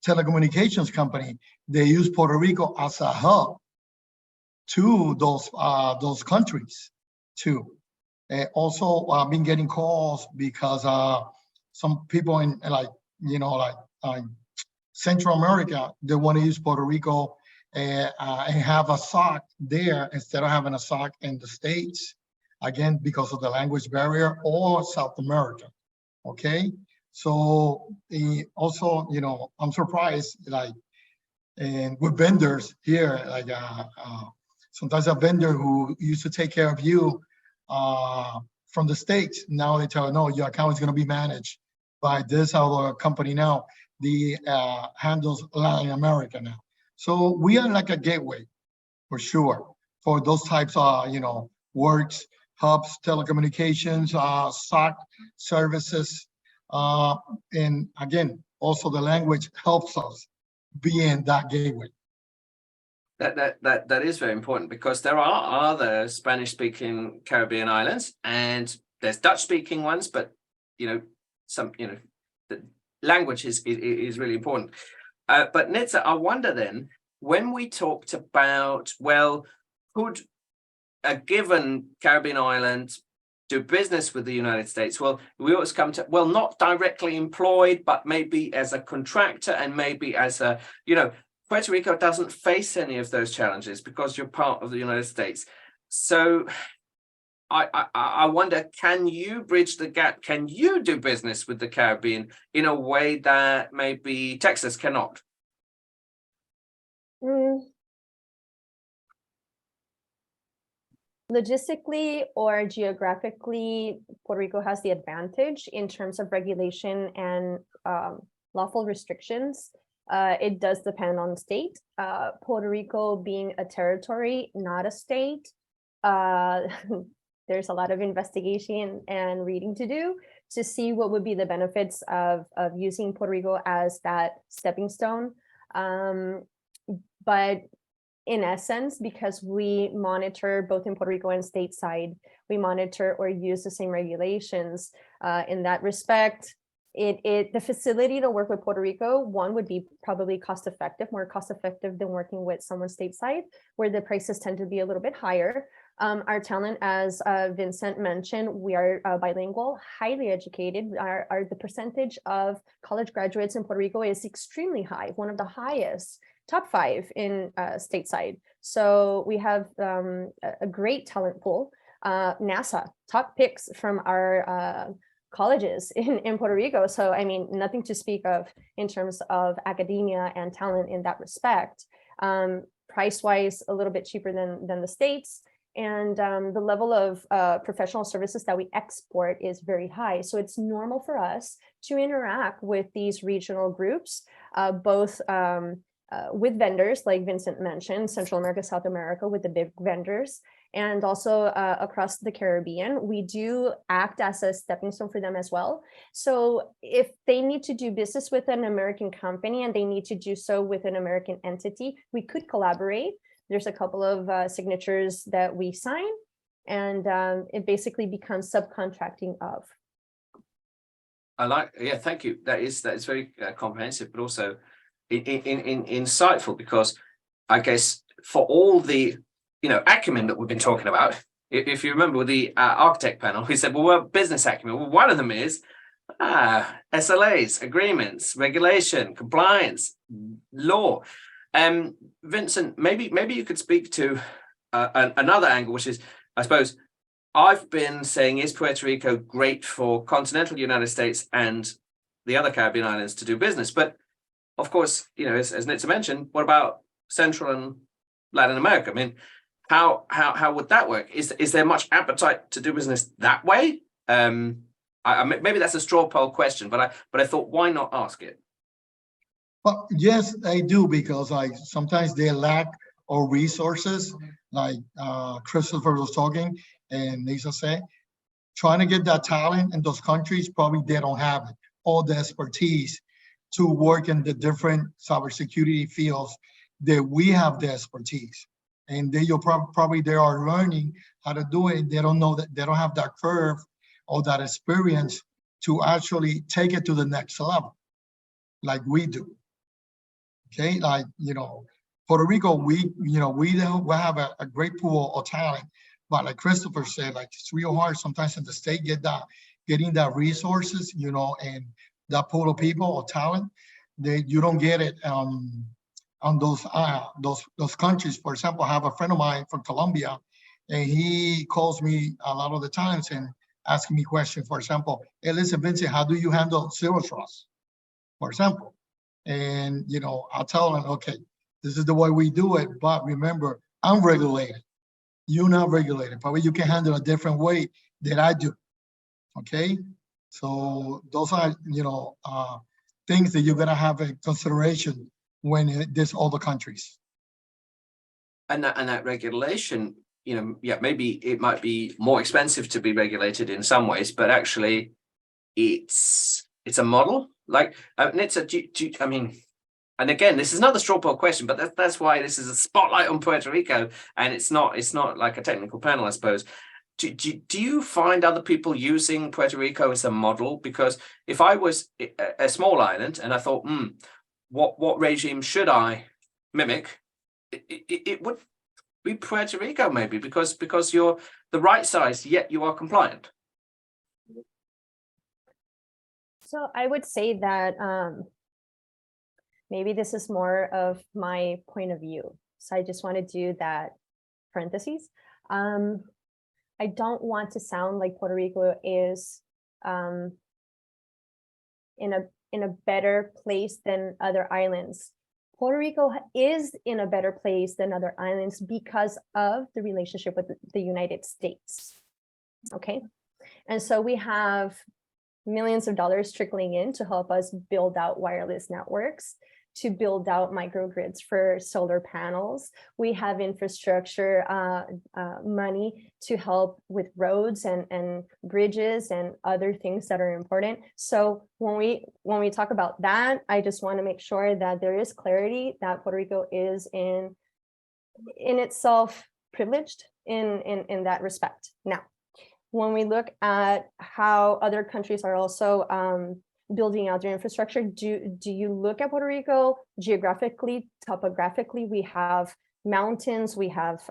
telecommunications company. They use Puerto Rico as a hub to those countries too. Also, I've been getting calls because some people in Central America, they want to use Puerto Rico and have a SOC there instead of having a SOC in the States. Again, because of the language barrier, or South America. Okay, so also, I'm surprised, and with vendors here, sometimes a vendor who used to take care of you from the States, now they tell you, no, your account is going to be managed by this other company now. The handles Latin America now. So we are like a gateway for sure for those types of works, hubs, telecommunications, SOC services, and again, also the language helps us be in that gateway. That is very important, because there are other Spanish-speaking Caribbean islands, and there's Dutch-speaking ones, but the language is really important. But Nitza, I wonder then, when we talked about, well, could a given Caribbean island do business with the United States? Well, we always come to, well, not directly employed, but maybe as a contractor, and maybe as a, Puerto Rico doesn't face any of those challenges because you're part of the United States. So I wonder, can you bridge the gap? Can you do business with the Caribbean in a way that maybe Texas cannot? Logistically or geographically, Puerto Rico has the advantage in terms of regulation and lawful restrictions. It does depend on the state. Puerto Rico being a territory, not a state, there's a lot of investigation and reading to do to see what would be the benefits of using Puerto Rico as that stepping stone. But in essence, because we monitor both in Puerto Rico and stateside, we monitor or use the same regulations. In that respect, the facility to work with Puerto Rico, one would be probably more cost effective than working with someone stateside, where the prices tend to be a little bit higher. Our talent, as Vincent mentioned, we are bilingual, highly educated. The percentage of college graduates in Puerto Rico is extremely high, one of the highest, top 5 in stateside. So we have a great talent pool. NASA, top picks from our colleges in Puerto Rico. So, I mean, nothing to speak of in terms of academia and talent in that respect. Price-wise, a little bit cheaper than the States. And the level of professional services that we export is very high. So it's normal for us to interact with these regional groups, both with vendors, like Vincent mentioned, Central America, South America, with the big vendors, and also across the Caribbean. We do act as a stepping stone for them as well. So if they need to do business with an American company and they need to do so with an American entity, we could collaborate. There's a couple of signatures that we sign, and it basically becomes subcontracting of. Yeah, thank you. That is very comprehensive, but also insightful, because I guess for all the acumen that we've been talking about, if you remember with the architect panel, we said, well, business acumen. Well, one of them is SLAs, agreements, regulation, compliance, law. Vincent, maybe you could speak to another angle, which is, I suppose, I've been saying, is Puerto Rico great for continental United States and the other Caribbean islands to do business? But of course, as Nitsa mentioned, what about Central and Latin America? I mean, how would that work? Is there much appetite to do business that way? Maybe that's a straw poll question, but I thought, why not ask it? Well, yes, I do, because sometimes they lack of resources, like Christopher was talking and Lisa said, trying to get that talent in those countries, probably they don't have it, all the expertise to work in the different cybersecurity fields that we have the expertise. And they probably they are learning how to do it. They don't know that they don't have that curve or that experience to actually take it to the next level like we do. Okay, like Puerto Rico, we have a great pool of talent, but like Christopher said, like it's real hard sometimes in the state getting that resources, and that pool of people or talent that you don't get it on those countries. For example, I have a friend of mine from Colombia, and he calls me a lot of the times and asking me questions. For example, hey, listen, Vincent, how do you handle zero trust? For example. And, I'll tell them, okay, this is the way we do it. But remember, I'm regulated. You're not regulated. Probably you can handle a different way than I do. Okay. So those are, things that you're going to have in consideration when there's all the countries. And that regulation, maybe it might be more expensive to be regulated in some ways, but actually it's a model. Like Nitsa, I mean, and again, this is another straw poll question, but that's why this is a spotlight on Puerto Rico, and it's not like a technical panel, I suppose. Do you find other people using Puerto Rico as a model? Because if I was a small island and I thought, what regime should I mimic? It would be Puerto Rico, maybe, because you're the right size, yet you are compliant. So I would say that maybe this is more of my point of view. So I just want to do that parentheses. I don't want to sound like Puerto Rico is in a better place than other islands. Puerto Rico is in a better place than other islands because of the relationship with the United States. Okay, and so we have millions of dollars trickling in to help us build out wireless networks, to build out microgrids for solar panels. We have infrastructure money to help with roads and bridges and other things that are important. So when we talk about that, I just want to make sure that there is clarity that Puerto Rico is in itself privileged in that respect. Now, when we look at how other countries are also building out their infrastructure, do you look at Puerto Rico geographically, topographically? We have mountains, we have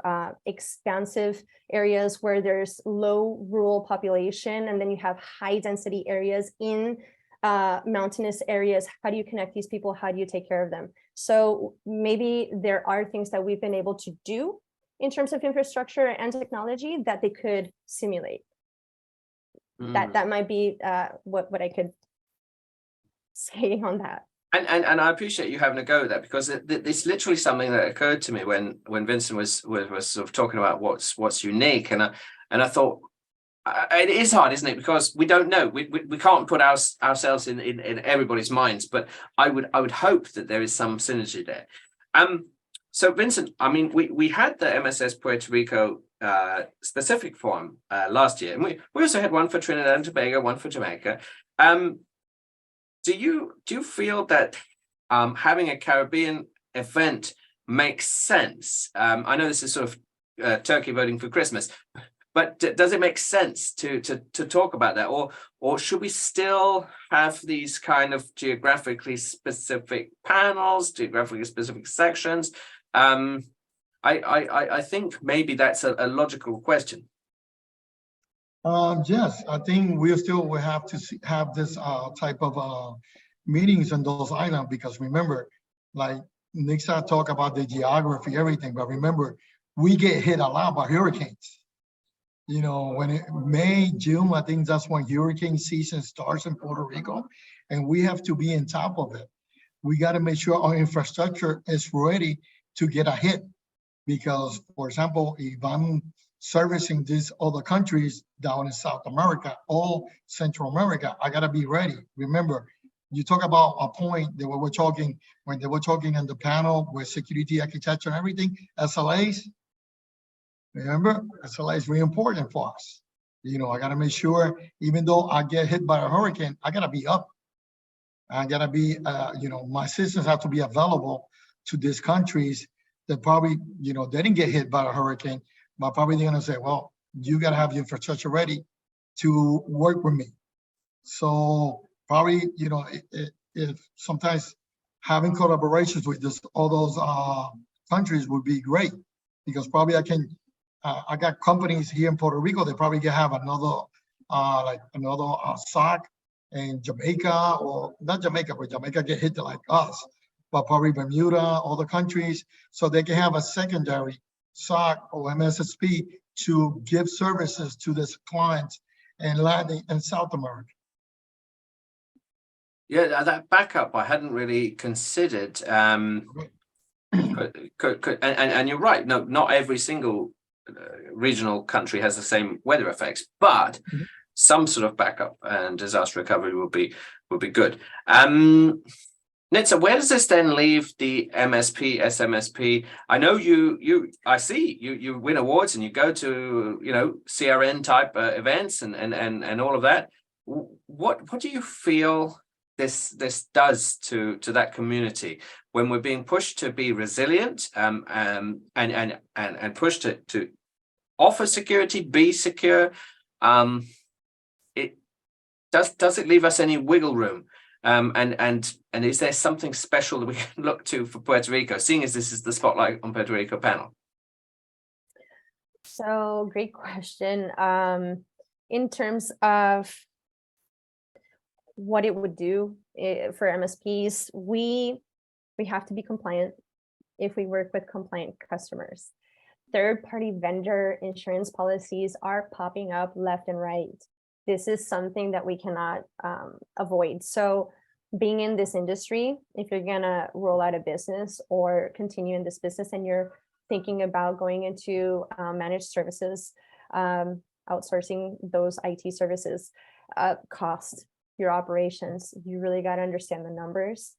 expansive areas where there's low rural population, and then you have high density areas in mountainous areas. How do you connect these people? How do you take care of them? So maybe there are things that we've been able to do in terms of infrastructure and technology that they could simulate. That might be what I could say on that. And I appreciate you having a go at that, because it's literally something that occurred to me when Vincent was sort of talking about what's unique, and I thought it is hard, isn't it? Because we don't know, we can't put ourselves in everybody's minds, but I would hope that there is some synergy there. So Vincent, I mean, we had the MSS Puerto Rico specific forum last year, and we also had one for Trinidad and Tobago, one for Jamaica. Do you feel that having a Caribbean event makes sense? I know this is sort of turkey voting for Christmas, but does it make sense to talk about that, or should we still have these kind of geographically specific panels, geographically specific sections? I think maybe that's a logical question. Yes, I think we still will have to have this type of meetings on those islands, because remember, like Nixa talk about the geography, everything, but remember, we get hit a lot by hurricanes. You know, when May, June, I think that's when hurricane season starts in Puerto Rico, and we have to be on top of it. We got to make sure our infrastructure is ready to get a hit, because, for example, if I'm servicing these other countries down in South America or Central America, I gotta be ready. Remember, you talk about a point that we were talking, when they were talking on the panel with security architecture and everything, SLAs. Remember, SLA is really important for us. You know, I gotta make sure, even though I get hit by a hurricane, I gotta be up. I gotta be, you know, my systems have to be available to these countries that probably, you know, they didn't get hit by a hurricane, but probably they're gonna say, well, you gotta have your infrastructure ready to work with me. So probably, you know, if sometimes having collaborations with all those countries would be great, because probably I got companies here in Puerto Rico, they probably can have another like another SOC in Jamaica, or not Jamaica, but Jamaica get hit like us, but probably Bermuda, other countries, so they can have a secondary SOC or MSSP to give services to this clients and landing in South America. Yeah, that backup I hadn't really considered. And you're right. No, not every single regional country has the same weather effects, but some sort of backup and disaster recovery would be good. Nitsa, where does this then leave the MSP, SMSP? I know I see you win awards and you go to, you know, CRN type events and all of that. What do you feel this does to that community when we're being pushed to be resilient and pushed to offer security, be secure? Does it leave us any wiggle room? And is there something special that we can look to for Puerto Rico, seeing as this is the Spotlight on Puerto Rico panel? So great question. In terms of what it would do for MSPs, we have to be compliant if we work with compliant customers. third-party vendor insurance policies are popping up left and right. This is something that we cannot avoid. So being in this industry, if you're gonna roll out a business or continue in this business and you're thinking about going into managed services, outsourcing those IT services, cost your operations, you really got to understand the numbers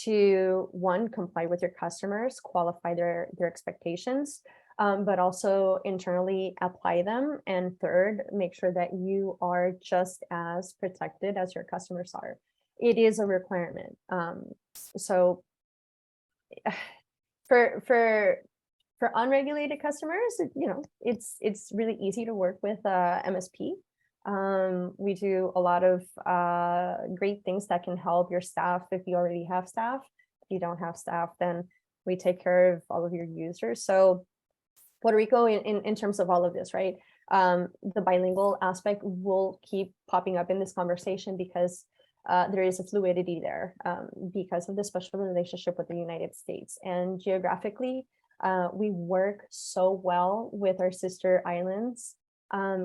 to, one, comply with your customers, qualify their expectations, but also internally apply them. And third, make sure that you are just as protected as your customers are. It is a requirement. So for unregulated customers, you know, it's really easy to work with MSP. We do a lot of great things that can help your staff if you already have staff. If you don't have staff, then we take care of all of your users. So Puerto Rico, in terms of all of this, right? The bilingual aspect will keep popping up in this conversation because there is a fluidity there because of the special relationship with the United States. And geographically, we work so well with our sister islands.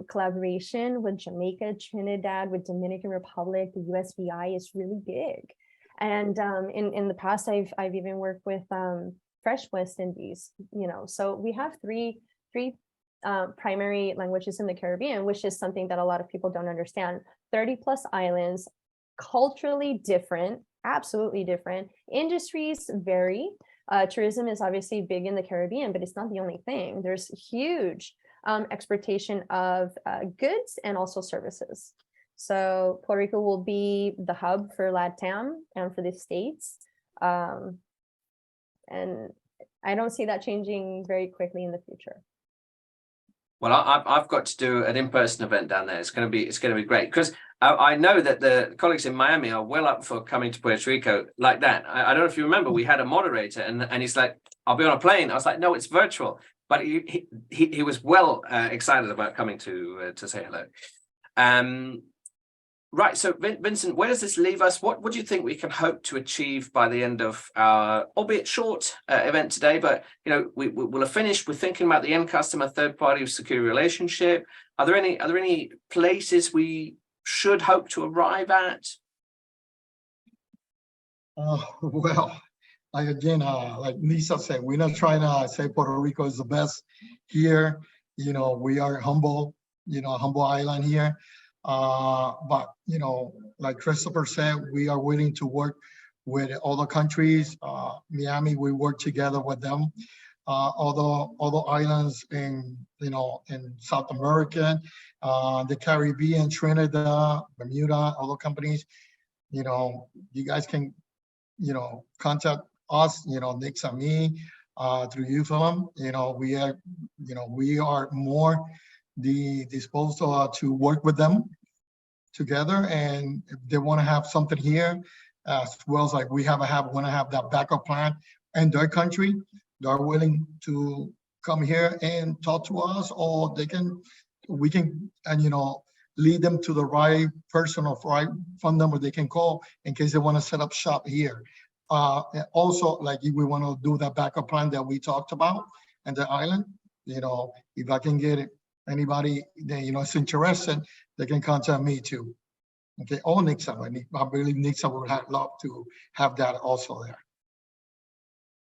Collaboration with Jamaica, Trinidad, with Dominican Republic, the USVI is really big. And in the past, I've even worked with Fresh West Indies, you know, so we have three primary languages in the Caribbean, which is something that a lot of people don't understand. 30+ islands, culturally different, absolutely different. Industries vary. Tourism is obviously big in the Caribbean, but it's not the only thing. There's huge exportation of goods and also services. So Puerto Rico will be the hub for LATAM and for the States. And I don't see that changing very quickly in the future. Well, I've got to do an in-person event down there. It's going to be great because I know that the colleagues in Miami are well up for coming to Puerto Rico like that. I don't know if you remember, we had a moderator and he's like, "I'll be on a plane." I was like, "No, it's virtual." But he was well excited about coming to say hello. Right. So Vincent, where does this leave us? What do you think we can hope to achieve by the end of our, albeit short, event today? But you know, we'll have finished. We're thinking about the end customer, third party secure relationship. Are there any places we should hope to arrive at? Well, again, like Lisa said, we're not trying to say Puerto Rico is the best here. You know, we are humble. You know, a humble island here. But you know, like Christopher said, we are willing to work with other countries. Miami, we work together with them. Other islands in, you know, in South America, the Caribbean, Trinidad, Bermuda, other companies. You know, you guys can, you know, contact us. You know, Nick and me through UFILM. You know, we are more disposed to work with them together, and if they want to have something here, as well as like we want to have that backup plan in their country, they're willing to come here and talk to us, or we can, and you know, lead them to the right person or right phone number they can call in case they want to set up shop here. And also, like if we want to do that backup plan that we talked about and the island, you know, if I can get it. Anybody that, you know, is interested, they can contact me too. Okay, or Nixa. I believe Nixa would love to have that also there.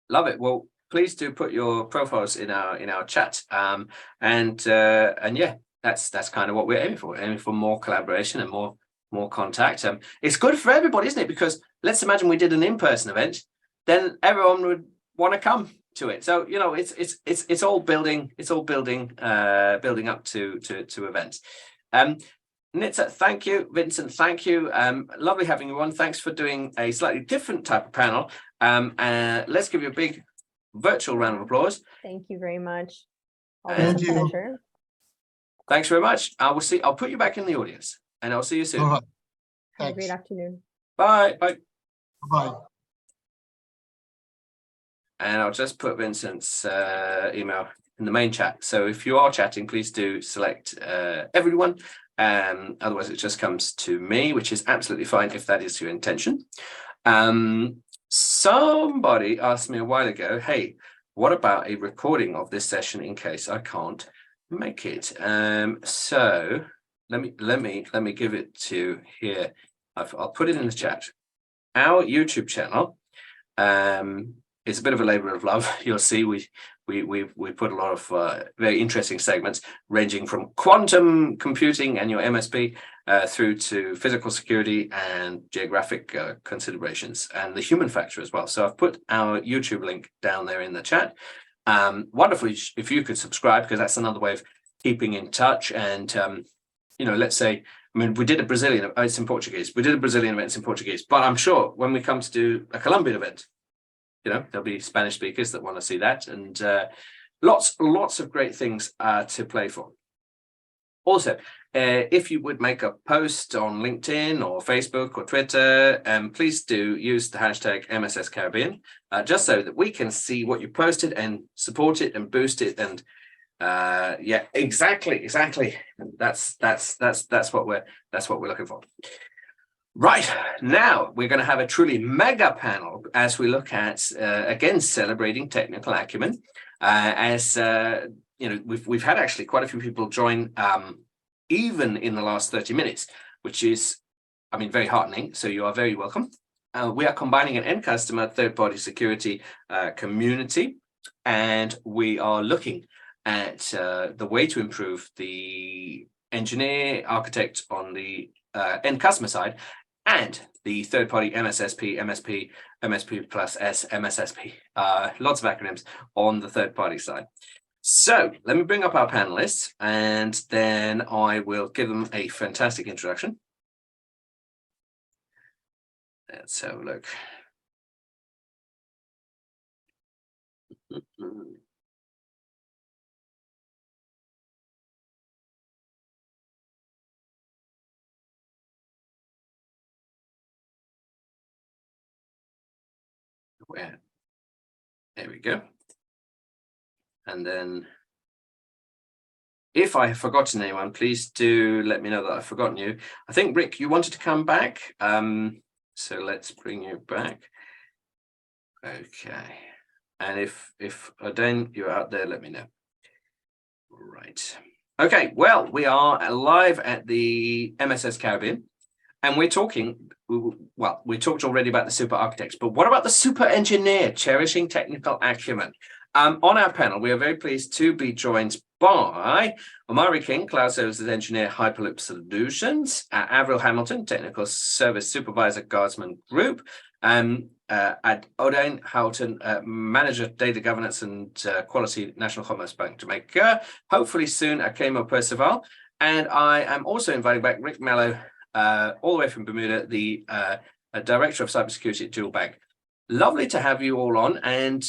Love it. Well, please do put your profiles in our chat. And yeah, that's kind of what we're aiming for. We're aiming for more collaboration and more contact. It's good for everybody, isn't it? Because let's imagine we did an in-person event, then everyone would want to come to it. So you know, it's all building. It's all building up to events. Nitsa, thank you. Vincent, thank you. Lovely having you on. Thanks for doing a slightly different type of panel. Let's give you a big virtual round of applause. Thank you very much. Thank you. Pleasure. Thanks very much. I'll put you back in the audience, and I'll see you soon. All right. Have a great afternoon. Bye. Bye. Bye. And I'll just put Vincent's email in the main chat. So if you are chatting, please do select everyone. Otherwise, it just comes to me, which is absolutely fine if that is your intention. Somebody asked me a while ago, hey, what about a recording of this session in case I can't make it? So let me give it to here. I'll put it in the chat. Our YouTube channel is a bit of a labor of love. You'll see we put a lot of very interesting segments ranging from quantum computing and your MSP through to physical security and geographic considerations and the human factor as well. So I've put our YouTube link down there in the chat. Wonderful if you could subscribe, because that's another way of keeping in touch. And you know, let's say, I mean, we did a Brazilian, it's in Portuguese. We did a Brazilian event in Portuguese, but I'm sure when we come to do a Colombian event, you know, there'll be Spanish speakers that want to see that, and lots of great things to play for. Also, if you would make a post on LinkedIn or Facebook or Twitter, please do use the hashtag MSS Caribbean, just so that we can see what you posted and support it and boost it. And yeah, exactly. That's what we're looking for. Right, now we're going to have a truly mega panel as we look at again celebrating technical acumen. As you know, we've had actually quite a few people join even in the last 30 minutes, which is, I mean, very heartening. So you are very welcome. We are combining an end customer third-party security community, and we are looking at the way to improve the engineer architect on the end customer side, and the third-party MSSP, MSP plus S, MSSP, lots of acronyms on the third-party side. So let me bring up our panelists, and then I will give them a fantastic introduction. Let's have a look. Where? There we go. And then if I have forgotten anyone, please do let me know that I've forgotten you. I think, Rick, you wanted to come back. So let's bring you back. Okay. And if Aden, you're out there, let me know. Right. Okay, well, we are live at the MSS Caribbean. And we're talking, well, we talked already about the super architects, but what about the super engineer cherishing technical acumen? On our panel, we are very pleased to be joined by Omari King, Cloud Services Engineer, Hyperloop Solutions, Avril Hamilton, Technical Service Supervisor, Guardsman Group, at Odain Houghton, Manager, Data Governance and Quality, National Commerce Bank, Jamaica, hopefully soon, Akemo Percival. And I am also inviting back Rick Mello, all the way from Bermuda, the Director of Cybersecurity at Dual Bank. Lovely to have you all on, and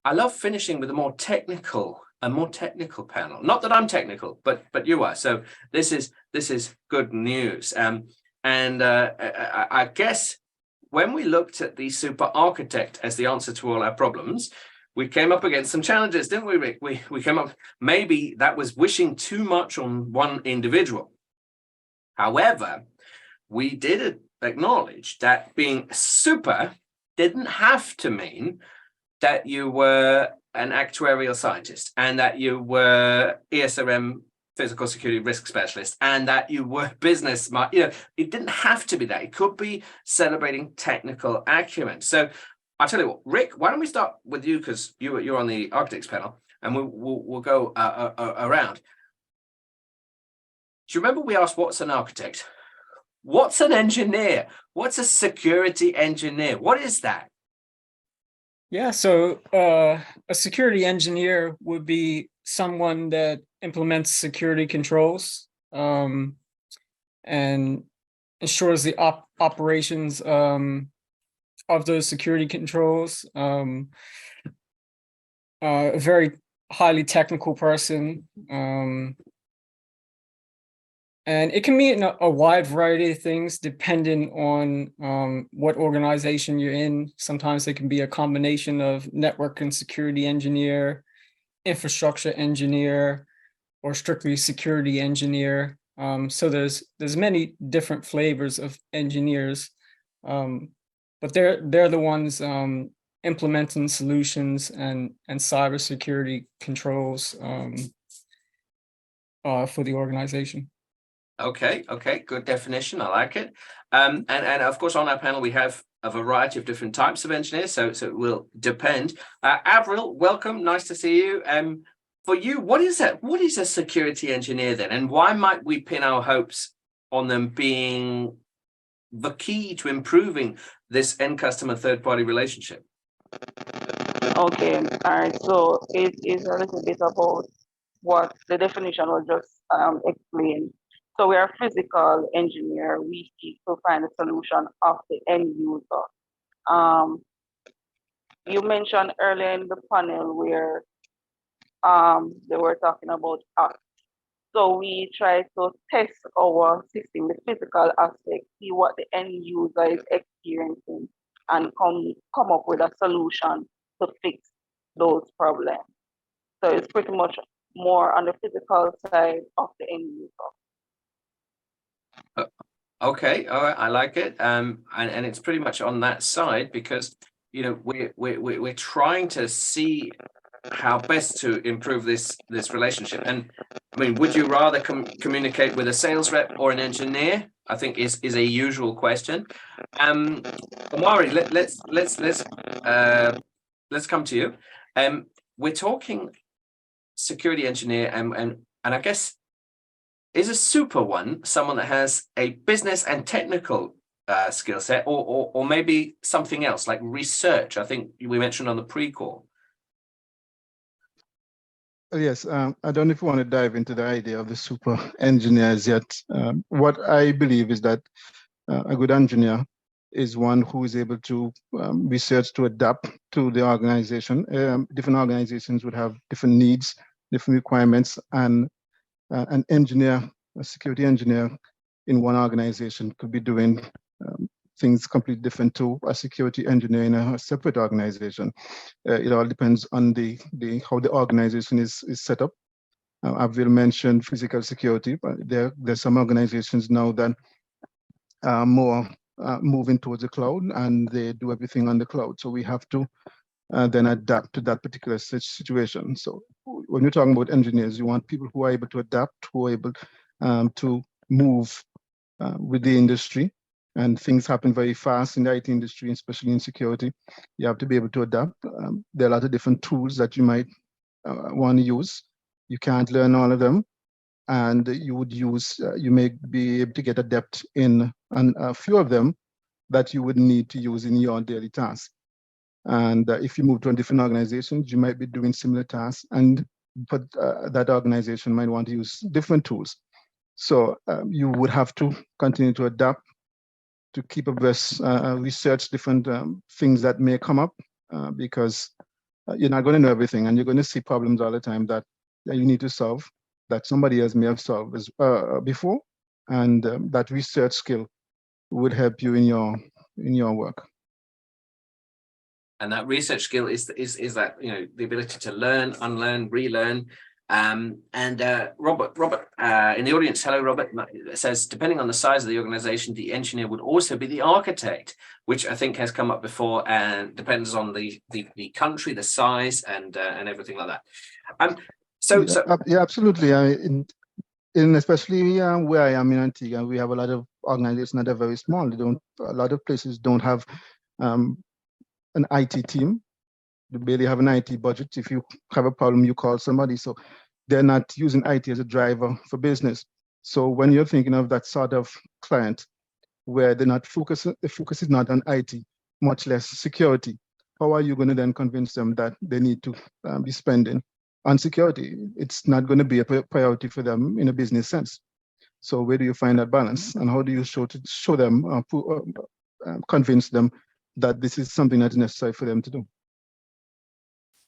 I love finishing with a more technical panel. Not that I'm technical, but you are. So this is good news. I guess when we looked at the super architect as the answer to all our problems, we came up against some challenges, didn't we, Rick? We came up, maybe that was wishing too much on one individual. However, we did acknowledge that being super didn't have to mean that you were an actuarial scientist and that you were ESRM physical security risk specialist and that you were business smart. You know, it didn't have to be that. It could be celebrating technical acumen. So I'll tell you what, Rick, why don't we start with you, because you're on the architects panel, and we'll go around. Do you remember we asked what's an architect? What's an engineer? What's a security engineer? What is that? Yeah, so a security engineer would be someone that implements security controls and ensures the operations of those security controls. A very highly technical person. And it can mean a wide variety of things depending on what organization you're in. Sometimes it can be a combination of network and security engineer, infrastructure engineer, or strictly security engineer. So there's many different flavors of engineers, but they're the ones implementing solutions and cybersecurity controls for the organization. Okay, good definition. I like it. And of course, on our panel, we have a variety of different types of engineers, so it will depend. Avril, welcome. Nice to see you. For you, what is a security engineer then, and why might we pin our hopes on them being the key to improving this end customer third-party relationship? Okay, all right. So it is a little bit about what the definition was just explained. So we are a physical engineer. We seek to find a solution of the end user. You mentioned earlier in the panel where they were talking about us. So we try to test our system, the physical aspect, see what the end user is experiencing, and come up with a solution to fix those problems. So it's pretty much more on the physical side of the end user. Okay, all right, I like it. And it's pretty much on that side because we're trying to see how best to improve this relationship. And I mean, would you rather communicate with a sales rep or an engineer? I think is a usual question. Omari, let's come to you. We're talking security engineer, and I guess is a super one someone that has a business and technical skill set, or maybe something else like research. I think we mentioned on the pre-call. Yes, I don't know if you want to dive into the idea of the super engineers yet. What I believe is that a good engineer is one who is able to research to adapt to the organization. Different organizations would have different needs, different requirements, and an engineer, a security engineer in one organization could be doing things completely different to a security engineer in a separate organization. It all depends on how the organization is set up. Avril mentioned physical security, but there's some organizations now that are more moving towards the cloud, and they do everything on the cloud. So we have to then adapt to that particular situation. So when you're talking about engineers, you want people who are able to adapt, who are able to move with the industry. And things happen very fast in the IT industry, especially in security. You have to be able to adapt. There are a lot of different tools that you might want to use. You can't learn all of them. And you may be able to get adept in a few of them that you would need to use in your daily tasks. And if you move to a different organization, you might be doing similar tasks, but that organization might want to use different tools. So you would have to continue to adapt, to keep abreast, research different things that may come up, because you're not going to know everything, and you're going to see problems all the time that you need to solve, that somebody else may have solved before, and that research skill would help you in your work. And that research skill is that the ability to learn, unlearn, relearn. Robert in the audience, hello Robert, says depending on the size of the organization, the engineer would also be the architect, which I think has come up before, and depends on the country, the size, and everything like that. Yeah, absolutely. In especially where I am in Antigua, we have a lot of organizations that are very small. A lot of places don't have an IT team. They barely have an IT budget. If you have a problem, you call somebody. So they're not using IT as a driver for business. So when you're thinking of that sort of client where the focus is not on IT, much less security, how are you going to then convince them that they need to be spending on security? It's not going to be a priority for them in a business sense. So where do you find that balance, and how do you show them, convince them that this is something that is necessary for them to do?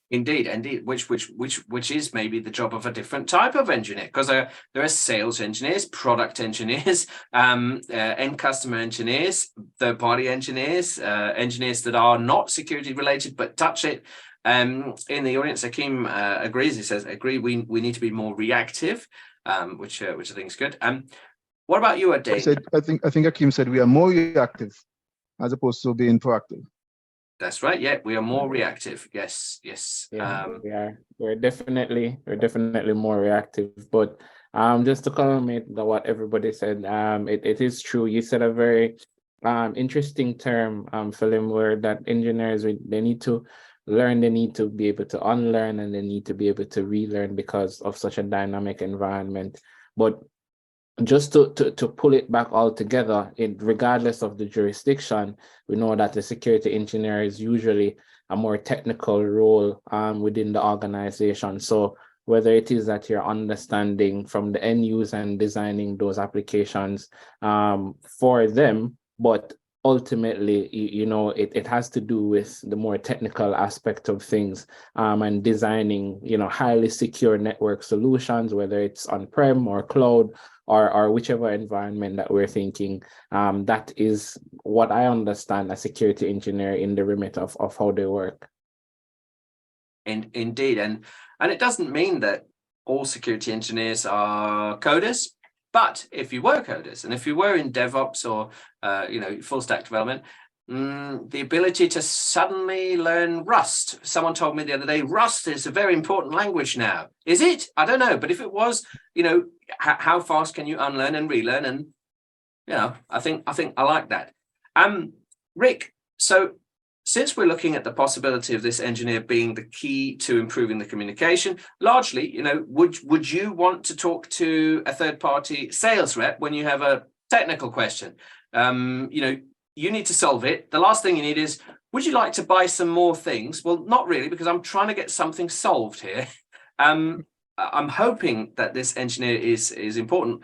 Indeed, which is maybe the job of a different type of engineer, because there are sales engineers, product engineers, end customer engineers, third-party engineers, engineers that are not security related but touch it. In the audience, Akeem agrees. He says, "Agree. We need to be more reactive," which I think is good. What about you, Adain? I think Akeem said we are more reactive as opposed to being proactive. That's right. Yeah, we are more reactive. Yes, yes. Yeah, we are. We're definitely more reactive. But just to comment what everybody said, it is true. You said a very interesting term, Philim, where that engineers they need to learn, they need to be able to unlearn, and they need to be able to relearn because of such a dynamic environment. But just to pull it back all together, regardless of the jurisdiction, we know that the security engineer is usually a more technical role within the organization. So whether it is that you're understanding from the end user and designing those applications for them, but ultimately, you know, it has to do with the more technical aspect of things and designing, you know, highly secure network solutions, whether it's on-prem or cloud, or whichever environment that we're thinking. That is what I understand a security engineer in the remit of how they work. Indeed, and it doesn't mean that all security engineers are coders, but if you were coders and if you were in DevOps or you know, full stack development, the ability to suddenly learn Rust. Someone told me the other day, Rust is a very important language now. Is it? I don't know, but if it was, you know, how fast can you unlearn and relearn? And you know, I think I like that. Rick, so since we're looking at the possibility of this engineer being the key to improving the communication, largely, you know, would you want to talk to a third-party sales rep when you have a technical question? You know, you need to solve it. The last thing you need is, would you like to buy some more things? Well, not really, because I'm trying to get something solved here. I'm hoping that this engineer is important,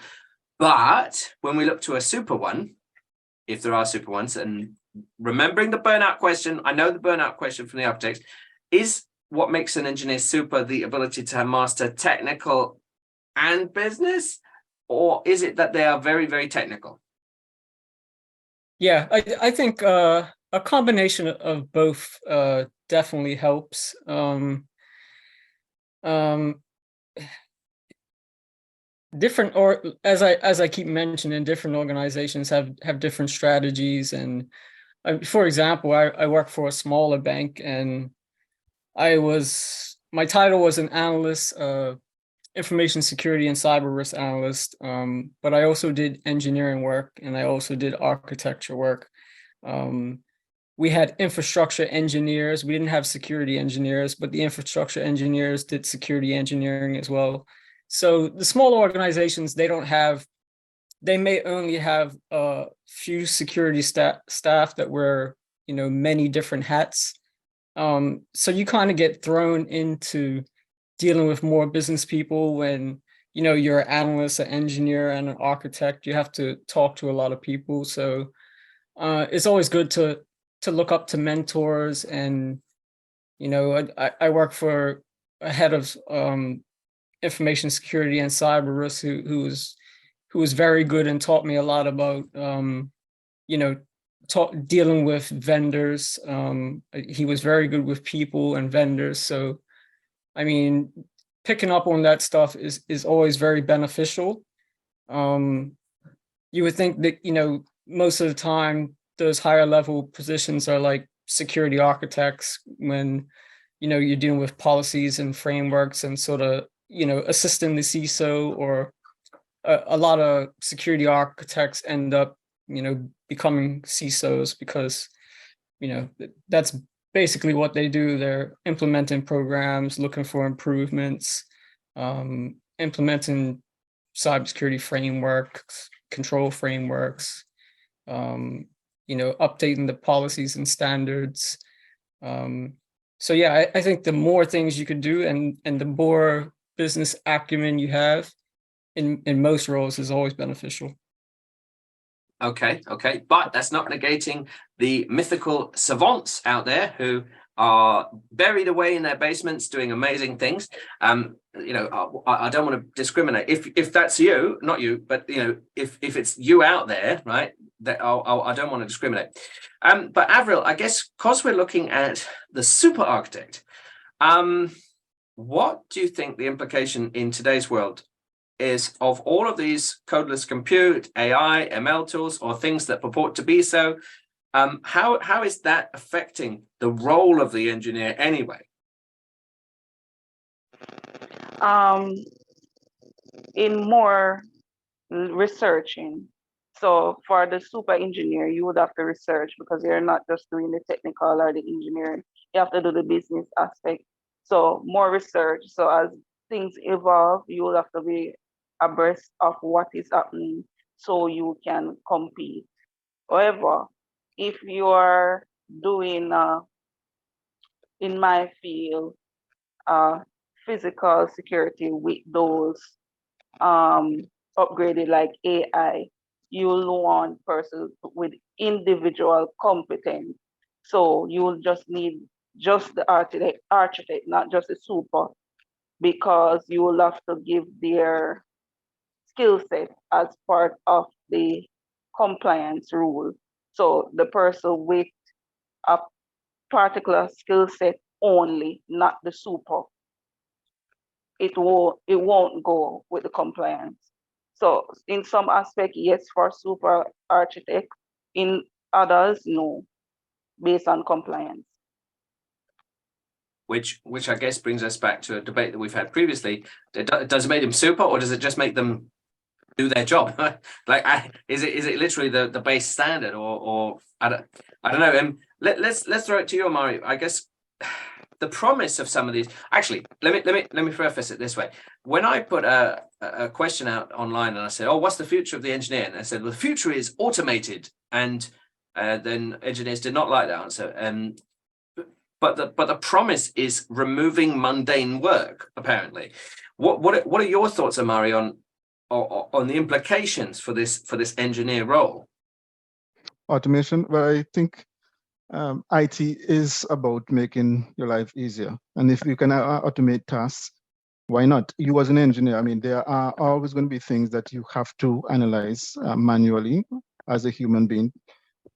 but when we look to a super one, if there are super ones, and remembering the burnout question, I know the burnout question from the architects, is what makes an engineer super the ability to master technical and business, or is it that they are very, very technical? Yeah, I think a combination of both definitely helps. Different, or as I keep mentioning, different organizations have different strategies. And for example, I work for a smaller bank, and my title was an analyst, information security and cyber risk analyst, but I also did engineering work and I also did architecture work. We had infrastructure engineers. We didn't have security engineers, but the infrastructure engineers did security engineering as well. So the smaller organizations, they may only have a few security staff that wear, you know, many different hats. So you kind of get thrown into dealing with more business people when, you know, you're an analyst, an engineer, and an architect. You have to talk to a lot of people. So it's always good to look up to mentors. And, you know, I work for a head of information security and cyber risk who was very good and taught me a lot about, you know, dealing with vendors. He was very good with people and vendors. So, I mean, picking up on that stuff is always very beneficial. You would think that, you know, most of the time, those higher level positions are like security architects when, you know, you're dealing with policies and frameworks and sort of, you know, assisting the CISO, or a lot of security architects end up, you know, becoming CISOs because, you know, that's basically what they do. They're implementing programs, looking for improvements, implementing cybersecurity frameworks, control frameworks, you know, updating the policies and standards. So yeah, I think the more things you could do and the more business acumen you have in most roles is always beneficial. Okay, but that's not negating the mythical savants out there who are buried away in their basements doing amazing things. You know, I don't want to discriminate. If that's you, not you, but you know, if it's you out there, right? That I don't want to discriminate. But Avril, I guess because we're looking at the super architect, what do you think the implication in today's world is of all of these codeless compute, AI, ML tools, or things that purport to be so? How is that affecting the role of the engineer anyway? In more researching. So for the super engineer, you would have to research because you're not just doing the technical or the engineering. You have to do the business aspect. So more research. So as things evolve, you will have to be abreast of what is happening so you can compete. However, if you are doing in my field, physical security with those upgraded like AI, you'll want persons with individual competence. So you will just need just the architect, not just a super, because you will have to give their skill set as part of the compliance rule. So the person with a particular skill set only, not the super, it won't go with the compliance. So in some aspect, yes, for super architect, in others, no, based on compliance. Which I guess brings us back to a debate that we've had previously. Does it make them super, or does it just make them do their job? Is it literally the base standard, or I don't know. Let's throw it to you, Amari. I guess the promise of some of these. Actually, let me preface it this way. When I put a question out online and I said, "Oh, what's the future of the engineer?" and I said, "Well, the future is automated," and then engineers did not like that answer. But the promise is removing mundane work. Apparently, what are your thoughts, Amari, on the implications for this engineer role? Automation. Well, I think IT is about making your life easier, and if you can automate tasks, why not? You as an engineer, I mean, there are always going to be things that you have to analyze manually as a human being.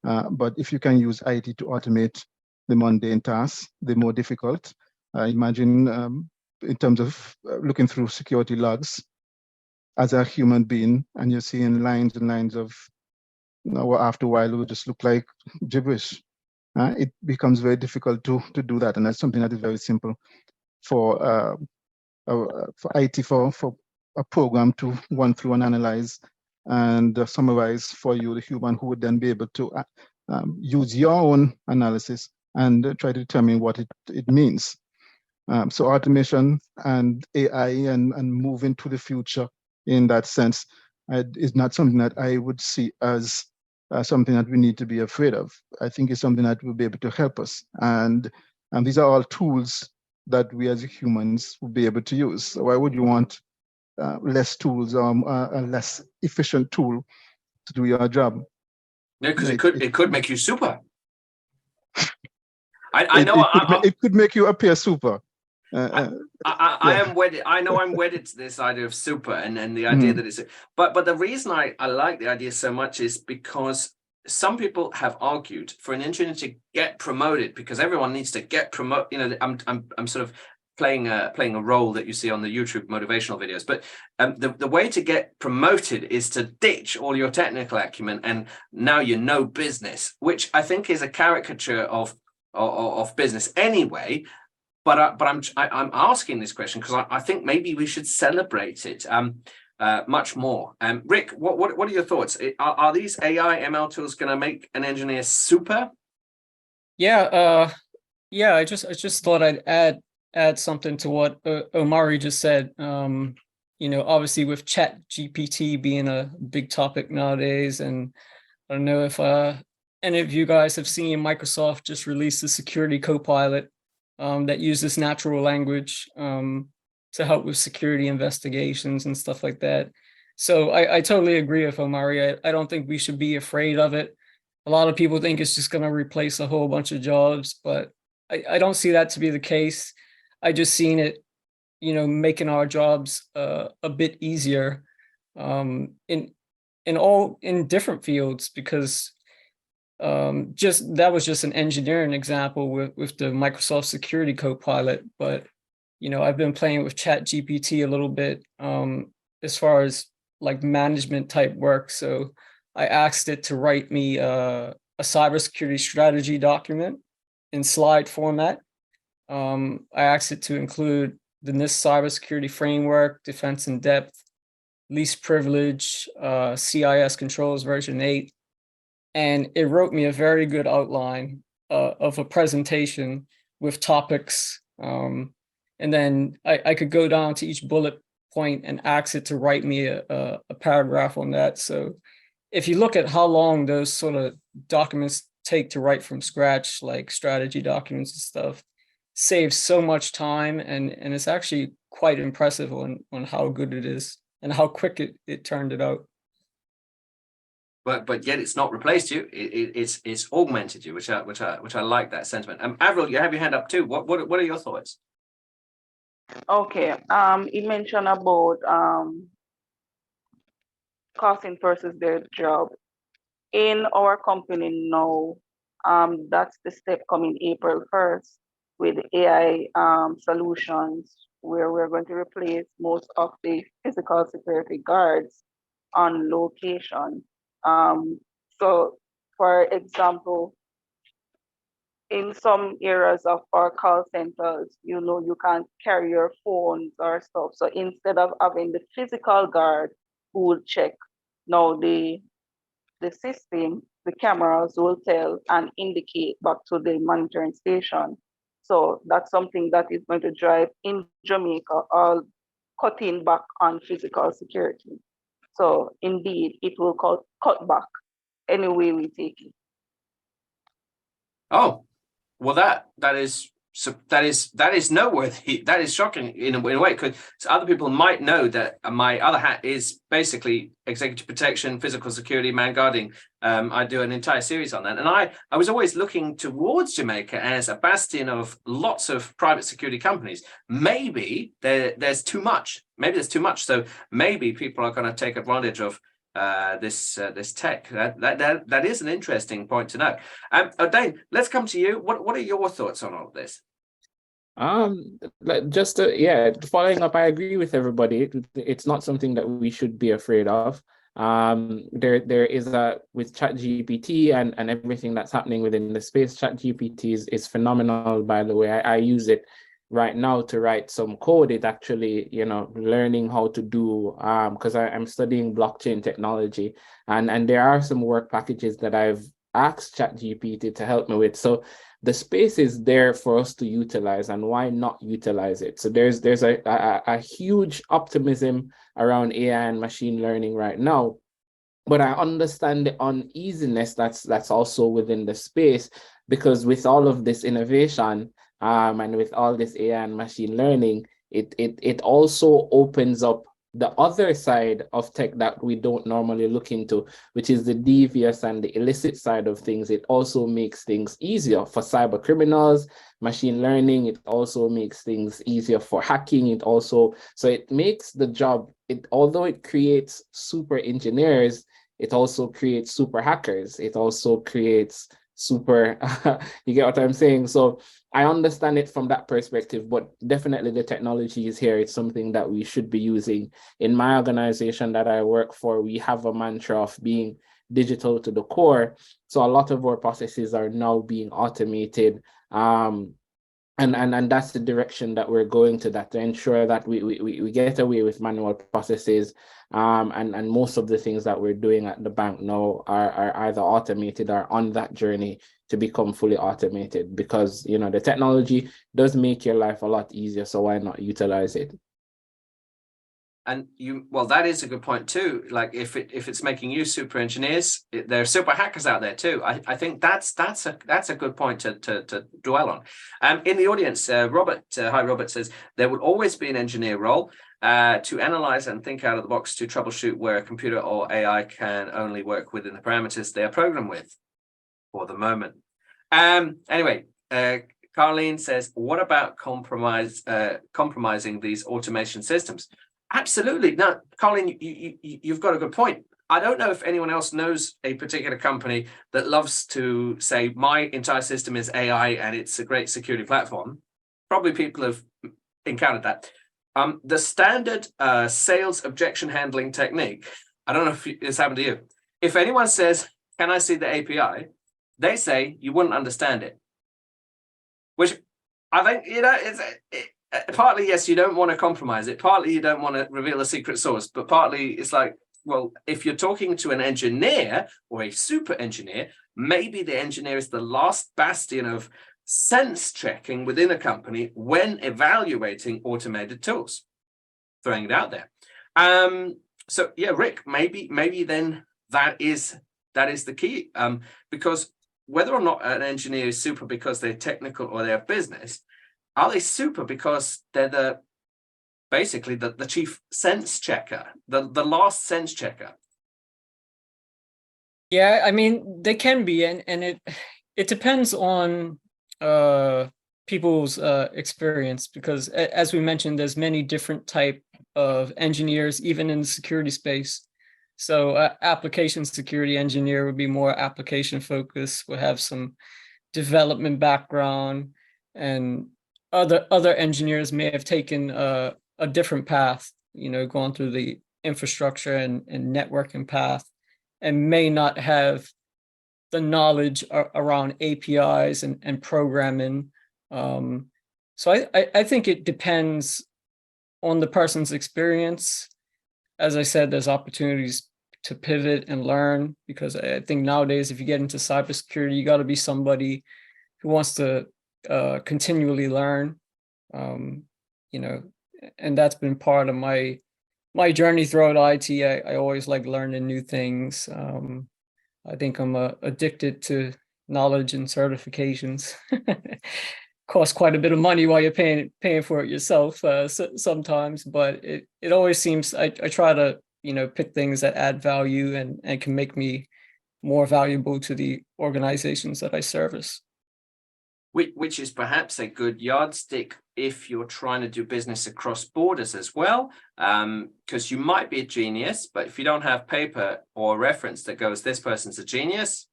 But if you can use IT to automate the mundane tasks, the more difficult. Imagine in terms of looking through security logs as a human being, and you're seeing lines and lines of, after a while, it would just look like gibberish. It becomes very difficult to do that, and that's something that is very simple for IT, for a program to run through and analyze and summarize for you, the human, who would then be able to use your own analysis and try to determine what it means. So automation and AI and moving to the future in that sense is not something that I would see as something that we need to be afraid of. I think it's something that will be able to help us. And these are all tools that we as humans will be able to use. So why would you want less tools or a less efficient tool to do your job? Yeah, because it could make you super. I know it could make you appear super. I am wedded. I know I'm wedded to this idea of super and the idea that it's. But the reason I like the idea so much is because some people have argued for an engineer to get promoted, because everyone needs to get promoted. You know, I'm sort of playing a role that you see on the YouTube motivational videos. But the way to get promoted is to ditch all your technical acumen, and now you know business, which I think is a caricature of business anyway. But I'm asking this question because I think maybe we should celebrate it much more. Rick, what are your thoughts? Are these AI ML tools going to make an engineer super? Yeah, I just thought I'd add something to what Omari just said. You know, obviously with Chat GPT being a big topic nowadays, and I don't know if any of you guys have seen Microsoft just released the security copilot that uses natural language to help with security investigations and stuff like that. So I totally agree with Omari. I don't think we should be afraid of it. A lot of people think it's just going to replace a whole bunch of jobs, but I don't see that to be the case. I just seen it, you know, making our jobs a bit easier in different fields, because that was just an engineering example with the Microsoft Security Copilot. But you know, I've been playing with Chat GPT a little bit as far as like management type work. So I asked it to write me a cybersecurity strategy document in slide format. I asked it to include the NIST cybersecurity framework, defense in depth, least privilege, CIS controls version 8. And it wrote me a very good outline of a presentation with topics. And then I could go down to each bullet point and ask it to write me a paragraph on that. So if you look at how long those sort of documents take to write from scratch, like strategy documents and stuff, saves so much time, and it's actually quite impressive on how good it is and how quick it turned it out. But yet it's not replaced you. It's augmented you, which I like that sentiment. Avril, you have your hand up too. What are your thoughts? Okay. You mentioned about costing versus their job. In our company now, that's the step coming April 1st with AI solutions, where we're going to replace most of the physical security guards on location. So, for example, in some areas of our call centers, you can't carry your phones or stuff. So instead of having the physical guard who will check, now the system, the cameras will tell and indicate back to the monitoring station. So that's something that is going to drive in Jamaica all cutting back on physical security. So indeed, it will cut back any way we take it. Oh, well, that is noteworthy. That is shocking in a way, because other people might know that my other hat is basically executive protection, physical security, man guarding. I do an entire series on that, and I was always looking towards Jamaica as a bastion of lots of private security companies. Maybe there's too much. Maybe there's too much. So maybe people are going to take advantage of this tech. That is an interesting point to know. Dane, let's come to you. What are your thoughts on all of this? Following up, I agree with everybody. It's not something that we should be afraid of. There is with ChatGPT and everything that's happening within the space. ChatGPT is phenomenal, by the way. I use it right now to write some code. It actually, learning how to do, because I'm studying blockchain technology, and there are some work packages that I've asked ChatGPT to help me with. So the space is there for us to utilize, and why not utilize it? So there's a huge optimism around AI and machine learning right now, but I understand the uneasiness that's also within the space, because with all of this innovation, and with all this AI and machine learning, it also opens up the other side of tech that we don't normally look into, which is the devious and the illicit side of things. It also makes things easier for cyber criminals, machine learning. It also makes things easier for hacking. So it makes the job, although it creates super engineers, it also creates super hackers. It also creates super, you get what I'm saying? So I understand it from that perspective, but definitely the technology is here. It's something that we should be using. In my organization that I work for, we have a mantra of being digital to the core. So a lot of our processes are now being automated. And that's the direction that we're going to ensure that we get away with manual processes. And most of the things that we're doing at the bank now are either automated or on that journey to become fully automated, because the technology does make your life a lot easier. So why not utilize it? And that is a good point too. Like if it's making you super engineers, there are super hackers out there too. I think that's a good point to dwell on. In the audience, Robert, hi Robert, says there will always be an engineer role to analyze and think out of the box to troubleshoot where a computer or AI can only work within the parameters they are programmed with for the moment. Anyway, Carlene says, what about compromising these automation systems? Absolutely. Now, Colin, you've got a good point. I don't know if anyone else knows a particular company that loves to say, my entire system is AI and it's a great security platform. Probably people have encountered that. The standard sales objection handling technique, I don't know if it's happened to you. If anyone says, can I see the API? they say you wouldn't understand it. Which I think, it's partly, yes, you don't want to compromise it. Partly you don't want to reveal a secret source, but partly it's like, well, if you're talking to an engineer or a super engineer, maybe the engineer is the last bastion of sense checking within a company when evaluating automated tools. Throwing it out there. So yeah, Rick, maybe then that is the key. Because whether or not an engineer is super because they're technical or they're business, are they super because they're basically the chief sense checker, the last sense checker? Yeah, I mean, they can be, and it depends on people's experience, because as we mentioned, there's many different type of engineers, even in the security space. So application security engineer would be more application focused, would have some development background, and other engineers may have taken a different path, going through the infrastructure and networking path, and may not have the knowledge around APIs and programming. So I think it depends on the person's experience. As I said, there's opportunities to pivot and learn, because I think nowadays, if you get into cybersecurity, you got to be somebody who wants to continually learn, and that's been part of my journey throughout IT. I always like learning new things. I think I'm addicted to knowledge and certifications. Costs quite a bit of money while you're paying for it yourself sometimes, but it always seems I try to pick things that add value and can make me more valuable to the organizations that I service. Which is perhaps a good yardstick if you're trying to do business across borders as well, because you might be a genius, but if you don't have paper or reference that goes, this person's a genius,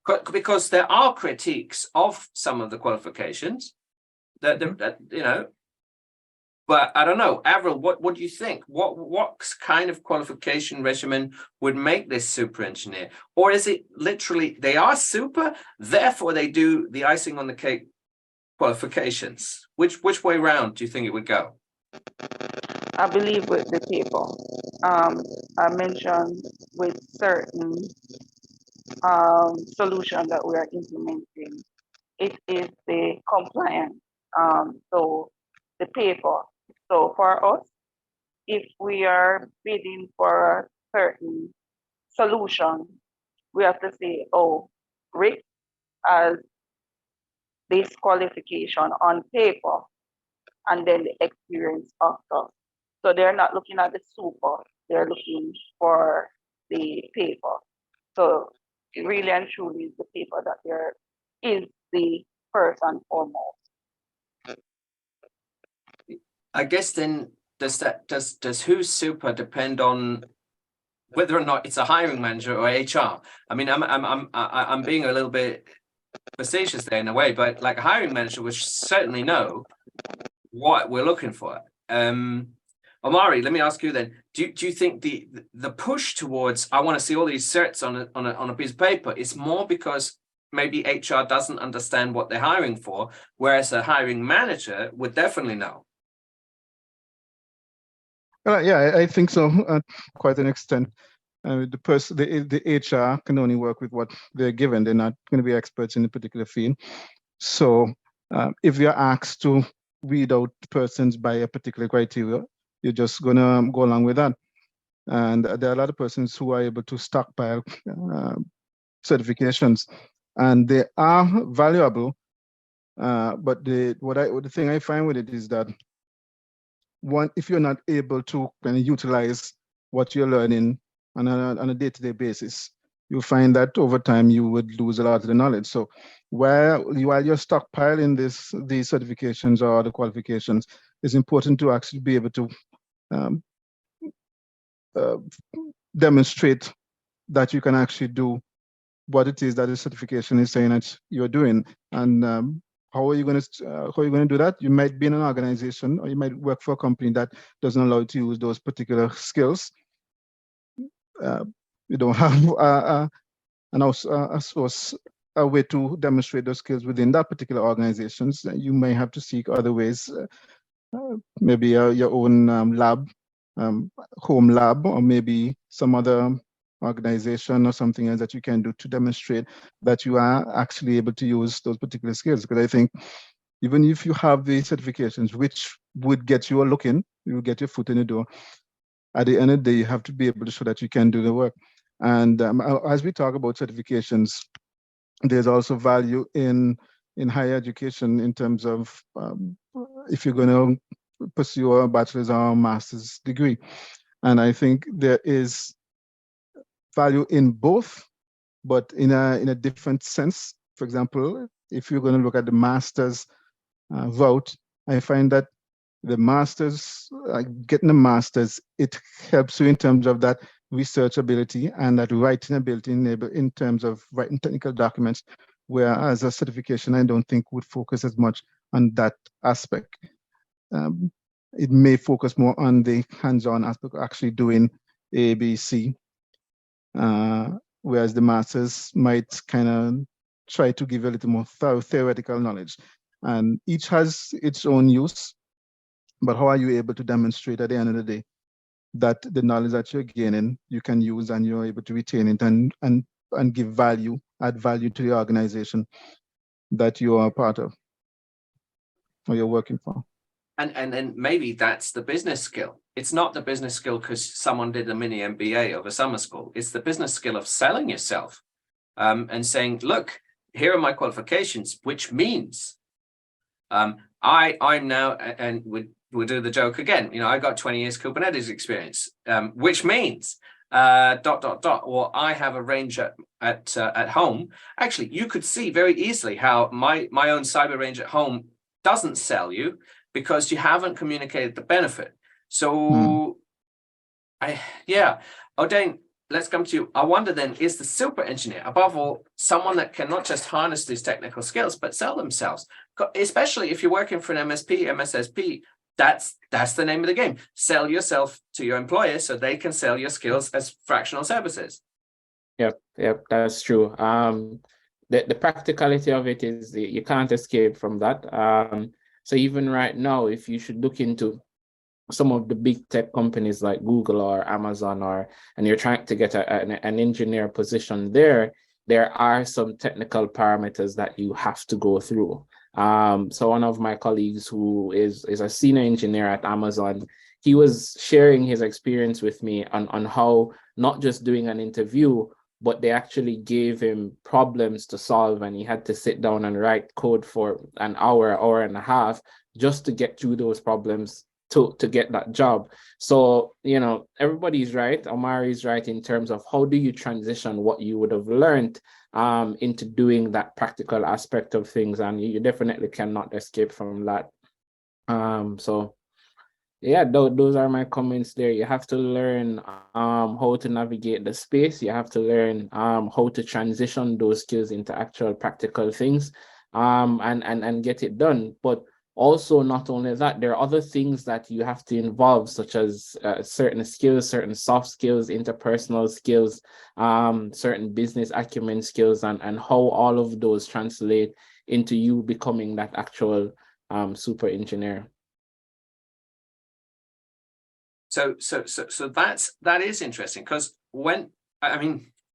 because there are critiques of some of the qualifications that but I don't know, Avril, what do you think? What kind of qualification regimen would make this super engineer? Or is it literally they are super, therefore they do the icing on the cake qualifications? Which way round do you think it would go? I believe with the paper. I mentioned with certain solution that we are implementing, it is the compliance. So the paper. So for us, if we are bidding for a certain solution, we have to say, oh, Rick has this qualification on paper, and then the experience after. So they're not looking at the super, they're looking for the paper. So really and truly is the paper that there is the first and foremost. I guess then does who's super depend on whether or not it's a hiring manager or HR? I mean, I'm being a little bit facetious there in a way, but like a hiring manager would certainly know what we're looking for. Omari, let me ask you then: Do you think the push towards I want to see all these certs on a piece of paper is more because maybe HR doesn't understand what they're hiring for, whereas a hiring manager would definitely know? Yeah, I think so, quite an extent. The HR can only work with what they're given. They're not going to be experts in a particular field. So if you're asked to weed out persons by a particular criteria, you're just going to go along with that. And there are a lot of persons who are able to stockpile certifications, and they are valuable. But the thing I find with it is that if you're not able to kind of utilize what you're learning on a day-to-day basis, you'll find that over time you would lose a lot of the knowledge. So while you're stockpiling these certifications or the qualifications, it's important to actually be able to demonstrate that you can actually do what it is that the certification is saying that you're doing. And how are you going to do that? You might be in an organization, or you might work for a company that doesn't allow you to use those particular skills. You don't have and also a source, a way to demonstrate those skills within that particular organizations. You may have to seek other ways, maybe your own lab, home lab, or maybe some other organization or something else that you can do to demonstrate that you are actually able to use those particular skills. Because I think even if you have the certifications, which would get you a look in, you will get your foot in the door. At the end of the day, you have to be able to show that you can do the work. And as we talk about certifications, there's also value in higher education in terms of if you're going to pursue a bachelor's or a master's degree. And I think there is value in both, but in a different sense. For example, if you're going to look at the master's route, I find that the master's, getting a master's, it helps you in terms of that research ability and that writing ability in terms of writing technical documents, whereas a certification, I don't think would focus as much on that aspect. It may focus more on the hands-on aspect of actually doing A, B, C, whereas the masters might kind of try to give you a little more theoretical knowledge. And each has its own use, but how are you able to demonstrate at the end of the day that the knowledge that you're gaining, you can use and you're able to retain it and give value, add value to the organization that you are a part of or you're working for. And then maybe that's the business skill. It's not the business skill because someone did a mini MBA of a summer school. It's the business skill of selling yourself and saying, look, here are my qualifications, which means I'm now, and we'll do the joke again, you know, I got 20 years Kubernetes experience, which means or I have a range at home. Actually, you could see very easily how my own cyber range at home doesn't sell you because you haven't communicated the benefit. So O'Dane, let's come to you. I wonder then, is the super engineer, above all, someone that can not just harness these technical skills, but sell themselves? Especially if you're working for an MSP, MSSP, that's the name of the game. Sell yourself to your employer so they can sell your skills as fractional services. Yep, that's true. The practicality of it is you can't escape from that. So even right now, if you should look into some of the big tech companies like Google or Amazon, and you're trying to get an engineer position there are some technical parameters that you have to go through. So one of my colleagues who is a senior engineer at Amazon, he was sharing his experience with me on how not just doing an interview, but they actually gave him problems to solve, and he had to sit down and write code for an hour and a half just to get through those problems to get that job. So, you know, everybody's right. Omari's right in terms of how do you transition what you would have learned into doing that practical aspect of things, and you definitely cannot escape from that. So yeah, those are my comments there. You have to learn how to navigate the space. You have to learn how to transition those skills into actual practical things and get it done. But also, not only that, there are other things that you have to involve, such as certain skills, certain soft skills, interpersonal skills, certain business acumen skills, and how all of those translate into you becoming that actual super engineer. So that is interesting, because when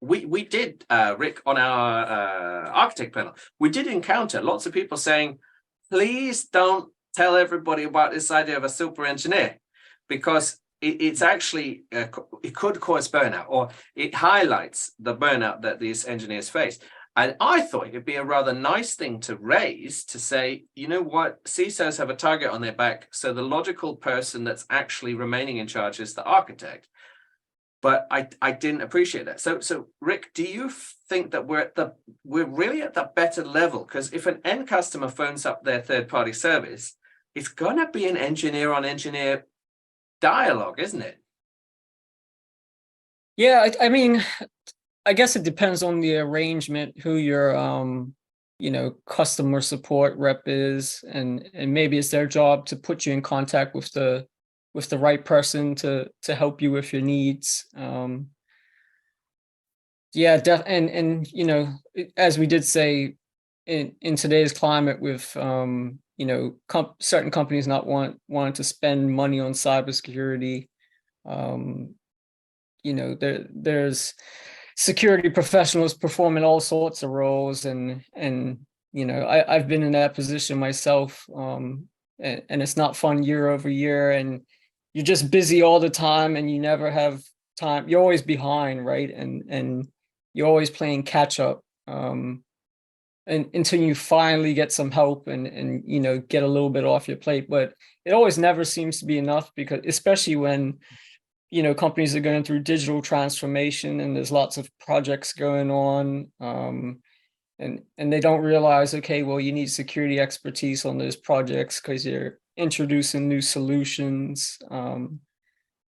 we did Rick, on our architect panel, we did encounter lots of people saying, please don't tell everybody about this idea of a super engineer, because it's actually it could cause burnout, or it highlights the burnout that these engineers face. And I thought it'd be a rather nice thing to raise, to say, you know what, CISOs have a target on their back, so the logical person that's actually remaining in charge is the architect. But I didn't appreciate that. So Rick, do you think that we're really at the better level? Because if an end customer phones up their third-party service, it's going to be an engineer-on-engineer dialogue, isn't it? Yeah, I mean, I guess it depends on the arrangement, who your customer support rep is, and maybe it's their job to put you in contact with the right person to help you with your needs. Yeah, and you know, as we did say, in today's climate with you know, certain companies not wanting to spend money on cybersecurity, you know, there's security professionals performing all sorts of roles, and you know, I've been in that position myself, and it's not fun year over year, and you're just busy all the time, and you never have time. You're always behind, right? And you're always playing catch up, and until you finally get some help and you know, get a little bit off your plate. But it always never seems to be enough, because especially when, you know, companies are going through digital transformation and there's lots of projects going on, and they don't realize, okay, well, you need security expertise on those projects because you're introducing new solutions.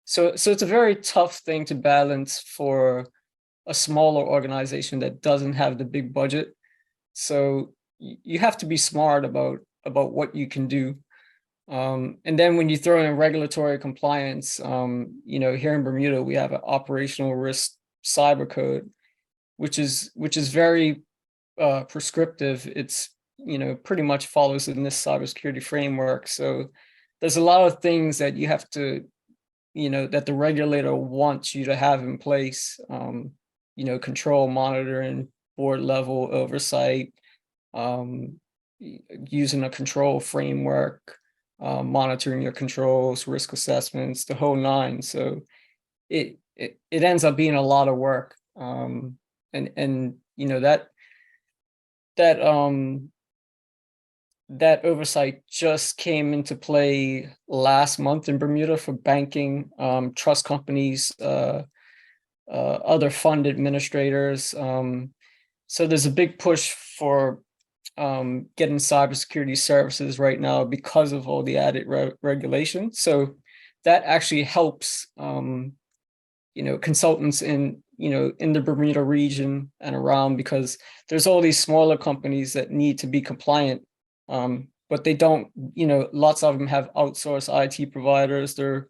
So it's a very tough thing to balance for a smaller organization that doesn't have the big budget. So you have to be smart about what you can do. And then when you throw in regulatory compliance, you know, here in Bermuda, we have an operational risk cyber code, which is very prescriptive. It's, you know, pretty much follows in this cybersecurity framework. So there's a lot of things that you have to, you know, that the regulator wants you to have in place. You know, control, monitoring, board level oversight, using a control framework, monitoring your controls, risk assessments, the whole nine. So it ends up being a lot of work. And you know, that oversight just came into play last month in Bermuda for banking, trust companies, other fund administrators. So there's a big push for getting cybersecurity services right now because of all the added regulation. So that actually helps, you know, consultants in, you know, in the Bermuda region and around, because there's all these smaller companies that need to be compliant, but they don't, you know, lots of them have outsourced IT providers. They're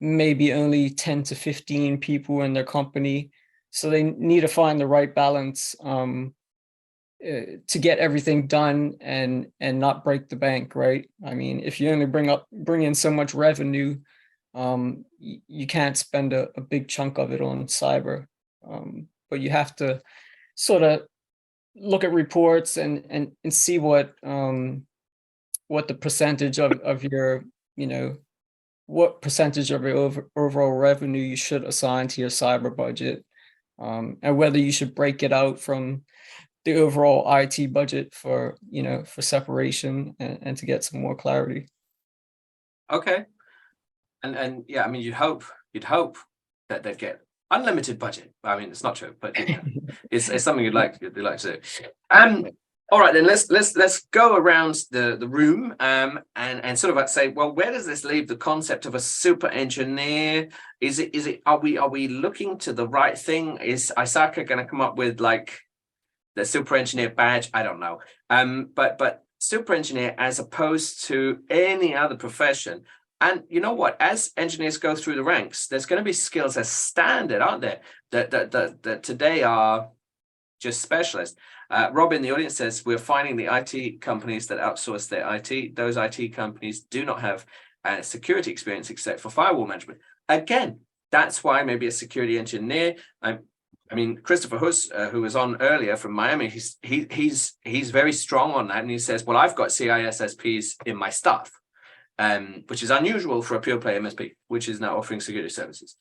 maybe only 10 to 15 people in their company. So they need to find the right balance to get everything done and not break the bank, right? I mean, if you only bring in so much revenue, you can't spend a big chunk of it on cyber. But you have to sort of look at reports and see what the percentage of your, you know, what percentage of your overall revenue you should assign to your cyber budget, and whether you should break it out from the overall IT budget for, you know, for separation and to get some more clarity. Okay. And yeah, I mean, you'd hope that they'd get unlimited budget. I mean, it's not true, but you know, it's something you'd like to do. All right, then let's go around the room and sort of like say, well, where does this leave the concept of a super engineer? Are we looking to the right thing? Is ISACA going to come up with like the super engineer badge? I don't know. But super engineer as opposed to any other profession. And you know what? As engineers go through the ranks, there's going to be skills as standard, aren't there? That today are just specialists. Rob in the audience says we're finding the IT companies that outsource their IT. Those IT companies do not have security experience except for firewall management. Again, that's why maybe a security engineer. I mean, Christopher Huss, who was on earlier from Miami, he's very strong on that, and he says, well, I've got CISSPs in my staff, which is unusual for a pure play MSP, which is now offering security services.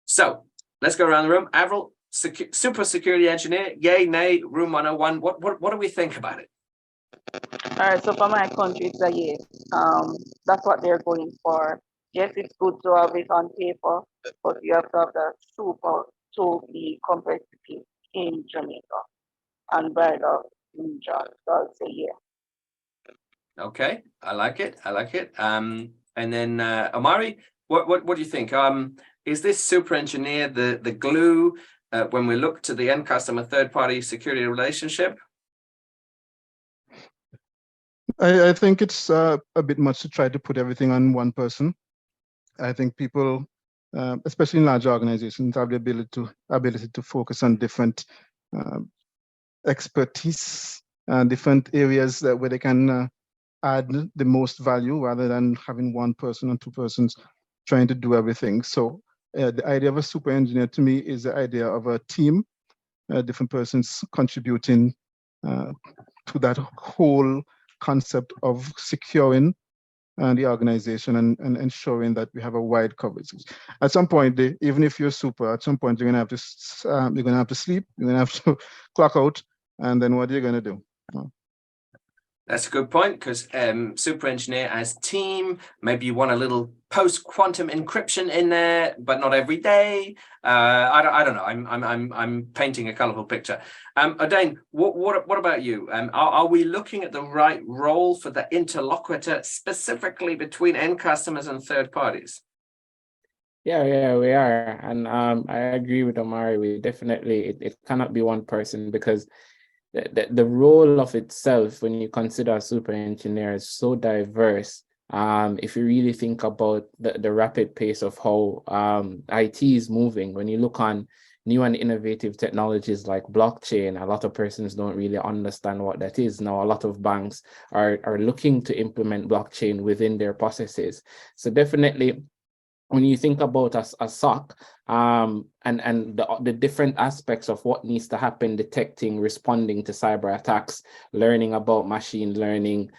So let's go around the room. Avril, super security engineer, yay, nay, room 101. What do we think about it? All right, so for my country, it's a yes. That's what they're going for. Yes, it's good to have it on paper, but you have to have the super to be competitive in Jamaica and better in John. So I'll say yeah. Okay, I like it. And then Omari, what do you think? Is this super engineer the glue when we look to the end customer third-party security relationship? I think it's a bit much to try to put everything on one person. I think people especially in large organizations, have the ability to focus on different expertise and different areas where they can add the most value rather than having one person or two persons trying to do everything. So the idea of a super engineer to me is the idea of a team, different persons contributing to that whole concept of securing the organization and ensuring that we have a wide coverage. At some point, even if you're super, at some point you're gonna have to sleep, you're gonna have to clock out, and then what are you gonna do? That's a good point, because super engineer as team, maybe you want a little post-quantum encryption in there, but not every day. I don't know. I'm painting a colorful picture. Odane, what about you? Are we looking at the right role for the interlocutor specifically between end customers and third parties? Yeah, we are. And I agree with Omari. We definitely, it cannot be one person, because the role of itself, when you consider a super engineer, is so diverse. If you really think about the rapid pace of how IT is moving, when you look on new and innovative technologies like blockchain, a lot of persons don't really understand what that is. Now, a lot of banks are looking to implement blockchain within their processes. So definitely, when you think about a SOC and the different aspects of what needs to happen, detecting, responding to cyber attacks, learning about machine learning,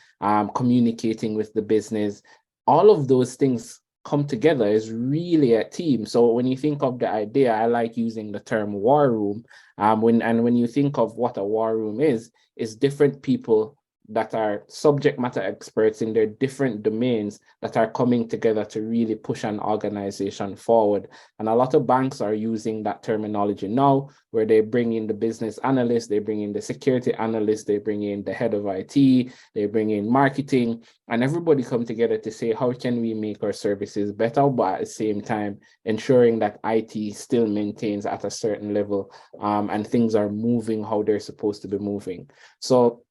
communicating with the business, all of those things come together is really a team. So when you think of the idea, I like using the term war room. When you think of what a war room is different people that are subject matter experts in their different domains that are coming together to really push an organization forward. And a lot of banks are using that terminology now, where they bring in the business analyst, they bring in the security analyst, they bring in the head of IT, they bring in marketing, and everybody come together to say, how can we make our services better, but at the same time, ensuring that IT still maintains at a certain level and things are moving how they're supposed to be moving. So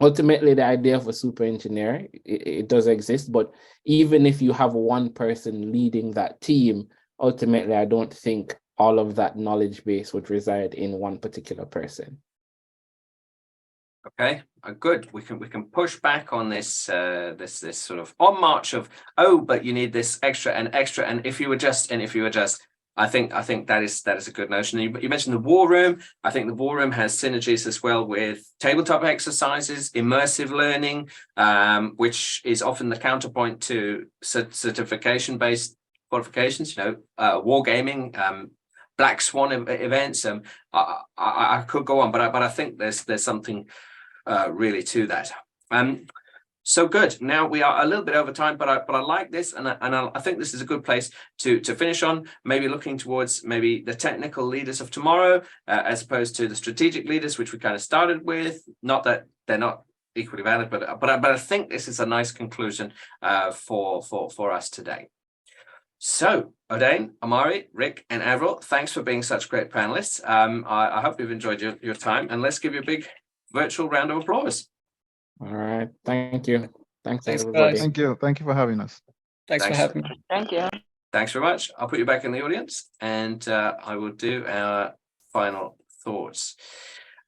ultimately, the idea of a super engineer, it does exist, but even if you have one person leading that team, ultimately, I don't think all of that knowledge base would reside in one particular person. Okay, good. We can push back on this this sort of on march of, oh, but you need this extra, and if you adjust, I think that is a good notion. You mentioned the war room. I think the war room has synergies as well with tabletop exercises, immersive learning, which is often the counterpoint to certification-based qualifications. Wargaming, Black Swan events. I could go on, but I think there's something really to that. So good. Now we are a little bit over time, but I like this, and I think this is a good place to finish on. Maybe looking towards maybe the technical leaders of tomorrow, as opposed to the strategic leaders, which we kind of started with. Not that they're not equally valid, but I think this is a nice conclusion for us today. So, Odane, Omari, Rick, and Avril, thanks for being such great panelists. I hope you've enjoyed your time, and let's give you a big virtual round of applause. All right. Thank you. Thanks Guys. everybody. Thank you for having us. Thanks for having me. Thank you. Thanks very much. I'll put you back in the audience, and I will do our final thoughts.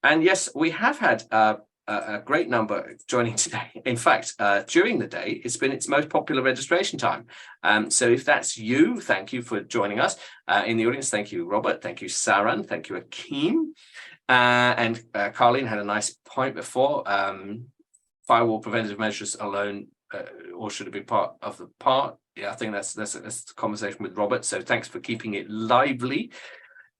And yes, we have had a great number joining today. In fact, during the day, it's been its most popular registration time. So if that's you, thank you for joining us. In the audience, thank you, Robert. Thank you, Saran. Thank you, Akeem. And Carlene had a nice point before. Firewall preventative measures alone, or should it be part of the part? Yeah, I think that's the conversation with Robert. So thanks for keeping it lively.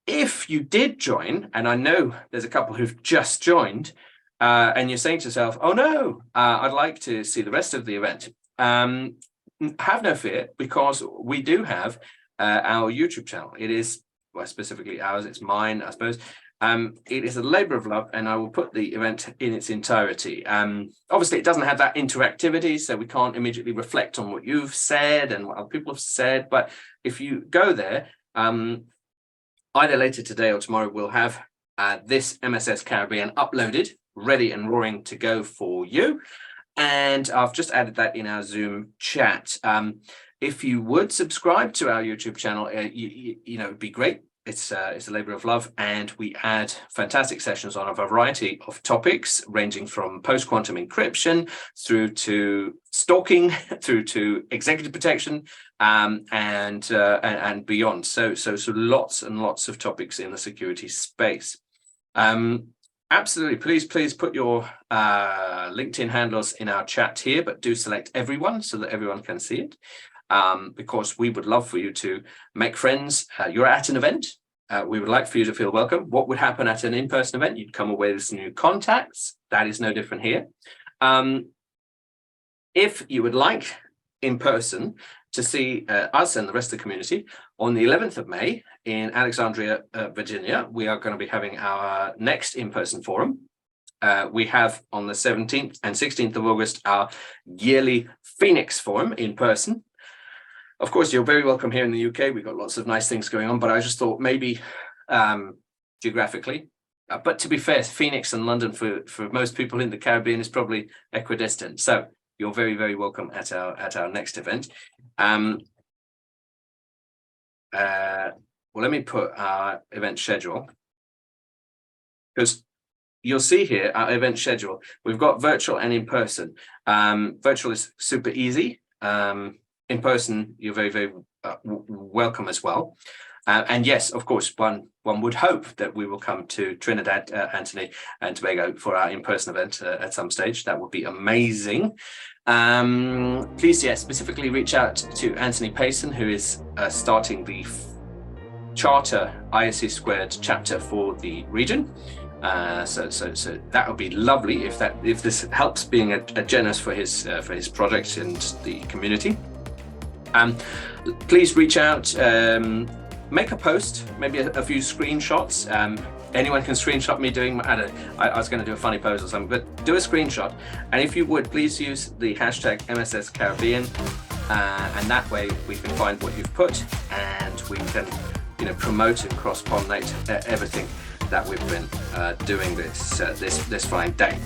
If you did join, and I know there's a couple who've just joined, and you're saying to yourself, oh no, I'd like to see the rest of the event. Have no fear, because we do have our YouTube channel. It is, well, specifically ours, it's mine, I suppose. It is a labor of love, and I will put the event in its entirety. Obviously, it doesn't have that interactivity, so we can't immediately reflect on what you've said and what other people have said. But if you go there, either later today or tomorrow, we'll have this MSS Caribbean uploaded, ready and roaring to go for you. And I've just added that in our Zoom chat. If you would subscribe to our YouTube channel, you know, it'd be great. It's a labor of love, and we add fantastic sessions on a variety of topics, ranging from post-quantum encryption through to stalking, through to executive protection, and beyond. So lots and lots of topics in the security space. Absolutely, please put your LinkedIn handles in our chat here, but do select everyone so that everyone can see it. Because we would love for you to make friends. You're at an event. We would like for you to feel welcome. What would happen at an in-person event? You'd come away with some new contacts. That is no different here. If you would like in person to see us and the rest of the community, on the 11th of May in Alexandria, Virginia, we are going to be having our next in-person forum. We have on the 17th and 16th of August our yearly Phoenix Forum in person. Of course, you're very welcome here in the UK. We've got lots of nice things going on, but I just thought maybe geographically, but to be fair, Phoenix and London for most people in the Caribbean is probably equidistant. So you're very, very welcome at our next event. Well, let me put our event schedule, because you'll see here our event schedule. We've got virtual and in person. Virtual is super easy. In person, you're very, very welcome as well. And yes, of course, one would hope that we will come to Trinidad, Anthony, and Tobago for our in-person event at some stage. That would be amazing. Please, yes, specifically reach out to Anthony Payson, who is starting the Charter ISC Squared chapter for the region. So that would be lovely if this helps being a generous for his project and the community. Please reach out, make a post, maybe a few screenshots. Anyone can screenshot me doing, I was going to do a funny pose or something, but do a screenshot. And if you would, please use the hashtag MSS Caribbean, and that way we can find what you've put, and we can, you know, promote and cross-pollinate everything that we've been doing this fine day.